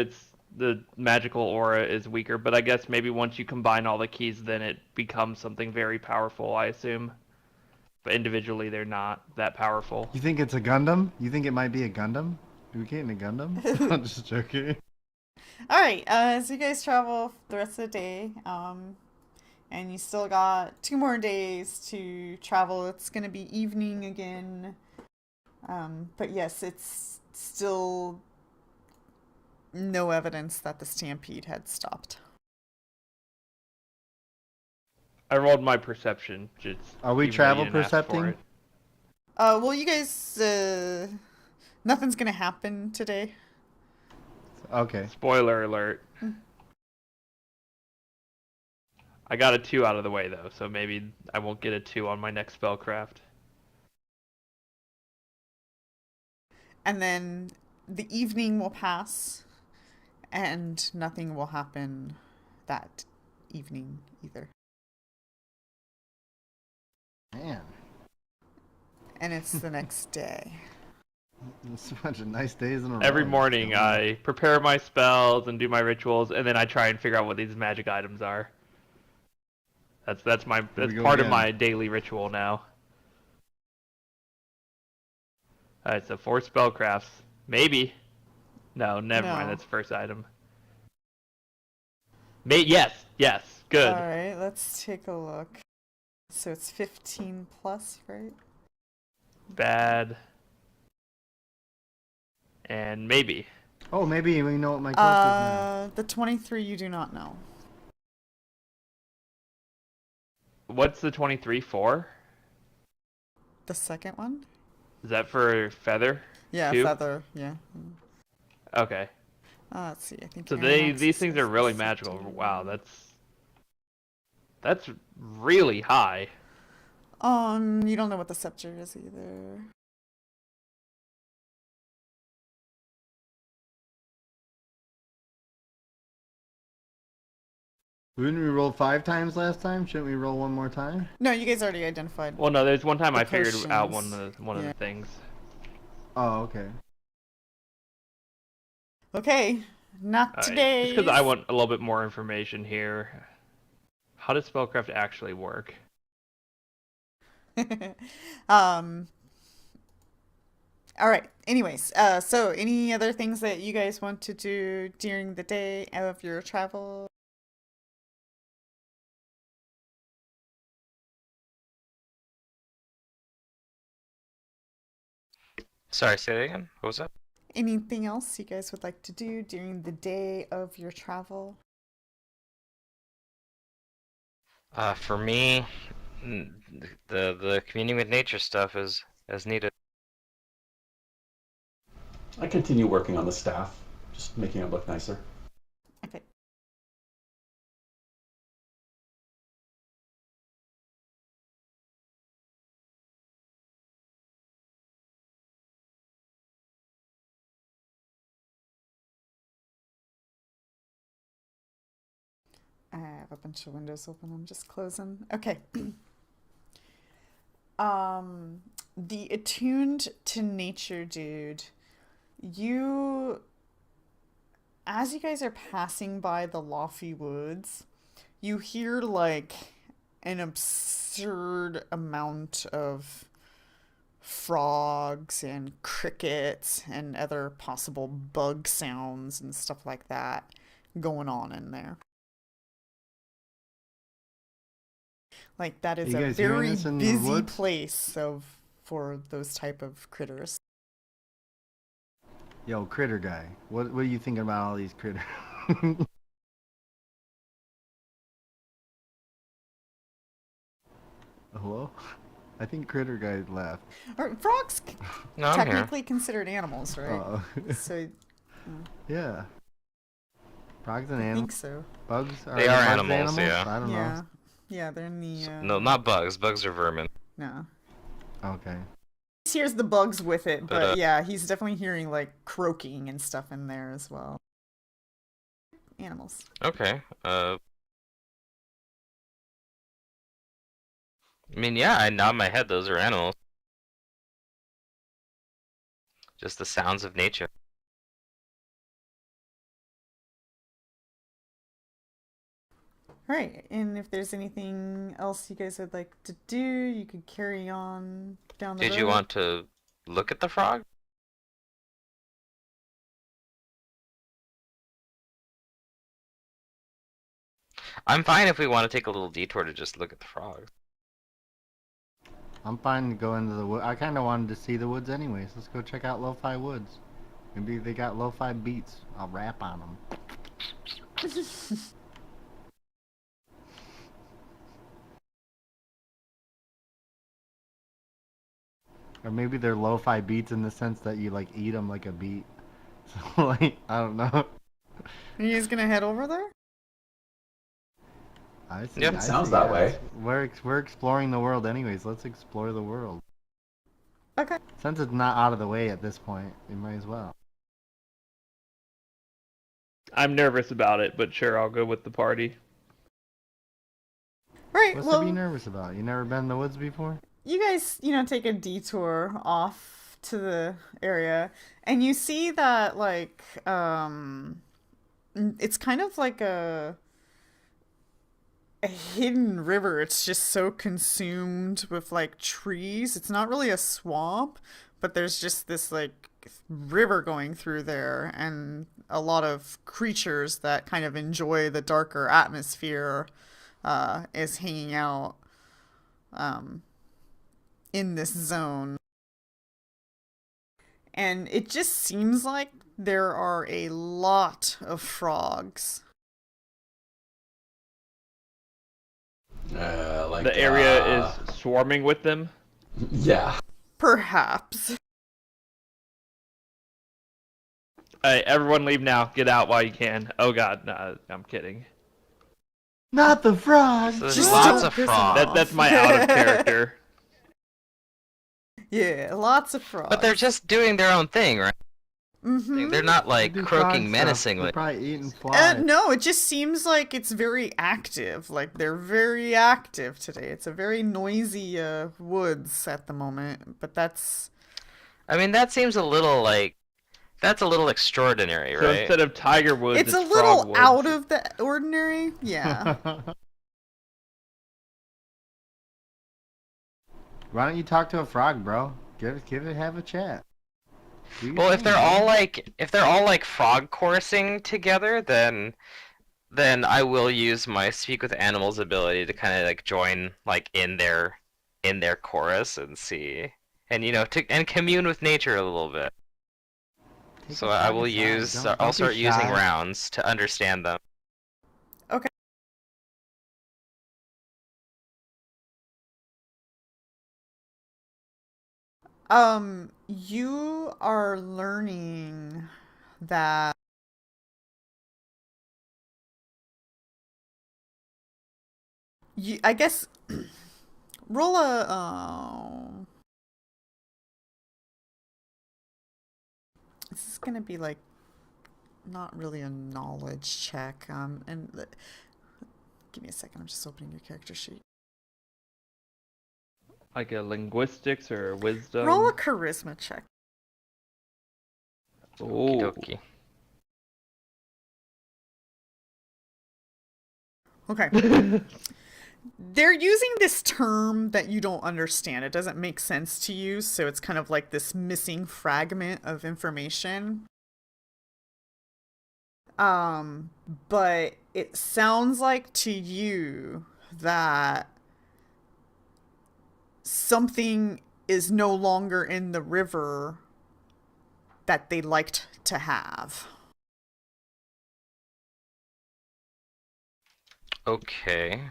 the magical aura is weaker, but I guess maybe once you combine all the keys, then it becomes something very powerful, I assume. But individually, they're not that powerful. You think it's a Gundam? You think it might be a Gundam? Are we getting a Gundam? I'm just joking. All right, as you guys travel the rest of the day, and you still got 2 more days to travel. It's gonna be evening again. But yes, it's still no evidence that the stampede had stopped. I rolled my perception, just Are we even though you travel didn't ask for percepting? it. Well, you guys, nothing's gonna happen today. Okay. Spoiler alert. I got a 2 out of the way, though, so maybe I won't get a 2 on my next spellcraft. And then the evening will pass, and nothing will happen that evening either. Man, And it's the next day. there's a bunch of nice days in a row. Every just morning, going on. I prepare my spells and do my rituals, and then I try and figure out what these magic items are. That's Here that's we go part of again. my daily ritual now. Alright, so 4 spellcrafts. Maybe. No, never mind. No. That's the first item. Yes, yes, good. All right, let's take a look. So it's 15 plus, right? Bad. And maybe. Oh, maybe we know what my quest is now. The 23 you do not know. What's the 23 for? The second one? Is that for feather? Yeah, Two? feather. Yeah. Okay. Let's see. I think So Aaron these things are really magical. Wow, that's really high. You don't know what the scepter is either. Wouldn't we roll 5 times last time? Shouldn't we roll one more time? No, you guys already identified. Well, no, there's one time The I figured out potions. one of Yeah. the things. Oh, okay. Okay, not All right. today. Just because I want a little bit more information here. How does spellcraft actually work? um. All right. Anyways, so any other things that you guys want to do during the day of your travel? Sorry, say that again. What was that? Anything else you guys would like to do during the day of your travel? For me, the communing with nature stuff is as needed. I continue working on the staff, just making it look nicer. Okay. I have a bunch of windows open. I'm just closing. Okay. The attuned to nature dude. You, as you guys are passing by the Lofty Woods, you hear like an absurd amount of frogs and crickets and other possible bug sounds and stuff like that going on in there. Like that Are is you a guys hearing very this in the busy woods? place of for those type of critters. Yo, critter guy. What are you thinking about all these critters? Hello? I think critter guy left. Or frogs No, I'm here. technically considered animals, right? Uh-oh. So Yeah. Frogs and I animals. think so. Bugs? They the are bugs animals, yeah. I don't know. Yeah. Yeah, they're in the No, not bugs. Bugs are vermin. no. Okay. He hears the bugs with it, But, but yeah, he's definitely hearing like croaking and stuff in there as well. Animals. Okay. I mean, yeah, I nod my head. Those are animals. Just the sounds of nature. Alright, and if there's anything else you guys would like to do, you could carry on down the road. Did you want to look at the frog? I'm fine if we want to take a little detour to just look at the frogs. I'm fine to go into the wood. I kind of wanted to see the woods anyways. Let's go check out Lo-Fi Woods. Maybe they got lo-fi beats. I'll rap on them. Or maybe they're lo-fi beats in the sense that you like eat them like a beat. So like, I don't know. Are you guys gonna head over there? I see. Yep. I It sounds see, that yeah. way. We're exploring the world anyways. Let's explore the world. Okay. Since it's not out of the way at this point, we might as well. I'm nervous about it, but sure, I'll go with the party. Right, What's well, to be nervous about? You never been in the woods before? you guys, take a detour off to the area, and you see that, like, it's kind of like a hidden river. It's just so consumed with, like, trees. It's not really a swamp, but there's just this, like, river going through there, and a lot of creatures that kind of enjoy the darker atmosphere is hanging out in this zone. And it just seems like there are a lot of frogs. Like The area is swarming with them. Yeah. Perhaps. Hey, everyone leave now. Get out while you can. Oh god, no, I'm kidding. Not the frogs! So there's Just lots don't of piss 'em frogs. off. That's my out of character. Yeah, lots of frogs. But they're just doing their own thing, right? Mm-hmm. They're not They like do croaking frog stuff. menacingly. They're probably eating flies. No, it just seems like it's very active. Like they're very active today. It's a very noisy woods at the moment. But that's I mean, that seems a little like that's a little extraordinary, So right? instead of Tiger Woods, it's a Frog little Woods. out of the ordinary. Yeah. Why don't you talk to a frog, bro? Have a chat. Do your Well, if thing, they're man. all like frog chorusing together, then I will use my speak with animals ability to kind of like join like in their chorus and see and and commune with nature a little bit. Take So a I frog will aside. Don't I'll be start using shy. rounds to understand them. Okay. You are learning that I guess roll a this is gonna be like not really a knowledge check. And Give me a second. I'm just opening your character sheet. Like a linguistics or wisdom? Roll a charisma check. Okie Oh. dokie. Okay. They're using this term that you don't understand. It doesn't make sense to you, so it's kind of like this missing fragment of information. But it sounds like to you that something is no longer in the river that they liked to have. Okay.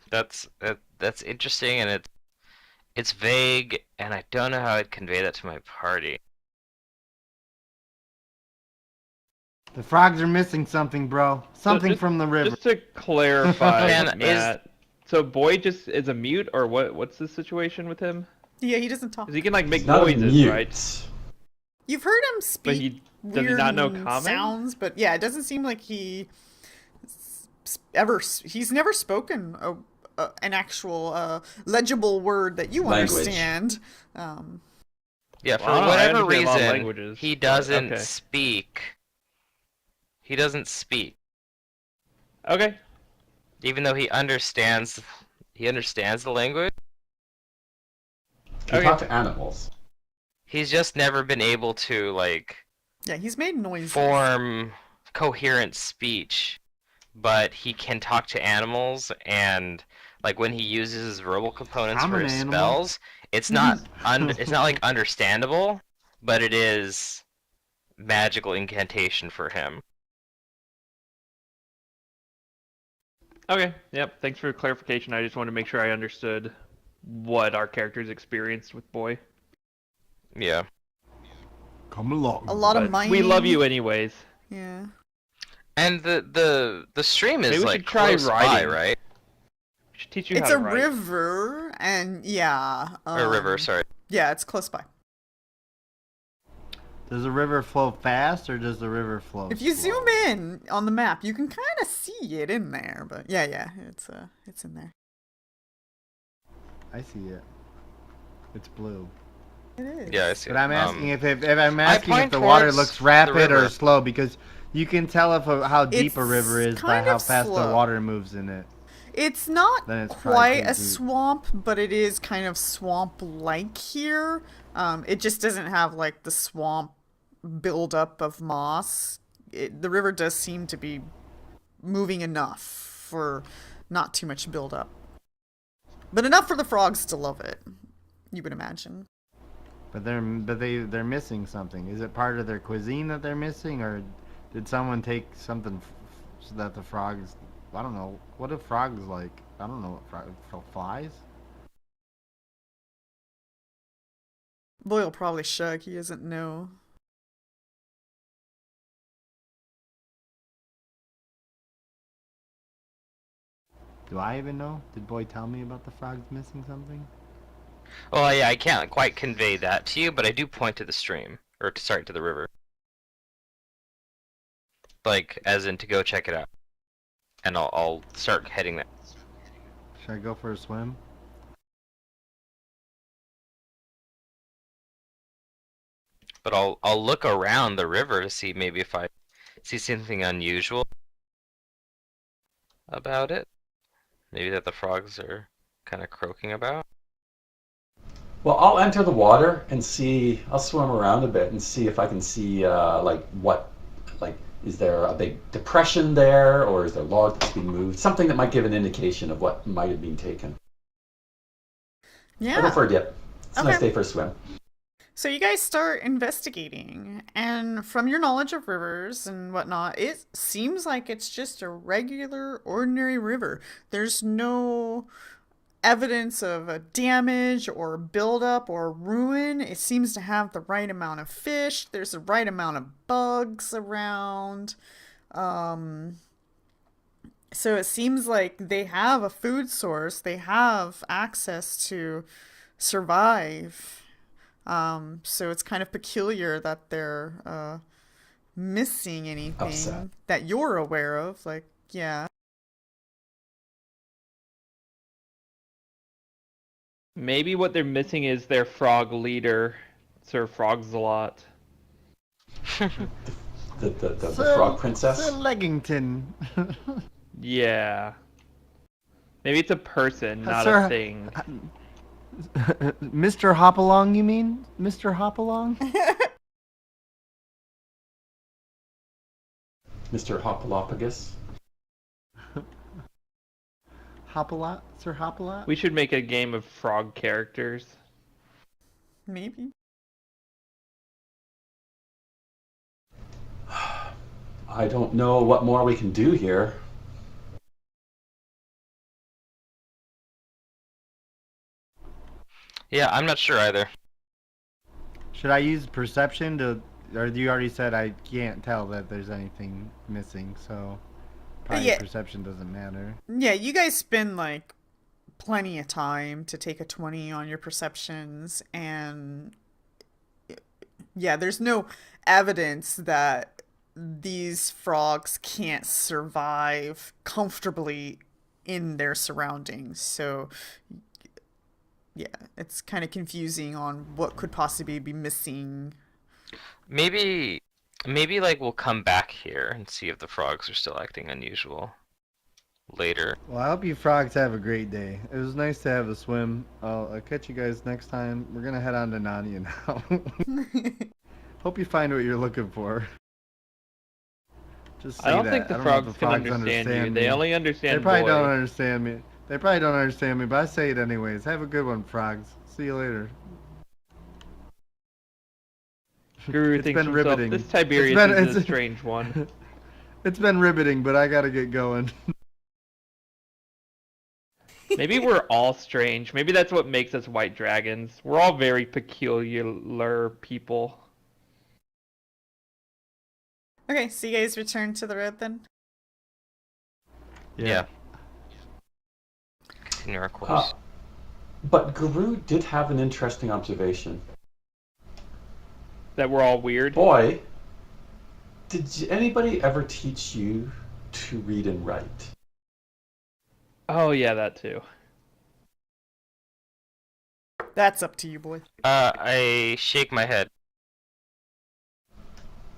That's interesting, and it's vague, and I don't know how I'd convey that to my party. The frogs are missing something, bro. Something just, from the river. Just to clarify, And Matt. So Boy just is a mute, or what? What's the situation with him? Yeah, he doesn't talk. 'Cause he can like make He's not a noises, mute. right? You've heard him But speak he does he weird not know common? sounds, but yeah, it doesn't seem like he's never spoken an actual legible word that you Language. understand. Yeah, for Wow, I whatever understand a lot of reason, languages, he but doesn't okay. speak. He doesn't speak, Okay. even though he understands. He understands the language. Can talk to animals. He's just never been able to like Yeah, he's made noises. form coherent speech, but he can talk to animals, and like when he uses his verbal components I'm for an his animal. spells, it's not it's not like understandable, but it is magical incantation for him. Okay. Yep. Thanks for the clarification. I just wanted to make sure I understood what our characters experienced with Boy. Yeah. Come along. A lot of But mining. we love you anyways. Yeah. And the stream is Maybe we like should try close by, riding. right? We should teach you It's how a to ride. river, and yeah. Or river, sorry. Yeah, it's close by. Does the river flow fast or does the river flow If you slow? zoom in on the map, you can kind of see it in there. But yeah, it's in there. I see it. It's blue. It is. Yeah, I see. But I'm asking if the point water towards looks the rapid or river. slow, because you can tell if how deep a It's river is by kind how of fast the slow. water moves in it. It's not Then it's probably quite pretty a deep. swamp, but it is kind of swamp-like here. It just doesn't have like the swamp buildup of moss. The river does seem to be moving enough for not too much buildup, but enough for the frogs to love it. You would imagine. But they're missing something. Is it part of their cuisine that they're missing, or did someone take something so that the frogs? I don't know. What do frogs like? I don't know. Flies? Boy will probably shrug. He doesn't know. Do I even know? Did Boy tell me about the frogs missing something? Well, yeah, I can't quite convey that to you, but I do point to the stream, or sorry, to the river. Like, as in to go check it out, and I'll start heading that. Should I go for a swim? But I'll look around the river to see maybe if I see something unusual about it. Maybe that the frogs are kind of croaking about. Well, I'll enter the water and see. I'll swim around a bit and see if I can see is there a big depression there, or is there log that's being moved? Something that might give an indication of what might have been taken. I'll go Yeah. for a dip. It's a nice Okay. day for a swim. So you guys start investigating, and from your knowledge of rivers and whatnot, it seems like it's just a regular, ordinary river. There's no evidence of a damage or buildup or ruin. It seems to have the right amount of fish. There's the right amount of bugs around. So it seems like they have a food source. They have access to survive. So it's kind of peculiar that they're missing Upset. anything that you're aware of. Like, yeah. Maybe what they're missing is their frog leader, Sir Frogzalot. The frog Sir princess. Leggington. Yeah. Maybe it's a person, not a Sir, thing. Mr. Hopalong, you mean? Mr. Hopalong? Mr. Hopalopagus. Hopalot? Sir Hopalot? We should make a game of frog characters. Maybe. I don't know what more we can do here. Yeah, I'm not sure either. Should I use perception to... Or you already said I can't tell that there's anything missing, so... Probably Yeah. perception doesn't matter. Yeah, you guys spend like plenty of time to take a 20 on your perceptions, and yeah, there's no evidence that these frogs can't survive comfortably in their surroundings. So yeah, it's kind of confusing on what could possibly be missing. Maybe, maybe like we'll come back here and see if the frogs are still acting unusual later. Well, I hope you frogs have a great day. It was nice to have a swim. I'll catch you guys next time. We're gonna head on to Narnia now. Hope you find what you're looking for. Just say I don't that. think the I don't know if frogs can understand you. me. They only They understand probably boy. don't understand me. They probably don't understand me, but I say it anyways. Have a good one, frogs. See you later. Guru It's thinks been to himself, riveting. this Tiberius is a strange one. It's been riveting, but I gotta get going. Maybe we're all strange. Maybe that's what makes us white dragons. We're all very peculiar people. Okay, so you guys return to the road then? Yeah. Continue our course. But Guru did have an interesting observation. That we're all weird. Boy, did anybody ever teach you to read and write? Oh yeah, that too. That's up to you, boy. I shake my head.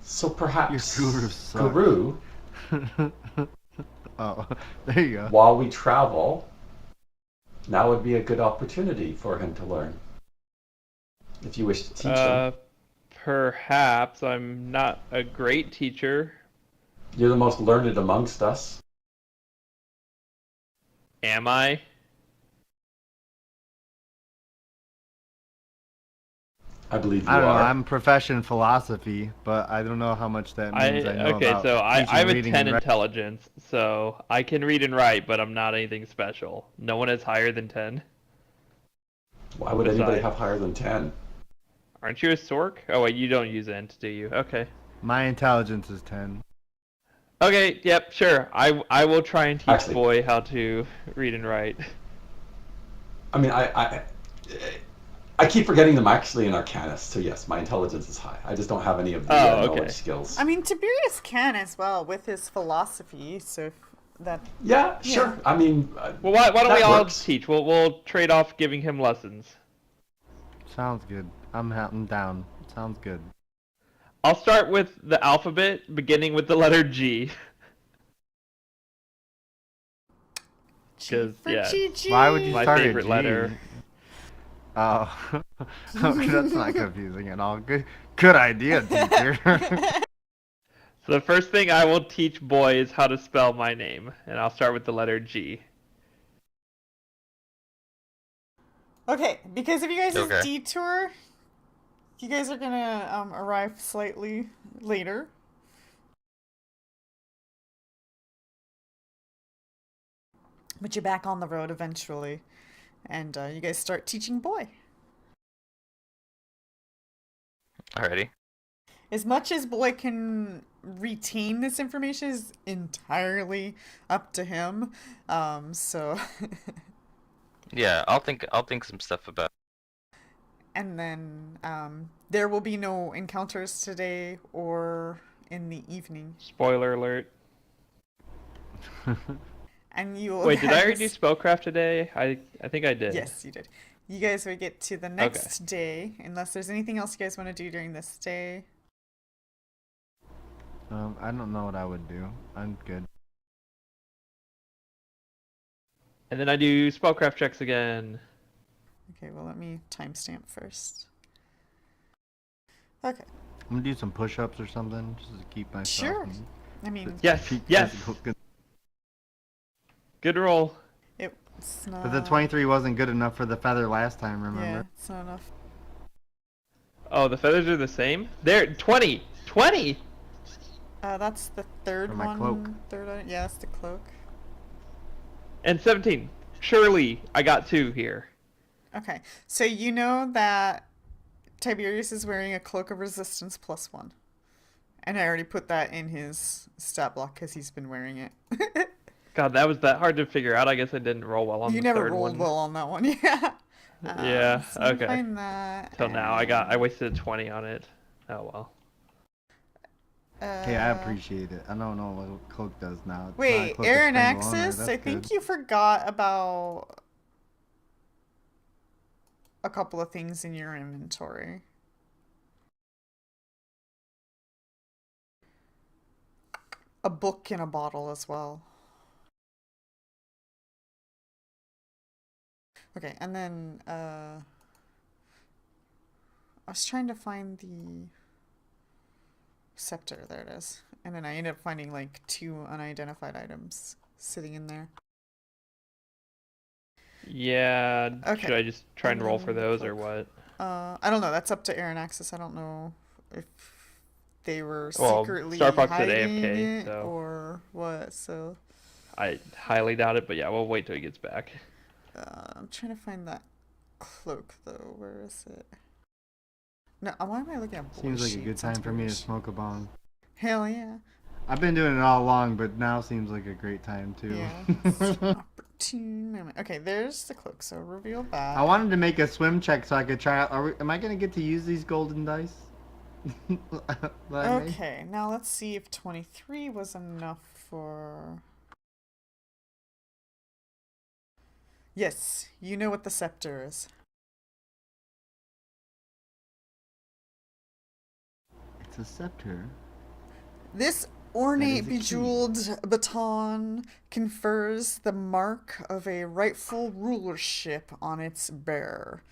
So perhaps Your guru sucks. Guru, Oh, there you go. while we travel, now would be a good opportunity for him to learn. If you wish to teach him. Perhaps I'm not a great teacher. You're the most learned amongst us. Am I? I believe you I don't know. are. I'm profession philosophy, but I don't know how much that means. I know Okay, about so I teaching, have a reading, 10 and writing. intelligence, so I can read and write, but I'm not anything special. No one is higher than 10. Why would anybody Besides. have higher than 10? Aren't you a Sork? Oh wait, you don't use int, do you? Okay. My intelligence is 10. Okay, yep, sure. I will try and teach Actually- Boy how to read and write. I mean, I keep forgetting them actually in Arcanist, so yes, my intelligence is high. I just don't have any of the Oh, okay. knowledge skills. I mean, Tiberius can as well with his philosophy, so if that. Yeah, sure. Yeah. I mean, Well, why don't that we all works. teach? We'll trade off giving him lessons. Sounds good. I'm down. Sounds good. I'll start with the alphabet, beginning with the letter G. G 'Cause, for yeah. GG. Why would you My start favorite at G? letter. Oh, that's not confusing at all. Good idea, teacher. So the first thing I will teach Boy is how to spell my name, and I'll start with the letter G. Okay, because of you guys' Okay. detour, you guys are gonna arrive slightly later. But you're back on the road eventually, and you guys start teaching Boy. Alrighty. As much as Boy can retain this information is entirely up to him. So Yeah, I'll think some stuff about. And then there will be no encounters today or in the evening. Spoiler alert. And you will Wait, did I already do guys... spellcraft today? I think I did. Yes, you did. You guys will get to the Okay. next day, unless there's anything else you guys want to do during this day. I don't know what I would do. I'm good. And then I do spellcraft checks again. Okay, well, let me timestamp first. Okay, I'm gonna do some push-ups or something just to keep myself. sure. in I mean, Yes, peak yes. physical con- Good roll. it's not... But the 23 wasn't good enough for the feather last time, Yeah, remember? it's not enough. Oh, the feathers are the same? There, 20! 20! That's the third Or my one. cloak. Third item. Yeah, that's the cloak. And 17. Surely I got 2 here. Okay, so you know that Tiberius is wearing a cloak of resistance +1. And I already put that in his stat block because he's been wearing it. God, that was that hard to figure out. I guess I didn't roll well on You the never third rolled one. well on that one, yeah. Yeah, So let me okay. find that. Till now, I wasted 20 on it. Oh well. Hey, I appreciate it. I don't know what cloak does now. It's not a Wait, cloak of Aaron Strangle Honor, Axis, that's I think good. you forgot about a couple of things in your inventory. A book in a bottle as well. Okay, and then I was trying to find the scepter. There it is. And then I ended up finding like 2 unidentified items sitting in there. Yeah, Okay. should I just try and And roll then for the those or cloak. what? I don't know. That's up to Aaron Axis. I don't know if they were Well, secretly Star Fox said hiding AFK, it so or what. So I highly doubt it, but yeah, we'll wait till he gets back. I'm trying to find that cloak though. Where is it? No, why am I looking at Seems like a good sheets on time for me to Twitter? smoke a bong. Hell yeah. I've been doing it all along, but now seems like a great time too. Yeah. It's opportune moment. Okay, there's the cloak. So reveal that. I wanted to make a swim check so I could try out. Am I gonna get to use these golden dice? that I made? Okay, now let's see if 23 was enough for... Yes, you know what the scepter is. It's a scepter. This ornate, That is a key. bejeweled baton confers the mark of a rightful rulership on its bearer.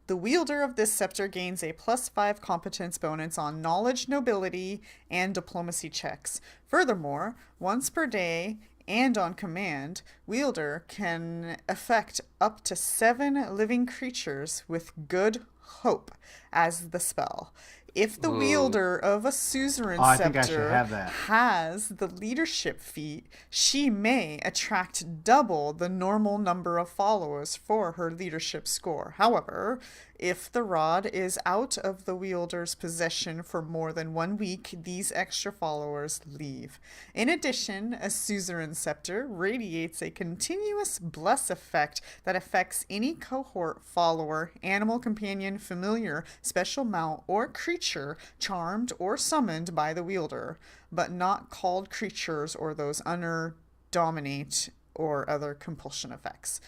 The wielder of this scepter gains a +5 competence bonus on knowledge, nobility, and diplomacy checks. Furthermore, once per day and on command, wielder can affect up to 7 living creatures with good hope as the spell. If the Ooh. wielder of a suzerain Oh, I think I should scepter have that. has the leadership feat, she may attract double the normal number of followers for her leadership score. However, if the rod is out of the wielder's possession for more than 1 week, these extra followers leave. In addition, a suzerain scepter radiates a continuous bless effect that affects any cohort, follower, animal companion, familiar, special mount, or creature charmed or summoned by the wielder, but not called creatures or those under dominate or other compulsion effects.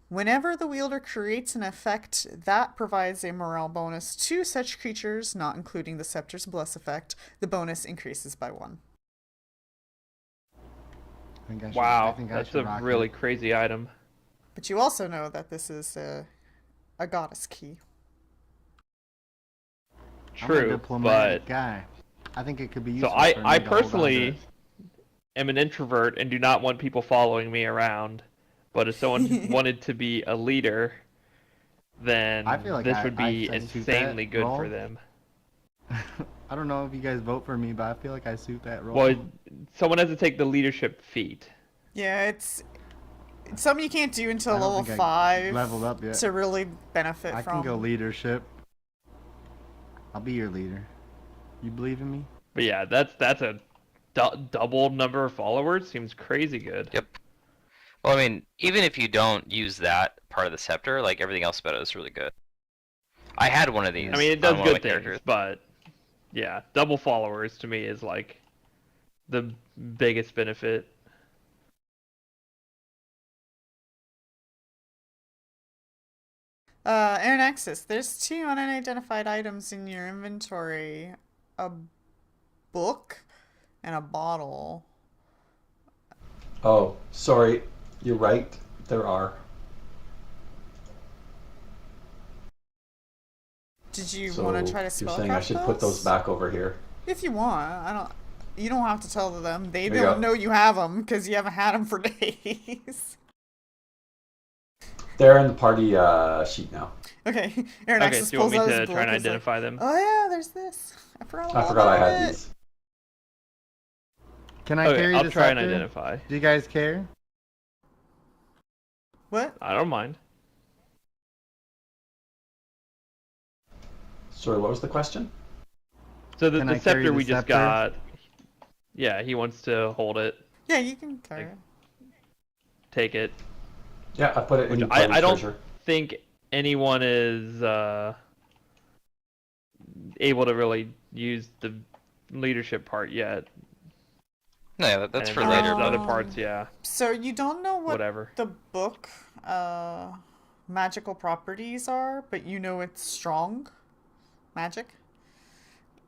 Whenever the wielder creates an effect that provides a morale bonus to such creatures, not including the scepter's bless effect, the bonus increases by 1. I Wow, think I that's should a rock really it. crazy item. But you also know that this is a goddess key. I'm a True, diplomatic but guy. I think it could be so useful for me I to hold on to personally it. am an introvert and do not want people following me around. But if someone wanted to be a leader, then I feel like this would be I suit insanely that good role. for them. I don't know if you guys vote for me, but I feel like I suit that role. Well, someone has to take the leadership feat. Yeah, it's something you can't do until I don't level think I 5 leveled up yet. to really benefit I from. can go leadership. I'll be your leader. You believe in me? But yeah, that's a double number of followers. Seems crazy good. Yep. Well, I mean, even if you don't use that part of the scepter, like everything else about it is really good. I had one of these I mean, it on does one of my good things, characters. but yeah, double followers to me is like the biggest benefit. Aaron Axis, there's two unidentified items in your inventory. A book and a bottle. Oh, sorry. You're right. There are. Did you want to So try to you're saying I spellcraft should put those those? back over here? If you want. I don't. You don't have to tell them. They There you don't go. know you have them because you haven't had them for days. They're in the party sheet now. Okay, Aaron Okay, Axis so you want pulls me out his to book. try and He's like, identify them? "Oh yeah, there's this. I forgot I all forgot I about had it." these. Can I Okay, carry I'll the try and scepter? identify. Do you guys care? What? I don't mind. Sorry, what was the question? So the, Can the I carry scepter the we just scepter? got, yeah, he wants to hold it, Yeah, you can carry Like- it. take it. Yeah, I put it in Which the party I don't treasure. think anyone is able to really use the leadership part yet. No, yeah, that's And for the later. rest of the But other parts, yeah, So you don't know what whatever. the book magical properties are, but you know it's strong magic.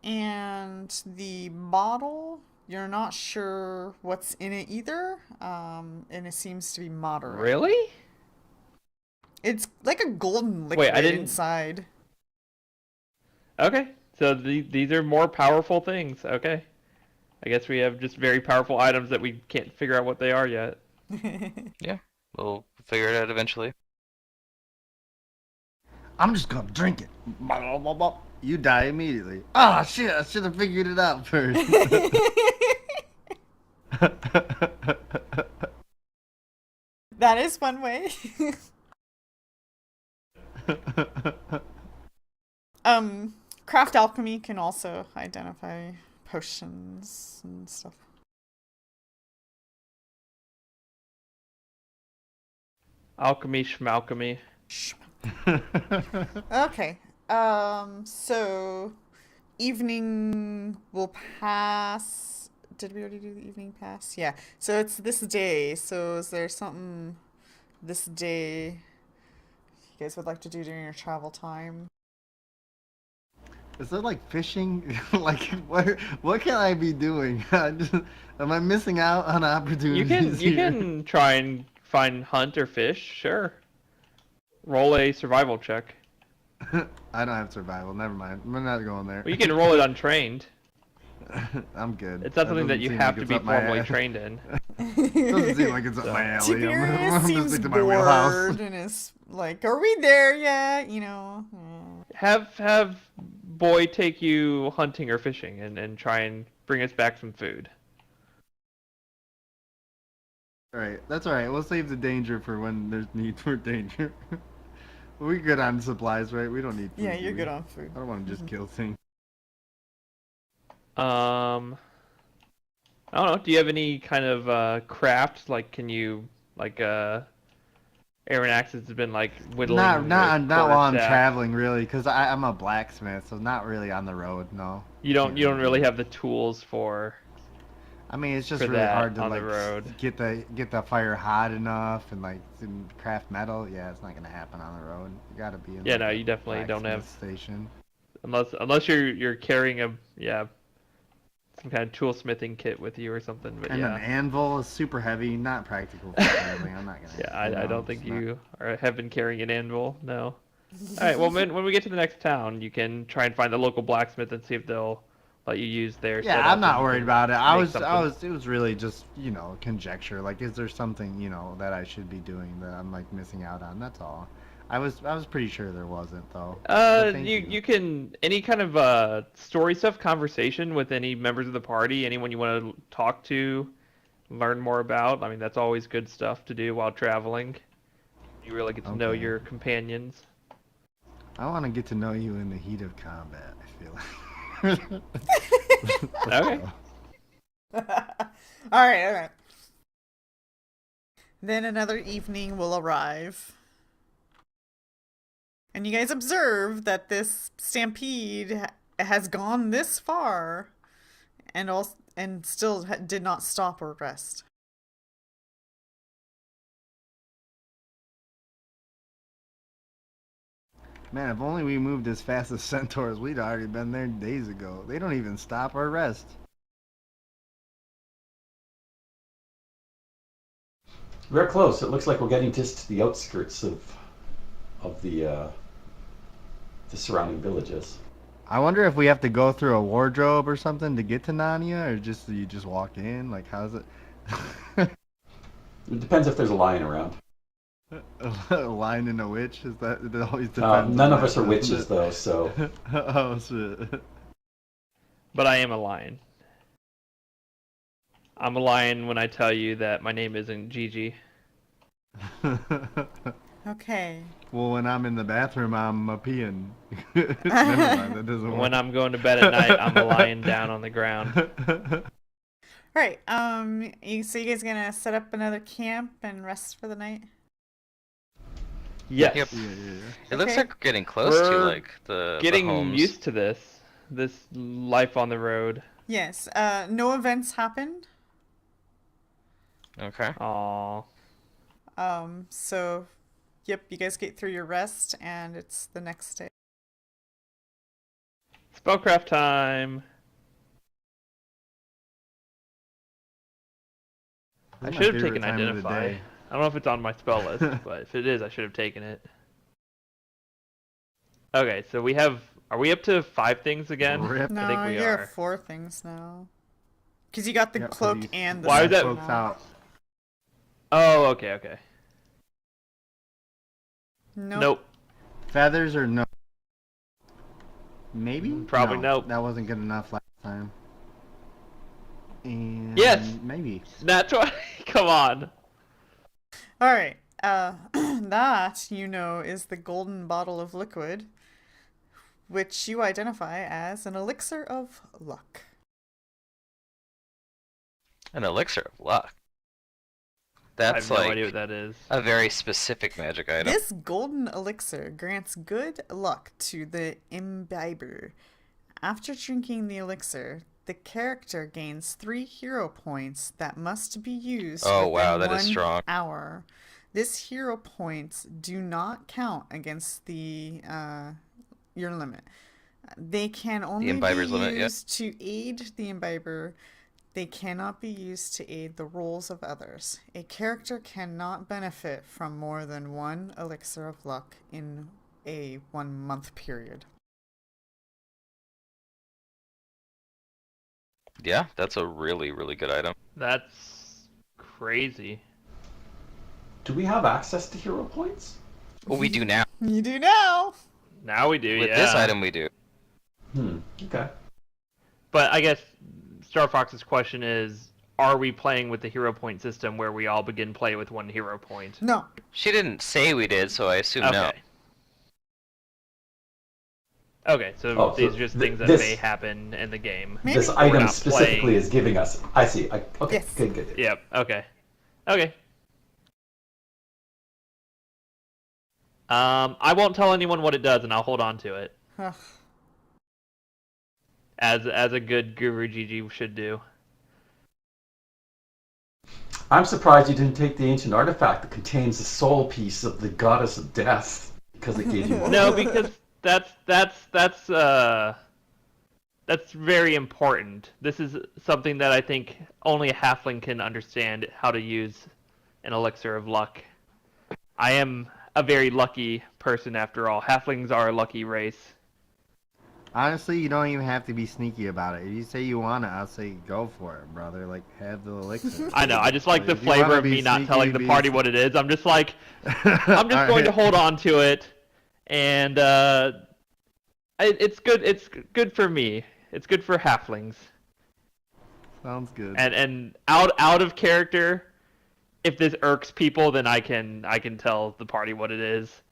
And the bottle, you're not sure what's in it either, and it seems to be moderate. Really? It's like a golden Wait, liquid I didn't. inside. Okay, so these are more powerful things. Okay, I guess we have just very powerful items that we can't figure out what they are yet. yeah, we'll figure it out eventually. I'm just gonna drink it. You die immediately. Ah, shit! I should have figured it out first. That is one way. Craft alchemy can also identify potions and stuff. Alchemy, schmalchemy. Okay. So evening will pass. Did we already do the evening pass? Yeah. So it's this day. So is there something this day you guys would like to do during your travel time? Is there like fishing? Like what can I be doing? Am I missing out on You opportunities can here? try and find hunt or fish. Sure. Roll a survival check. I don't have survival. Never mind. I'm not going there. Well, you can roll it untrained. I'm good. It's not something that doesn't you seem have like to it's be up my formally alley. trained in. Doesn't seem like it's up my alley. Tiberius I'm gonna seems stick to my wheelhouse. bored and is like, "Are we there yet?" You know. Have boy take you hunting or fishing and try and bring us back some food. All right, that's all right. We'll save the danger for when there's need for danger. We're good on supplies, right? We don't need food. Yeah, do you're we? good on food. I don't want to just kill things. I don't know. Do you have any kind of craft? Like, can you like Aaron Axis has been like whittling. Not while I'm quarterstaff. traveling, really, because I'm a blacksmith, so not really on the road. No. You don't really have the tools for. I mean, it's just for really that hard to on the like road. get the fire hot enough and like craft metal. Yeah, it's not gonna happen on the road. You gotta be in. Yeah, like, no, a you definitely don't have blacksmith station. unless you're carrying a some kind of tool smithing kit with you or something. But And yeah. an anvil is super heavy, not practical for traveling. I'm not gonna. Yeah, I don't think it's not- you have been carrying an anvil. No. All right. Well, when we get to the next town, you can try and find the local blacksmith and see if they'll let you use their. Yeah, setup I'm and not you worried can about it. make something. It was really just, conjecture. Like, is there something, that I should be doing that I'm like missing out on? That's all. I was pretty sure there wasn't though. But thank You can any kind of story stuff, conversation with any members of the party, anyone you want to talk to, learn more about. I mean, that's always good stuff to do while traveling. You really get to know Okay. your companions. I want to get to know you in the heat of combat. I feel like. Let's Okay. go. All right, all right. Then another evening will arrive. And you guys observe that this stampede has gone this far and still did not stop or rest. Man, if only we moved as fast as centaurs, we'd already been there days ago. They don't even stop or rest. We're close. It looks like we're getting just to the outskirts of the surrounding villages. I wonder if we have to go through a wardrobe or something to get to Narnia, or just you just walk in. Like, how's it? It depends if there's a lion around. A lion and a witch? Is that it always depends? None on of us that, are doesn't witches, it? though, so Oh shit. But I am a lion. I'm a lion when I tell you that my name isn't Gigi. Okay. Well, when I'm in the bathroom, I'm a peeing. Never mind, that doesn't work. When I'm going to bed at night, I'm a lying down on the ground. Right. So you guys gonna set up another camp and rest for the night? Yes. Yep. Yeah. It looks Okay. like we're getting close to We're like the Getting homes. used to this life on the road. Yes. No events happened. Okay. Aww. So, yep, you guys get through your rest, and it's the next day. Spellcraft time. I That's my should have favorite taken time of the Identify. day. I don't know if it's on my spell list, but if it is, I should have taken it. Okay, so we have. Are we up to 5 things again? Rip. No, I think we you're are. at 4 things now. Because you got the Yep, 'cause cloak you- and the Why is that- scepter Cloak's now. out. Oh, okay. Nope. Feathers or no? Maybe? Probably no. nope. That wasn't good enough last time. And Yes! maybe. That's why. Come on. Alright. That, you know, is the golden bottle of liquid, which you identify as an elixir of luck. An elixir of luck. I That's have no like idea what that is. a very specific magic item. This golden elixir grants good luck to the imbiber. After drinking the elixir, the character gains 3 hero points that must be used Oh, within wow, that is 1 strong. hour. This hero points do not count against the your limit. They can only be imbiber's limit, yeah. used to aid the imbiber. They cannot be used to aid the rolls of others. A character cannot benefit from more than 1 elixir of luck in a 1-month period. Yeah, that's a really, really good item. That's crazy. do we have access to hero points? Well, we do now. You do now. Now we do, With yeah. this item, we do. Okay. But I guess Star Fox's question is, are we playing with the hero point system where we all begin play with 1 hero point? No. She didn't say we did, so I assume no. Okay. Okay, so Oh, these so are just things that this- may happen in the game. Maybe. This We're item not specifically playing. is giving us. I see. Okay. Yes. Good. Yep, okay. Okay. I won't tell anyone what it does, and I'll hold on to it. Ugh. As a good Guru Gigi should do. I'm surprised you didn't take the ancient artifact that contains the soul piece of the goddess of death because it gave you one. No, because that's very important. This is something that I think only a halfling can understand how to use an elixir of luck. I am a very lucky person after all. Halflings are a lucky race. Honestly, you don't even have to be sneaky about it. If you say you want it, I'll say go for it, brother. Like, have the elixir. I know. I just like the If you wanna flavor of be me not sneaky, telling the be party sneaky. what it is. I'm just like, I'm just going to hold on to it, and it's good. It's good for me. It's good for halflings. Sounds good. And out of character, if this irks people, then I can tell the party what it is.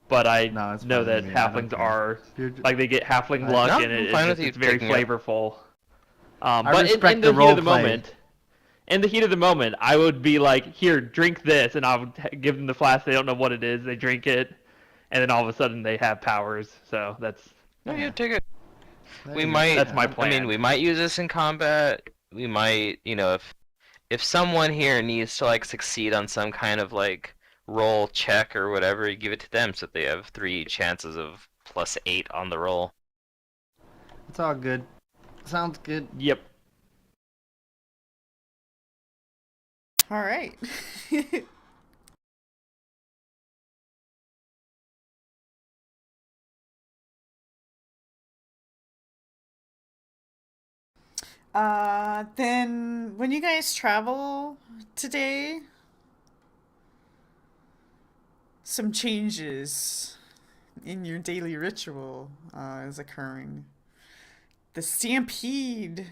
But I No, it's know fine that with me. I don't halflings care. are You're- like they get halfling luck, No, and I'm fine with you it's very taking it. flavorful. I But respect in the the heat of the roleplay. moment, in the heat of the moment, I would be like, "Here, drink this," and I would give them the flask. They don't know what it is. They drink it, and then all of a sudden they have powers. So that's No, Yeah. yeah, take it. There We you go. might. That's my I plan. mean, we might use this in combat. We might, if someone here needs to like succeed on some kind of like roll check or whatever, you give it to them so that they have 3 chances of +8 on the roll. It's all good. Sounds good. Yep. All right. Then when you guys travel today, some changes in your daily ritual is occurring. The stampede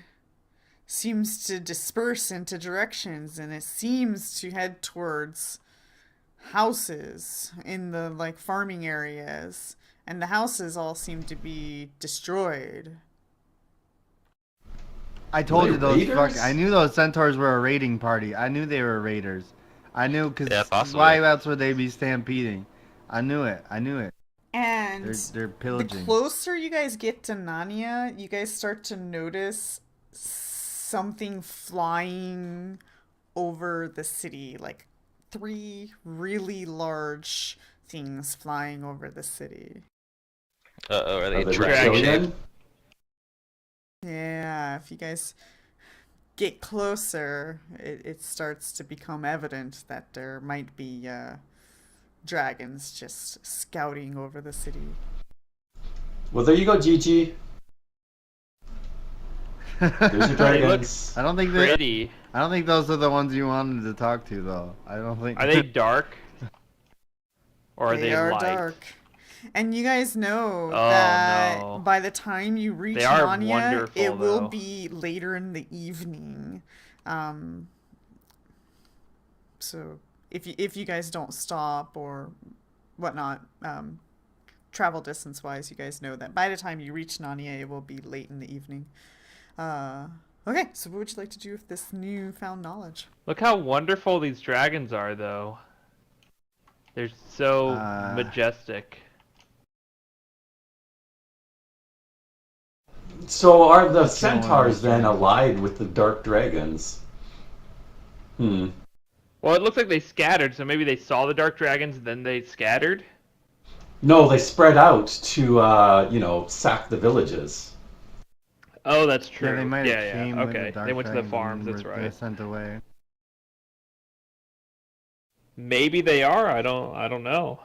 seems to disperse into directions and it seems to head towards houses in the like farming areas, and the houses all seem to be destroyed. I told they you those raiders? I knew those centaurs were a raiding party. I knew they were raiders. I knew Yeah, because possibly. why else would they be stampeding? I knew it. I knew it. And They're the pillaging. closer you guys get to Narnia, you guys start to notice something flying over the city, like three really large things flying over the city. Uh-oh, are Are they they dragon shaped? reptilian? Yeah, if you guys get closer, it starts to become evident that there might be dragons just scouting over the city. Well, there you go, Gigi. There's your They look dragons. I don't think pretty. I don't think those are the ones you wanted to talk to, though. I don't think. Are they dark? Or are they are light? dark. And you guys know Oh, that no. by the time you reach They are Narnia, wonderful, it will though. be later in the evening. Um, so if you guys don't stop or whatnot, travel distance wise, you guys know that by the time you reach Narnia, it will be late in the evening. Okay, so what would you like to do with this newfound knowledge? Look how wonderful these dragons are, though. They're so majestic. So are the Let's kill one of centaurs these then dragons. allied with the dark dragons? Hmm. Well, it looks like they scattered, so maybe they saw the dark dragons, then they scattered? No, they spread out to, sack the villages. Oh, that's true. Yeah, they might have came with the Okay, dark they went to the dragons farms, and that's were right. sent away. Maybe they are, I don't know.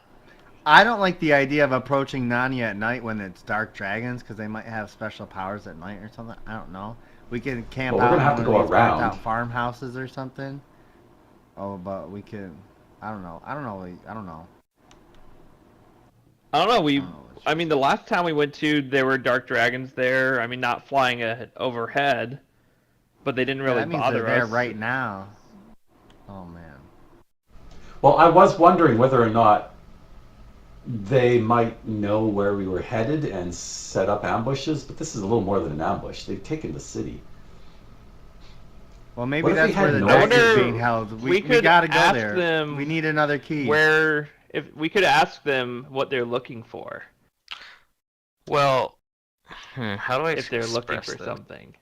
I don't like the idea of approaching Narnia at night when it's dark dragons, because they might have special powers at night or something. I don't know. We can camp Well, we're out gonna in have to one go of these burnt around. out farmhouses or something. Oh, but we can. I don't know. I don't know. I don't know. I don't know, I don't know what I you're mean, the saying. last time we went to, there were dark dragons there. I mean, not flying overhead, but they didn't Yeah, really that means they're bother there us. right now. Oh man. Well, I was wondering whether or not they might know where we were headed and set up ambushes, but this is a little more than an ambush. They've taken the city. Well, maybe What if we that's where had the north? I dragon's wonder, being held. we We could gotta go ask there. them We need another key. if we could ask them what they're looking for, Well, how do I if they're looking express for this? something.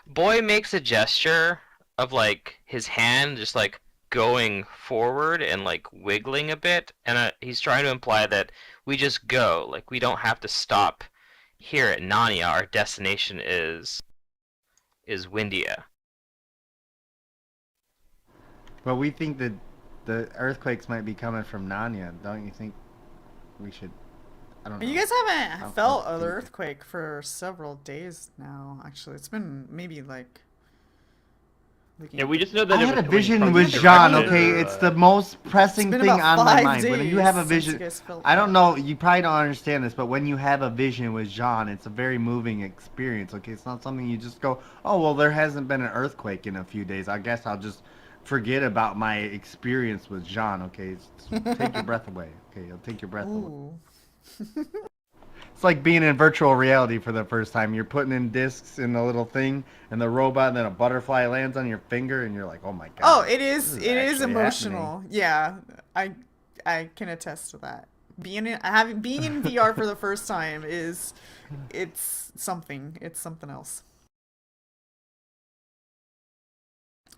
Boy makes a gesture of like his hand just like going forward and like wiggling a bit, and he's trying to imply that we just go, like we don't have to stop here at Narnia. Our destination is Windia. But we think that the earthquakes might be coming from Narnia. Don't you think we should? I don't know. You guys haven't don't felt an think- earthquake for several days now, actually. It's been maybe like... Yeah, we just know that I it had was a coming vision from with the Jean, direction, okay? It's the most pressing been thing about on my 5 mind. When you have a days since you vision, guys felt I don't that. know, you probably don't understand this, but when you have a vision with Jean, it's a very moving experience, okay? It's not something you just go, oh, well, there hasn't been an earthquake in a few days. I guess I'll just forget about my experience with Jean, okay? Take your breath away, okay? It'll take your breath away. Ooh. It's like being in virtual reality for the first time. You're putting in discs in the little thing, and the robot, and then a butterfly lands on your finger, and you're like, "Oh my god!" Oh, it this is actually emotional. Yeah, I can attest to that. being in VR for the first time is it's something. It's something else.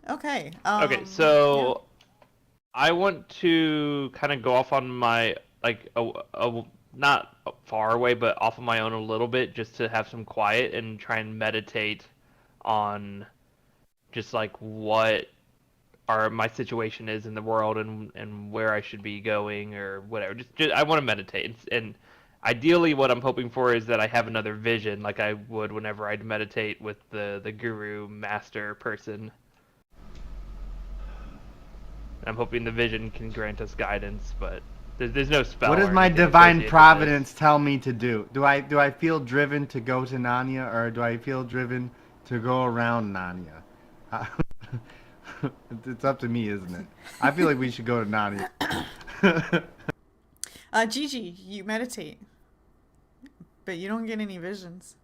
Okay. Okay, Yeah. so I want to kind of go off on my like not far away, but off of my own a little bit, just to have some quiet and try and meditate on just like what are my situation is in the world and where I should be going or whatever. Just I want to meditate and ideally what I'm hoping for is that I have another vision like I would whenever I'd meditate with the guru master person. I'm hoping the vision can grant us guidance, but there's no spell What does or my anything divine associated with providence this. tell me to do? Do I feel driven to go to Narnia, or do I feel driven to go around Narnia? Uh, it's up to me, isn't it? I feel like we should go to Narnia. Gigi, you meditate, but you don't get any visions.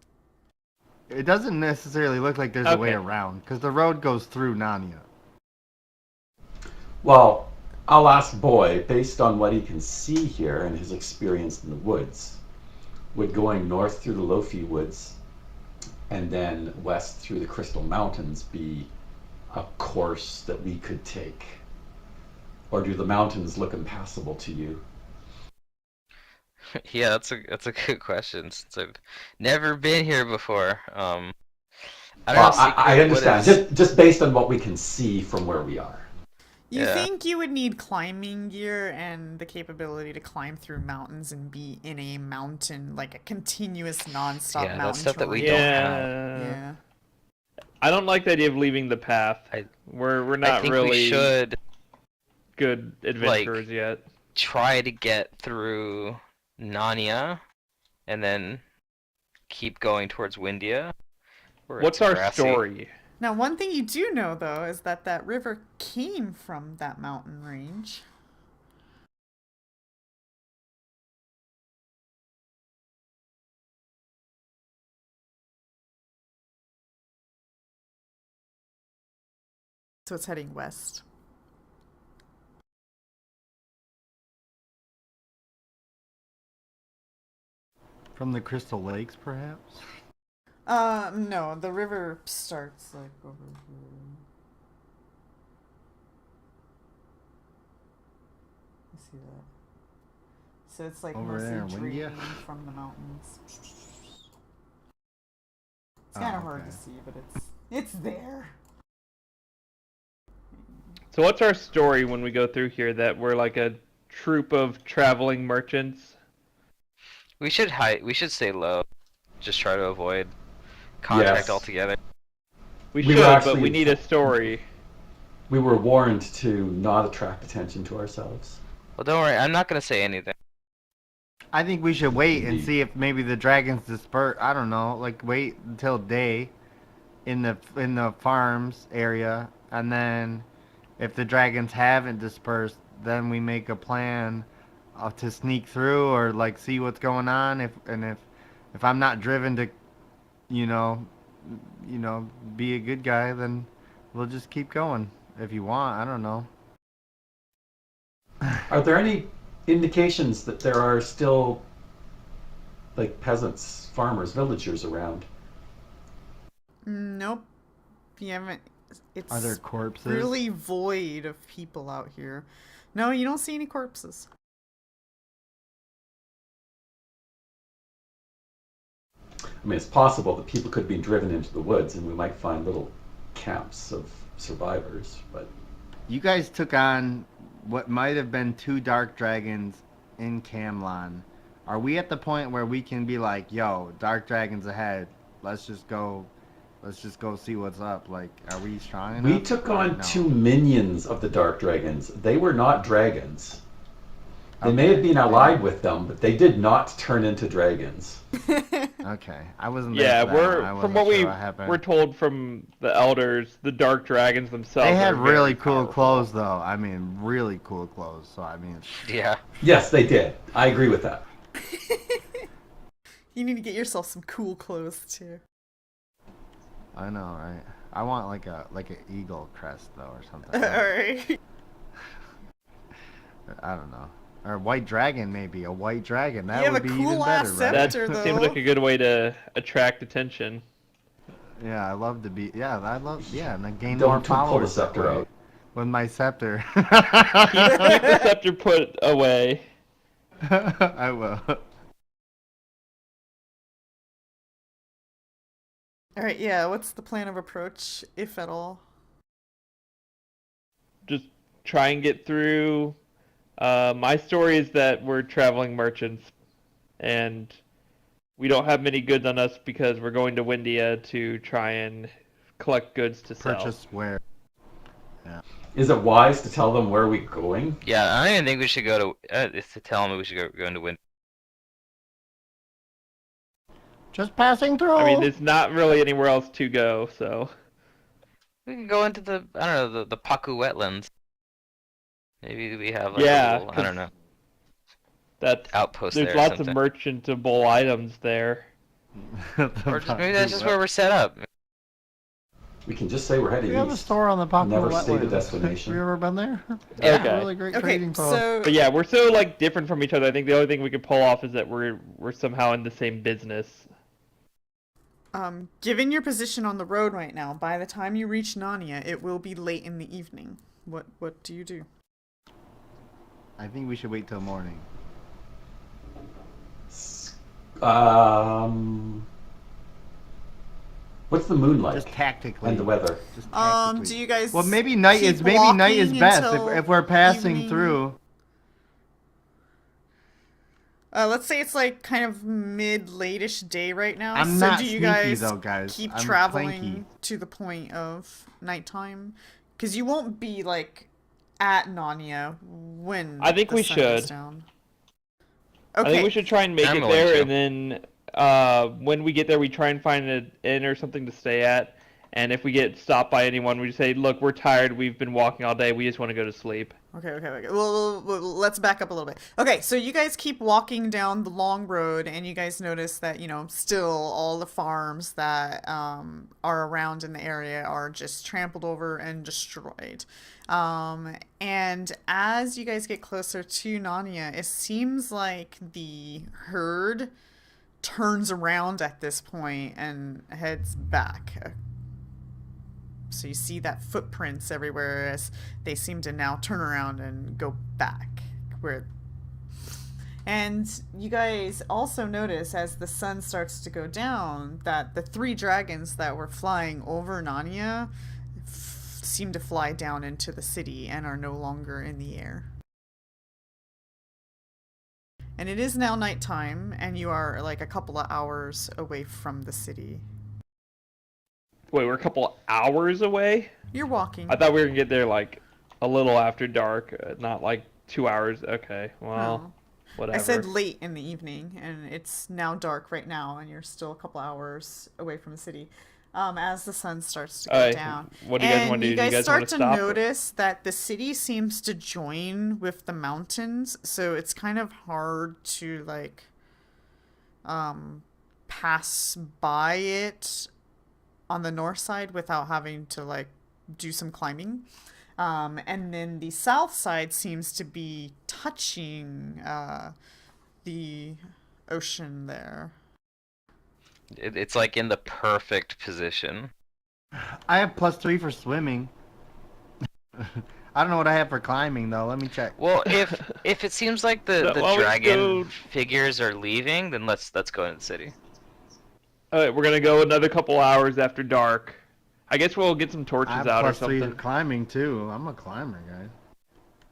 It doesn't necessarily look like there's a way Okay. around, because the road goes through Narnia. Well, I'll ask Boy, based on what he can see here and his experience in the woods, would going north through the Lofi Woods and then west through the Crystal Mountains be a course that we could take? Or do the mountains look impassable to you? Yeah, that's a good question since I've never been here before. I don't know, Well, I secret. What understand. is? Just based on what we can see from where we are. You Yeah, think you would need climbing gear and the capability to climb through mountains and be in a mountain, like a continuous, non-stop yeah, that's mountain stuff that we terrain? don't have. Yeah. Yeah. I don't like the idea of leaving the path. I We're I not think we really should good like adventurers yet. try to get through Narnia and then keep going towards Windia, where it's What's our grassy. story? Now, one thing you do know, though, is that that river came from that mountain range. So it's heading west. From the Crystal Lakes, perhaps? No, the river starts like over here. You see that? So it's like Over mostly there in Windia? draining from the mountains. It's Oh, kind of hard okay. to see, but it's there. So what's our story when we go through here that we're like a troop of traveling merchants? We should hide. We should stay low. Just try to avoid contact Yes. altogether. We We were should, but we actually need a story. we were warned to not attract attention to ourselves. Well, don't worry. I'm not gonna say anything. I think we should wait and Indeed. see if maybe the dragons disperse. I don't know, like wait until day in the farms area, and then if the dragons haven't dispersed, then we make a plan to sneak through or like see what's going on. If I'm not driven to, you know, be a good guy, then we'll just keep going. If you want, I don't know. Are there any indications that there are still like peasants, farmers, villagers around? Nope. You haven't. Are there It's corpses? really void of people out here. No, you don't see any corpses. I mean, it's possible that people could be driven into the woods and we might find little camps of survivors, but You guys took on what might have been two dark dragons in Camlon. Are we at the point where we can be like, "Yo, dark dragons ahead. Let's just go. Let's just go see what's up." Like, are we strong we enough? took Or on no? two minions of the dark dragons. They were not dragons. They may Okay. have been allied with them, but they did not turn into dragons. Okay, I wasn't there Yeah, for that one. I from wasn't what sure what happened. we're told from the elders, the dark dragons themselves They had are very really cool powerful. clothes, though. I mean, really cool clothes. So I mean, Yeah. Yes, they did. I agree with that. You need to get yourself some cool clothes too. I know, right? I want like an eagle crest though, or something. Alright. I don't know. Or a white dragon, maybe. A white dragon. You That have would a be cool even ass better, right? That scepter, seems like though. a good way to attract attention. Yeah, I love to be. Yeah, and I gain more Don't pull the followers that scepter way. out. With my scepter. Keep the scepter put away. I will. All right, yeah. What's the plan of approach, if at all? Just try and get through. My story is that we're traveling merchants, and we don't have many goods on us because we're going to Windia to try and collect goods to sell. Purchase where? Yeah. Is it wise to tell them where we're going? Yeah, I don't even think we should go to. It's to tell them we should go into Wind. Just passing through. I mean, there's not really anywhere else to go, so We can go into the, I don't know, the Paku wetlands. Maybe we have like a yeah, little, I don't know, that's outpost there's there or lots of something. merchantable items there. Or just maybe that's just where we're set up. We can just say we're heading We have a east. store on the Pacu Never Wetlands. state a Have destination. you ever been there? Yeah. Okay. Really great Okay, trading post. so But yeah, we're so like different from each other. I think the only thing we could pull off is that we're somehow in the same business. given your position on the road right now, by the time you reach Narnia, it will be late in the evening. What do you do? I think we should wait till morning. Um, what's the moon like? Just tactically. And the weather. Just tactically. Do you guys? Well, maybe night keep is night is walking best until if we're passing evening? through. Let's say it's like kind of mid-late-ish day right now. I'm so not do you sneaky, guys though, guys. keep I'm traveling clanky. to the point of nighttime? Because you won't be like at Narnia when I think the we sun goes should. down. I think Okay. we should try and make I'm it willing there, to. and then when we get there, we try and find an inn or something to stay at. And if we get stopped by anyone, we just say, "Look, we're tired. We've been walking all day. We just want to go to sleep." Okay. Well, let's back up a little bit. Okay, so you guys keep walking down the long road, and you guys notice that, still all the farms that are around in the area are just trampled over and destroyed. And as you guys get closer to Narnia, it seems like the herd turns around at this point and heads back. So you see that footprints everywhere as they seem to now turn around and go back. And you guys also notice as the sun starts to go down that the three dragons that were flying over Narnia seem to fly down into the city and are no longer in the air. And it is now nighttime, and you are like a couple of hours away from the city. Wait, we're a couple hours away? You're walking. I thought we were gonna get there like a little after dark, not like 2 hours. Okay, well, No. whatever. I said late in the evening, and it's now dark right now, and you're still a couple hours away from the city. As the sun starts to go Alright, down. what do you guys And want to do? you Do you guys guys start want to to stop? notice that the city seems to join with the mountains, so it's kind of hard to like pass by it on the north side without having to like do some climbing. And then the south side seems to be touching the ocean there. It's like in the perfect position. I have +3 for swimming. I don't know what I have for climbing though. Let me check. Well, if it seems like the While we dragon go- figures are leaving, then let's go into the city. Alright, we're gonna go another couple hours after dark. I guess we'll get some I torches have out or +3 for something. climbing too. I'm a climber, guys.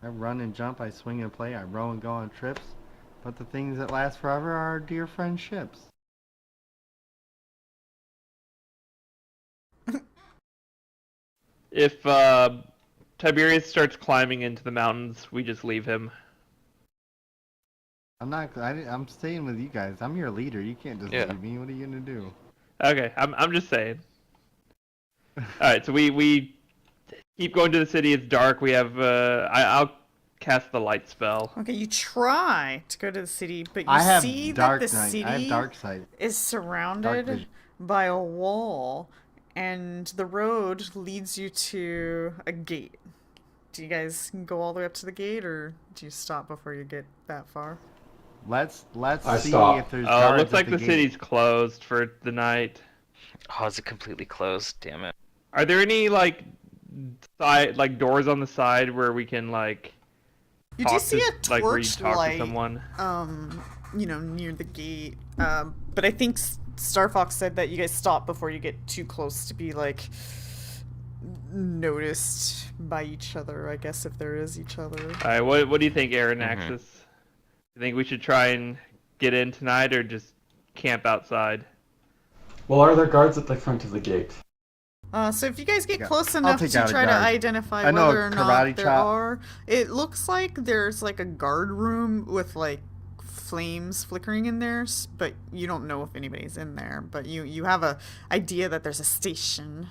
I run and jump. I swing and play. I row and go on trips. But the things that last forever are our dear friendships. If Tiberius starts climbing into the mountains, we just leave him. I'm staying with you guys. I'm your leader. You can't just Yeah. leave me. What are you gonna do? Okay, I'm just saying. Alright, so we keep going to the city. It's dark. We have I'll cast the light spell. Okay, you try to go to the city, but you I have see that dark the night. city I have dark sight. is Dark surrounded vision. by a wall, and the road leads you to a gate. Do you guys go all the way up to the gate, or do you stop before you get that far? Let's I see stop. if there's Oh, it guards looks at like the the gate. city's closed for the night. Oh, is it completely closed? Damn it. Are there any like side like doors on the side where we can like You do talk see to a like where you torch talk to light, someone? near the gate. But I think Star Fox said that you guys stop before you get too close to be like noticed by each other. I guess if there is each other. All right, what do you think, Aaron Mhm. Axis? You think we should try and get in tonight or just camp outside? Well, are there guards at the front of the gate? So if you guys get Yeah, close I'll enough take to out a try to guard. identify I know a whether or not karate there chop. are, it looks like there's like a guard room with like flames flickering in there, but you don't know if anybody's in there. But you have a idea that there's a station.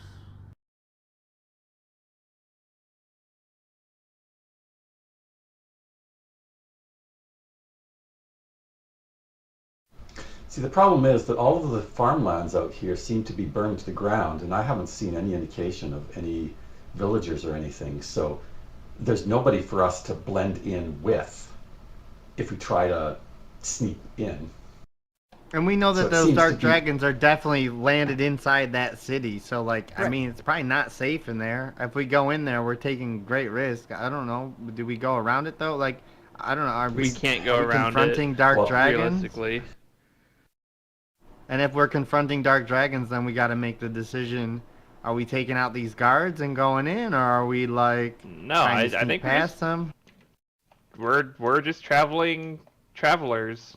See, the problem is that all of the farmlands out here seem to be burned to the ground, and I haven't seen any indication of any villagers or anything. So there's nobody for us to blend in with if we try to sneak in. And we know So that it those seems dark to be- dragons are definitely landed inside that city. So, like, I Right. mean, it's probably not safe in there. If we go in there, we're taking great risk. I don't know. Do we go around it though? Like, I don't know. Are We we can't go are we around confronting it. dark Well, dragons? Realistically, And if we're confronting dark dragons, then we got to make the decision: are we taking out these guards and going in, or are we like no. trying to I sneak think past them? we're just travelers.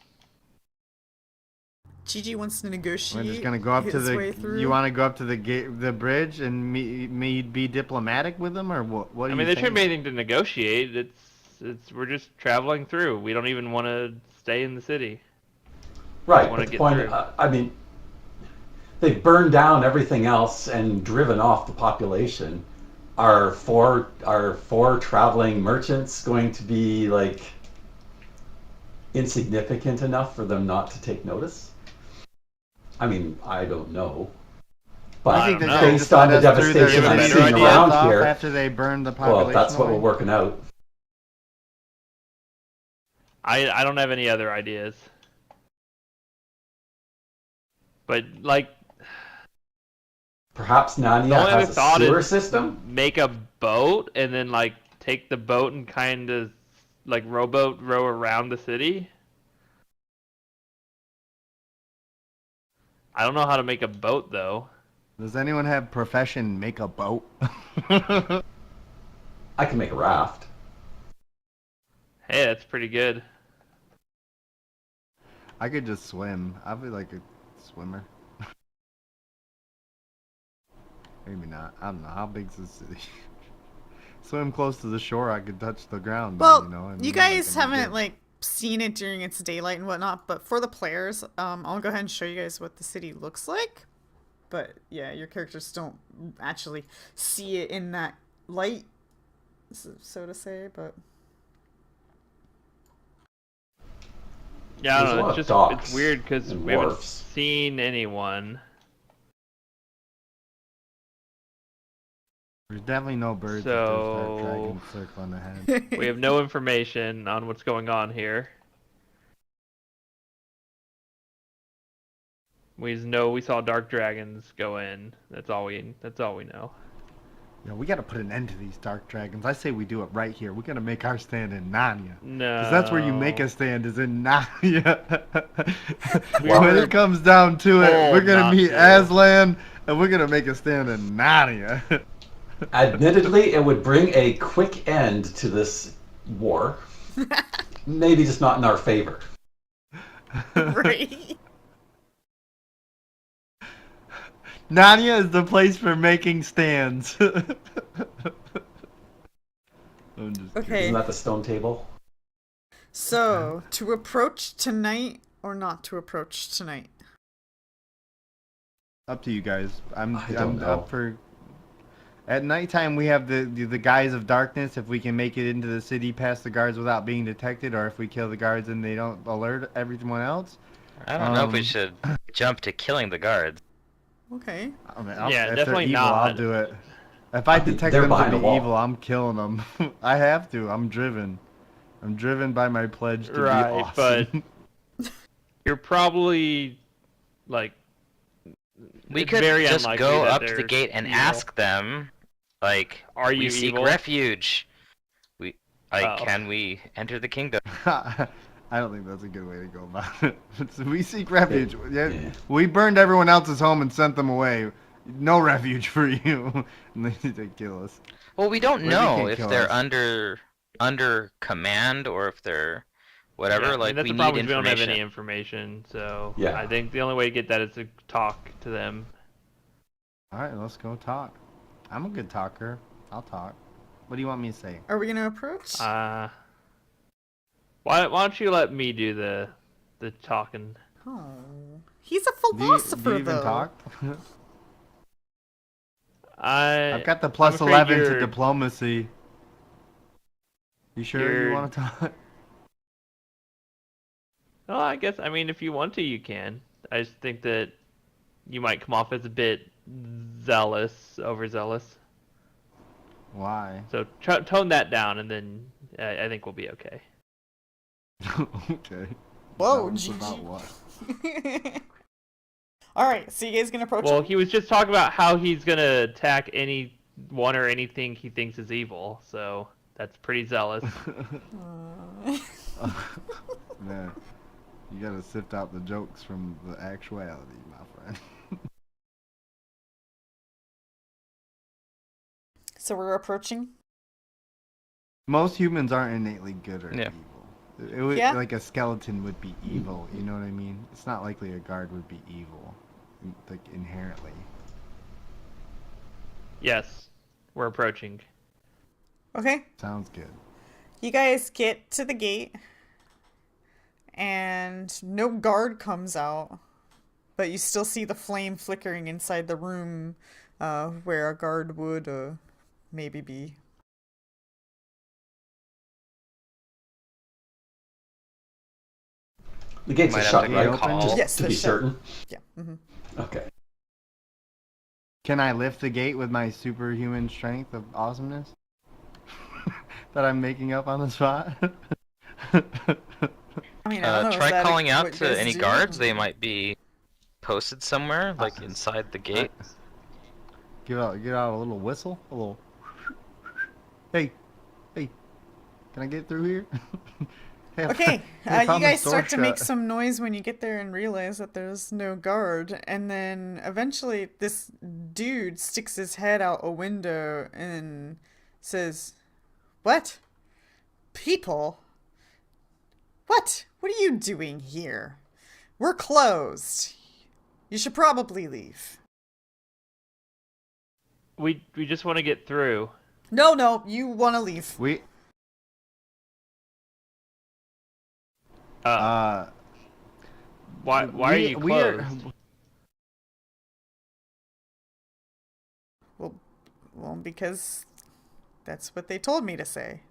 Gigi wants to We're negotiate. just gonna go up to his the. way through. You want to go up to the gate, the bridge, and me be diplomatic with them, or what? What do I mean, you there shouldn't be think? anything to negotiate. It's we're just traveling through. We don't even want to stay in the city. Right, wanna but the get point, through. I mean, they've burned down everything else and driven off the population. Are four traveling merchants going to be like insignificant enough for them not to take notice? I mean, I don't know. But I think don't they're know. gonna based just on let the us through their devastation You have a I'm better seeing idea? around off here, after they burn the population well, that's what we're away. working out. I don't have any other ideas. But like Perhaps the Narnia only other has a thought sewer is system? make a boat and then like take the boat and kind of like rowboat row around the city. I don't know how to make a boat though. Does anyone have profession make a boat? I can make a raft. Hey, that's pretty good. I could just swim. I'd be like a swimmer. Maybe not. I don't know. How big's the city? Swim close to the shore, I could touch the ground. Well, you know. And you then I guys can be haven't good. like seen it during its daylight and whatnot, but for the players, I'll go ahead and show you guys what the city looks like. But yeah, your characters don't actually see it in that light, so to say. But Yeah, I There's don't a know. lot It's of just docks it's weird because and we haven't wharfs. seen anyone. There's definitely no birds if there's that dragon circling ahead. We have no information on what's going on here. We just know we saw dark dragons go in. That's all we know. Yo, we gotta put an end to these dark dragons. I say we do it right here. We gotta make our stand in Narnia. No. Because that's where you make a stand, is in Narnia. Well, when it comes down to it, we're told gonna not meet to. Aslan, and we're gonna make a stand in Narnia. Admittedly, it would bring a quick end to this war. Maybe just not in our favor. right. Narnia is the place for making stands. I'm just Okay. Isn't that the stone table? So, to approach tonight or not to approach tonight? Up to you guys. I'm I don't know. up for. At nighttime, we have the guise of darkness. If we can make it into the city past the guards without being detected, or if we kill the guards and they don't alert everyone else. I don't know if we Um, should jump to killing the guards. Okay. I mean, Yeah, if definitely they're evil, I'll not. do it. If I detect They're them to behind be a wall. evil, I'm killing them. I have to. I'm driven. I'm driven by my pledge to be Right, but awesome. you're probably like We it's could very just unlikely go that up to the they're gate and evil. ask them, like, Are we you seek evil? refuge. Oh. Can we enter the kingdom? I don't think that's a good way to go about it. So we seek It, refuge. Yeah, yeah. we burned everyone else's home and sent them away. No refuge for you. And they need to kill us. Well, we don't Wait, they know can't if kill they're us. under command or if they're Yeah, whatever. I mean Like, that's we the need problem is we don't have any information. information, so I Yeah. think the only way to get that is to talk to them. All right, let's go talk. I'm a good talker. I'll talk. What do you want me to say? Are we gonna approach? Why don't you let me do the talking? Oh, he's a Do you philosopher, even though. talk? I I've got the I'm plus afraid 11 to you're diplomacy. You sure you you're want to talk? well, I guess I mean if you want to you can. I just think that you might come off as a bit zealous, overzealous. Why? So tone that down, and then I think we'll be okay. Okay. Whoa, Zealous about GG. what? All right, so you guys gonna approach Well, him? he was just talking about how he's gonna attack anyone or anything he thinks is evil. So that's pretty zealous. Man, you gotta sift out the jokes from the actuality, my friend. So we're approaching. Most humans aren't innately good or Yeah. evil. It would, Yeah. like a skeleton would be evil. You know what I mean? It's not likely a guard would be evil, like inherently. Yes, we're approaching. Okay, Sounds good. you guys get to the gate, and no guard comes out, but you still see the flame flickering inside the room, where a guard would maybe be. The gates are Might have shut, to right? call. Just Yes, to they're be shut. certain. Yeah. Okay. Can I lift the gate with my superhuman strength of awesomeness that I'm making up on the spot? I mean, I don't know. Is Try that calling out what you to guys any do? guards. They might be posted somewhere, like Uh, inside the gate. Give out a little whistle, a little. Hey, hey, can I get through here? Hey, Okay, I you found this guys door start to make shut. some noise when you get there and realize that there's no guard. And then eventually, this dude sticks his head out a window and says, "What? People? What? What are you doing here? We're closed. You should probably leave." We just want to get through. No, you want to leave. We Uh, uh why are you we are closed? Well, because that's what they told me to say.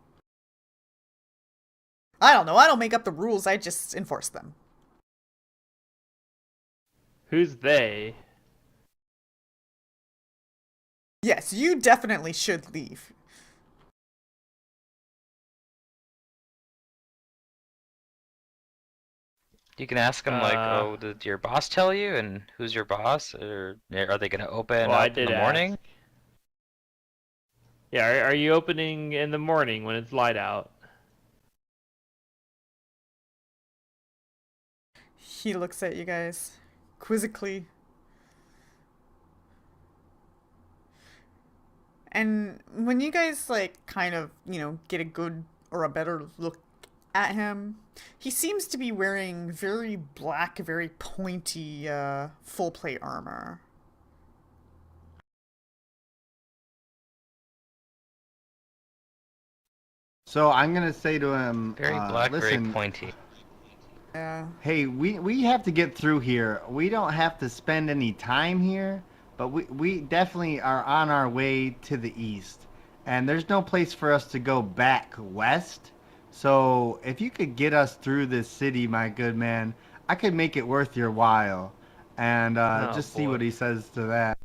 I don't know. I don't make up the rules. I just enforce them. Who's they? Yes, you definitely should leave. You can ask them like, Uh, "Oh, did your boss tell you? And who's your boss? Or are they gonna open well, I up in did the morning?" ask. Yeah, are you opening in the morning when it's light out? He looks at you guys quizzically. And when you guys, like, kind of, get a good or a better look at him, he seems to be wearing very black, very pointy, full plate armor. So I'm gonna say to him, Very black, very listen, pointy. Yeah. hey, we have to get through here. We don't have to spend any time here, but we definitely are on our way to the east. And there's no place for us to go back west. So if you could get us through this city, my good man, I could make it worth your while. And Oh, just see boy. what he says to that.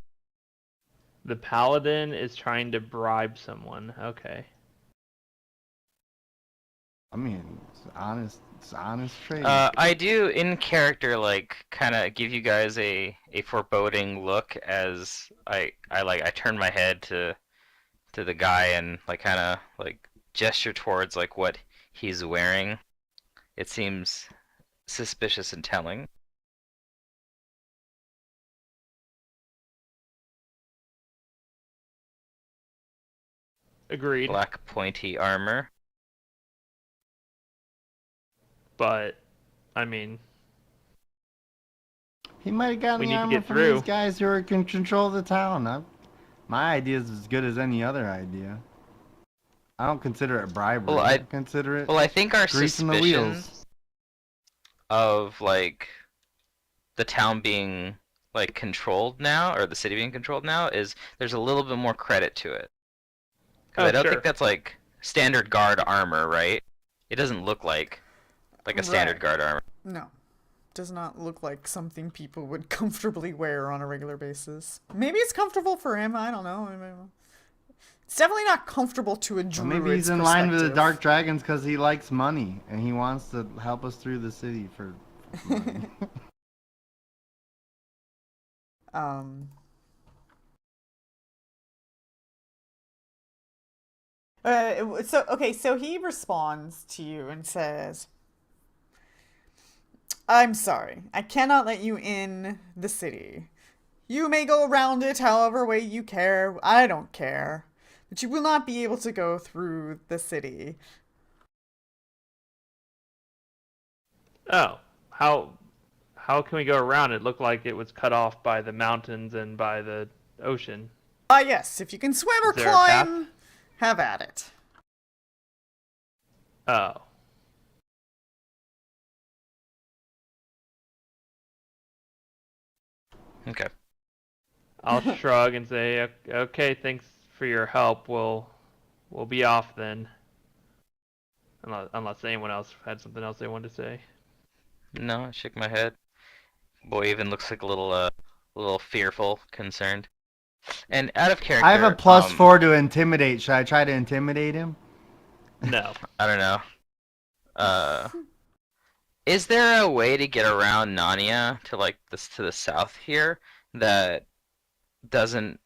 The paladin is trying to bribe someone. Okay. I mean, it's honest trade. I do in character like kind of give you guys a foreboding look as I turn my head to the guy and like kind of like gesture towards like what he's wearing. It seems suspicious and telling. Agreed. Black pointy armor. But, I mean, He might have gotten we the need to armor get from these through. guys who are can control the town. My idea is as good as any other idea. I don't consider it Well, bribery. I I consider it well I think our greasing the wheels. suspicions of like the town being like controlled now or the city being controlled now is there's a little bit more credit to it. Because Oh, I don't think sure. that's like standard guard armor, right? It doesn't look like a standard Right. guard armor. No. Does not look like something people would comfortably wear on a regular basis. Maybe it's comfortable for him. I don't know. It's definitely not comfortable to a Well, maybe he's druid's in line with the perspective. Dark Dragons because he likes money and he wants to help us through the city for money. Um, so he responds to you and says, I'm sorry, I cannot let you in the city. You may go around it however way you care, I don't care. But you will not be able to go through the city. Oh, how can we go around? It looked like it was cut off by the mountains and by the ocean. Ah, yes, if you can swim or Is there a path? climb, have at it. Oh. Okay. I'll shrug and say, "Okay, thanks for your help. We'll be off then." Unless anyone else had something else they wanted to say. No, I shook my head. Boy even looks like a little fearful, concerned. And out of I have a character, +4 to intimidate. Should I try to intimidate him? No. I don't know. Uh, is there a way to get around Narnia to like this to the south here that doesn't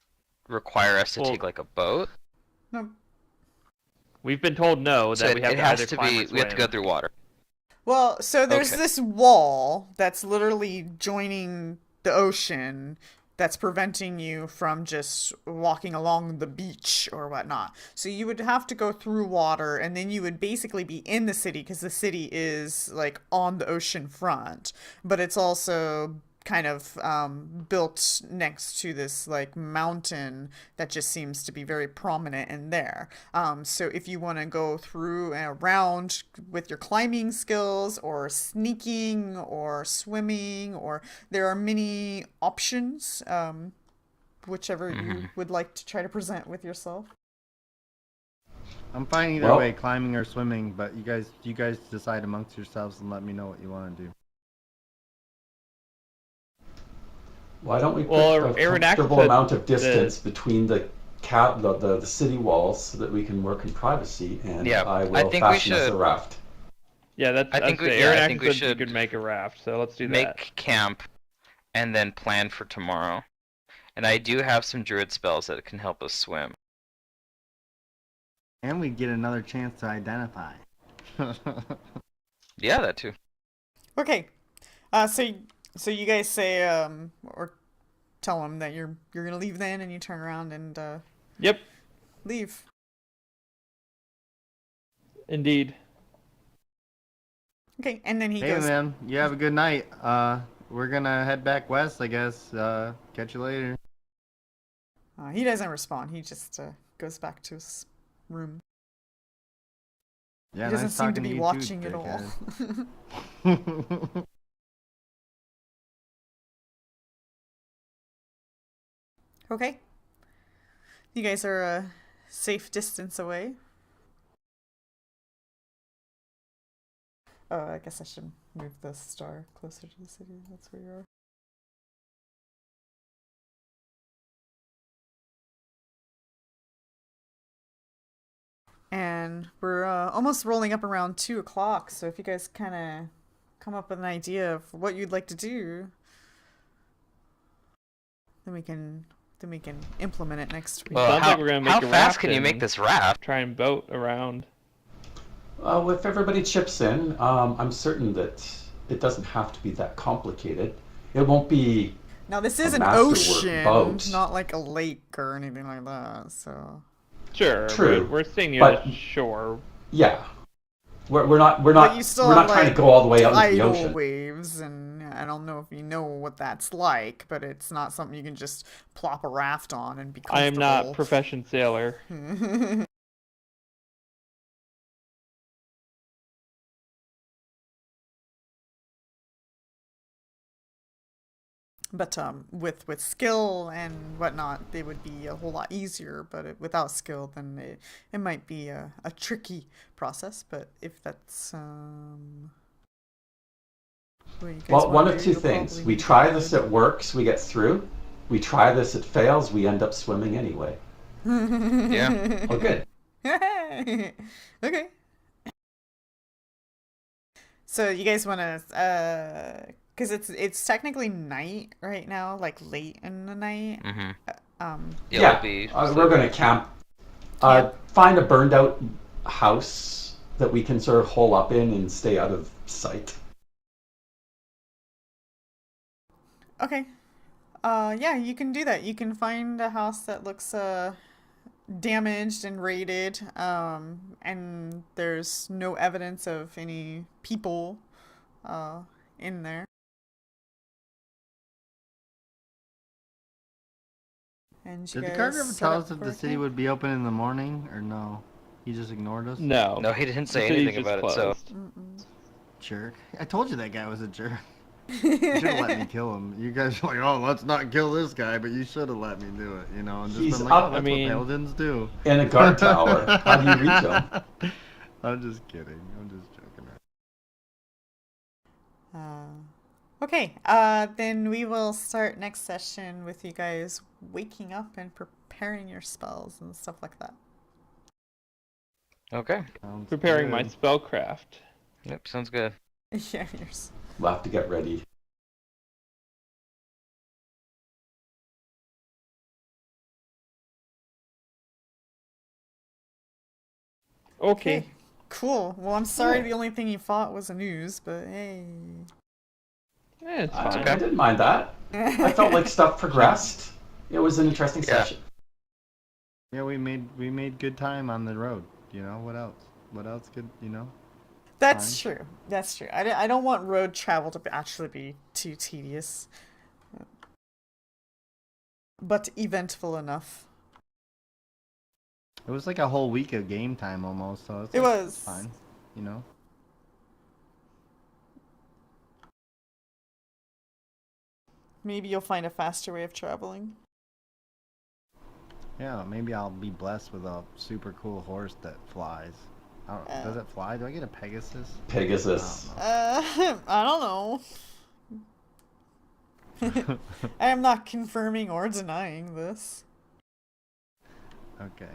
require us to take Well, like a boat? No. we've been told no, So that we have it to has either to climb or be we have to go swim. through water. Well, so there's Okay. this wall that's literally joining the ocean that's preventing you from just walking along the beach or whatnot. So you would have to go through water and then you would basically be in the city because the city is like on the ocean front, but it's also kind of built next to this like mountain that just seems to be very prominent in there. So if you want to go through and around with your climbing skills or sneaking or swimming, or there are many options, whichever Hmm. you would like to try to present with yourself. I'm fine either way, Well, climbing or swimming. But you guys decide amongst yourselves and let me know what you want to do. why don't we put Well, a Aranax comfortable said amount of distance the between the city walls so that we can work in privacy, and Yeah, I I will think we fashion us a should. raft. yeah, that's I I think was saying. yeah, I think Aranax we said you could should make a raft, so let's do that. make camp and then plan for tomorrow. And I do have some druid spells that can help us swim. And we get another chance to identify. Yeah, that too. Okay. So you guys say or tell them that you're gonna leave then, and you turn around and Yep, leave. indeed. Okay, and then he Hey goes. man, you have a good night. We're gonna head back west, I guess. Catch you later. He doesn't respond. He just goes back to his room. Yeah, He doesn't nice seem to talking to be you too, watching at all. dickhead. Okay. You guys are a safe distance away. Oh, I guess I should move the star closer to the city. That's where you are. And we're almost rolling up around 2 o'clock. So if you guys kind of come up with an idea of what you'd like to do, then we can implement it next week. Well, Sounds like we're gonna make how a fast raft can you make and this raft? try and boat around. If everybody chips in, I'm certain that it doesn't have to be that complicated. It won't be Now this a is an masterwork ocean, boat. not like a lake or anything like that. So Sure, True, we're staying near but the shore. yeah, we're but not you still we're have not trying like to go all the way out into the tidal ocean. waves, and I don't know if you know what that's like, but it's not something you can just plop a raft on and be I am not comfortable. profession sailor. But with skill and whatnot, they would be a whole lot easier. But without skill, then it might be a tricky process. But if that's what you guys Well, one want to of do, two you'll things: probably we be try this, good. it works, we get through. We try this, it fails, we end up swimming anyway. Yeah. Oh, good. Okay. So you guys want to, because it's technically night right now, like late in the night. Mm-hmm. It Yeah, will be. we're going to camp. Camp. Find a burned out house that we can sort of hole up in and stay out of sight. Okay. Yeah, you can do that. You can find a house that looks damaged and raided, and there's no evidence of any people in there. And you Did the guys Carter ever set tell up us if for the a city camp? would be open in the morning or no? He just ignored us? No. No, he didn't The say city's anything just about it. So closed. Mm-mm. Jerk. I told you that guy was a jerk. You should have let me kill him. You guys are like, oh, let's not kill this guy, but you should have let me do it, you know, and just He's been like, up oh, that's mean- what paladins do. in a guard tower. How do you reach him? I'm just kidding. I'm just joking. Okay, then we will start next session with you guys waking up and preparing your spells and stuff like that. okay. Sounds Preparing my good. spellcraft. Yep, sounds good. Yeah, yours. We'll have to get ready. Okay. Cool. Well, I'm sorry Yeah. the only thing you fought was a noose, but hey. It's I fine. didn't mind that. I felt like stuff progressed. It was an interesting Yeah. session. Yeah, we made good time on the road. You know, what else? What else could, you know? That's true. That's true. I don't want road travel to actually be too tedious, but eventful enough. It was like a whole week of game time almost, so It like, was. fine, you know? Maybe you'll find a faster way of traveling. Yeah, maybe I'll be blessed with a super cool horse that flies. I don't, does it fly? Do I get a Pegasus? Pegasus. I don't know. I am not confirming or denying this. Okay.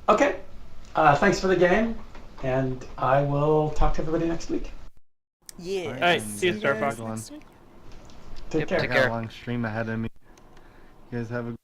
Okay. Thanks for the game, and I will talk to everybody next week. Yeah. Alright, see you, guys Star Fox. next week. Take Yep, care. I take got care. a long stream ahead of me. You guys have a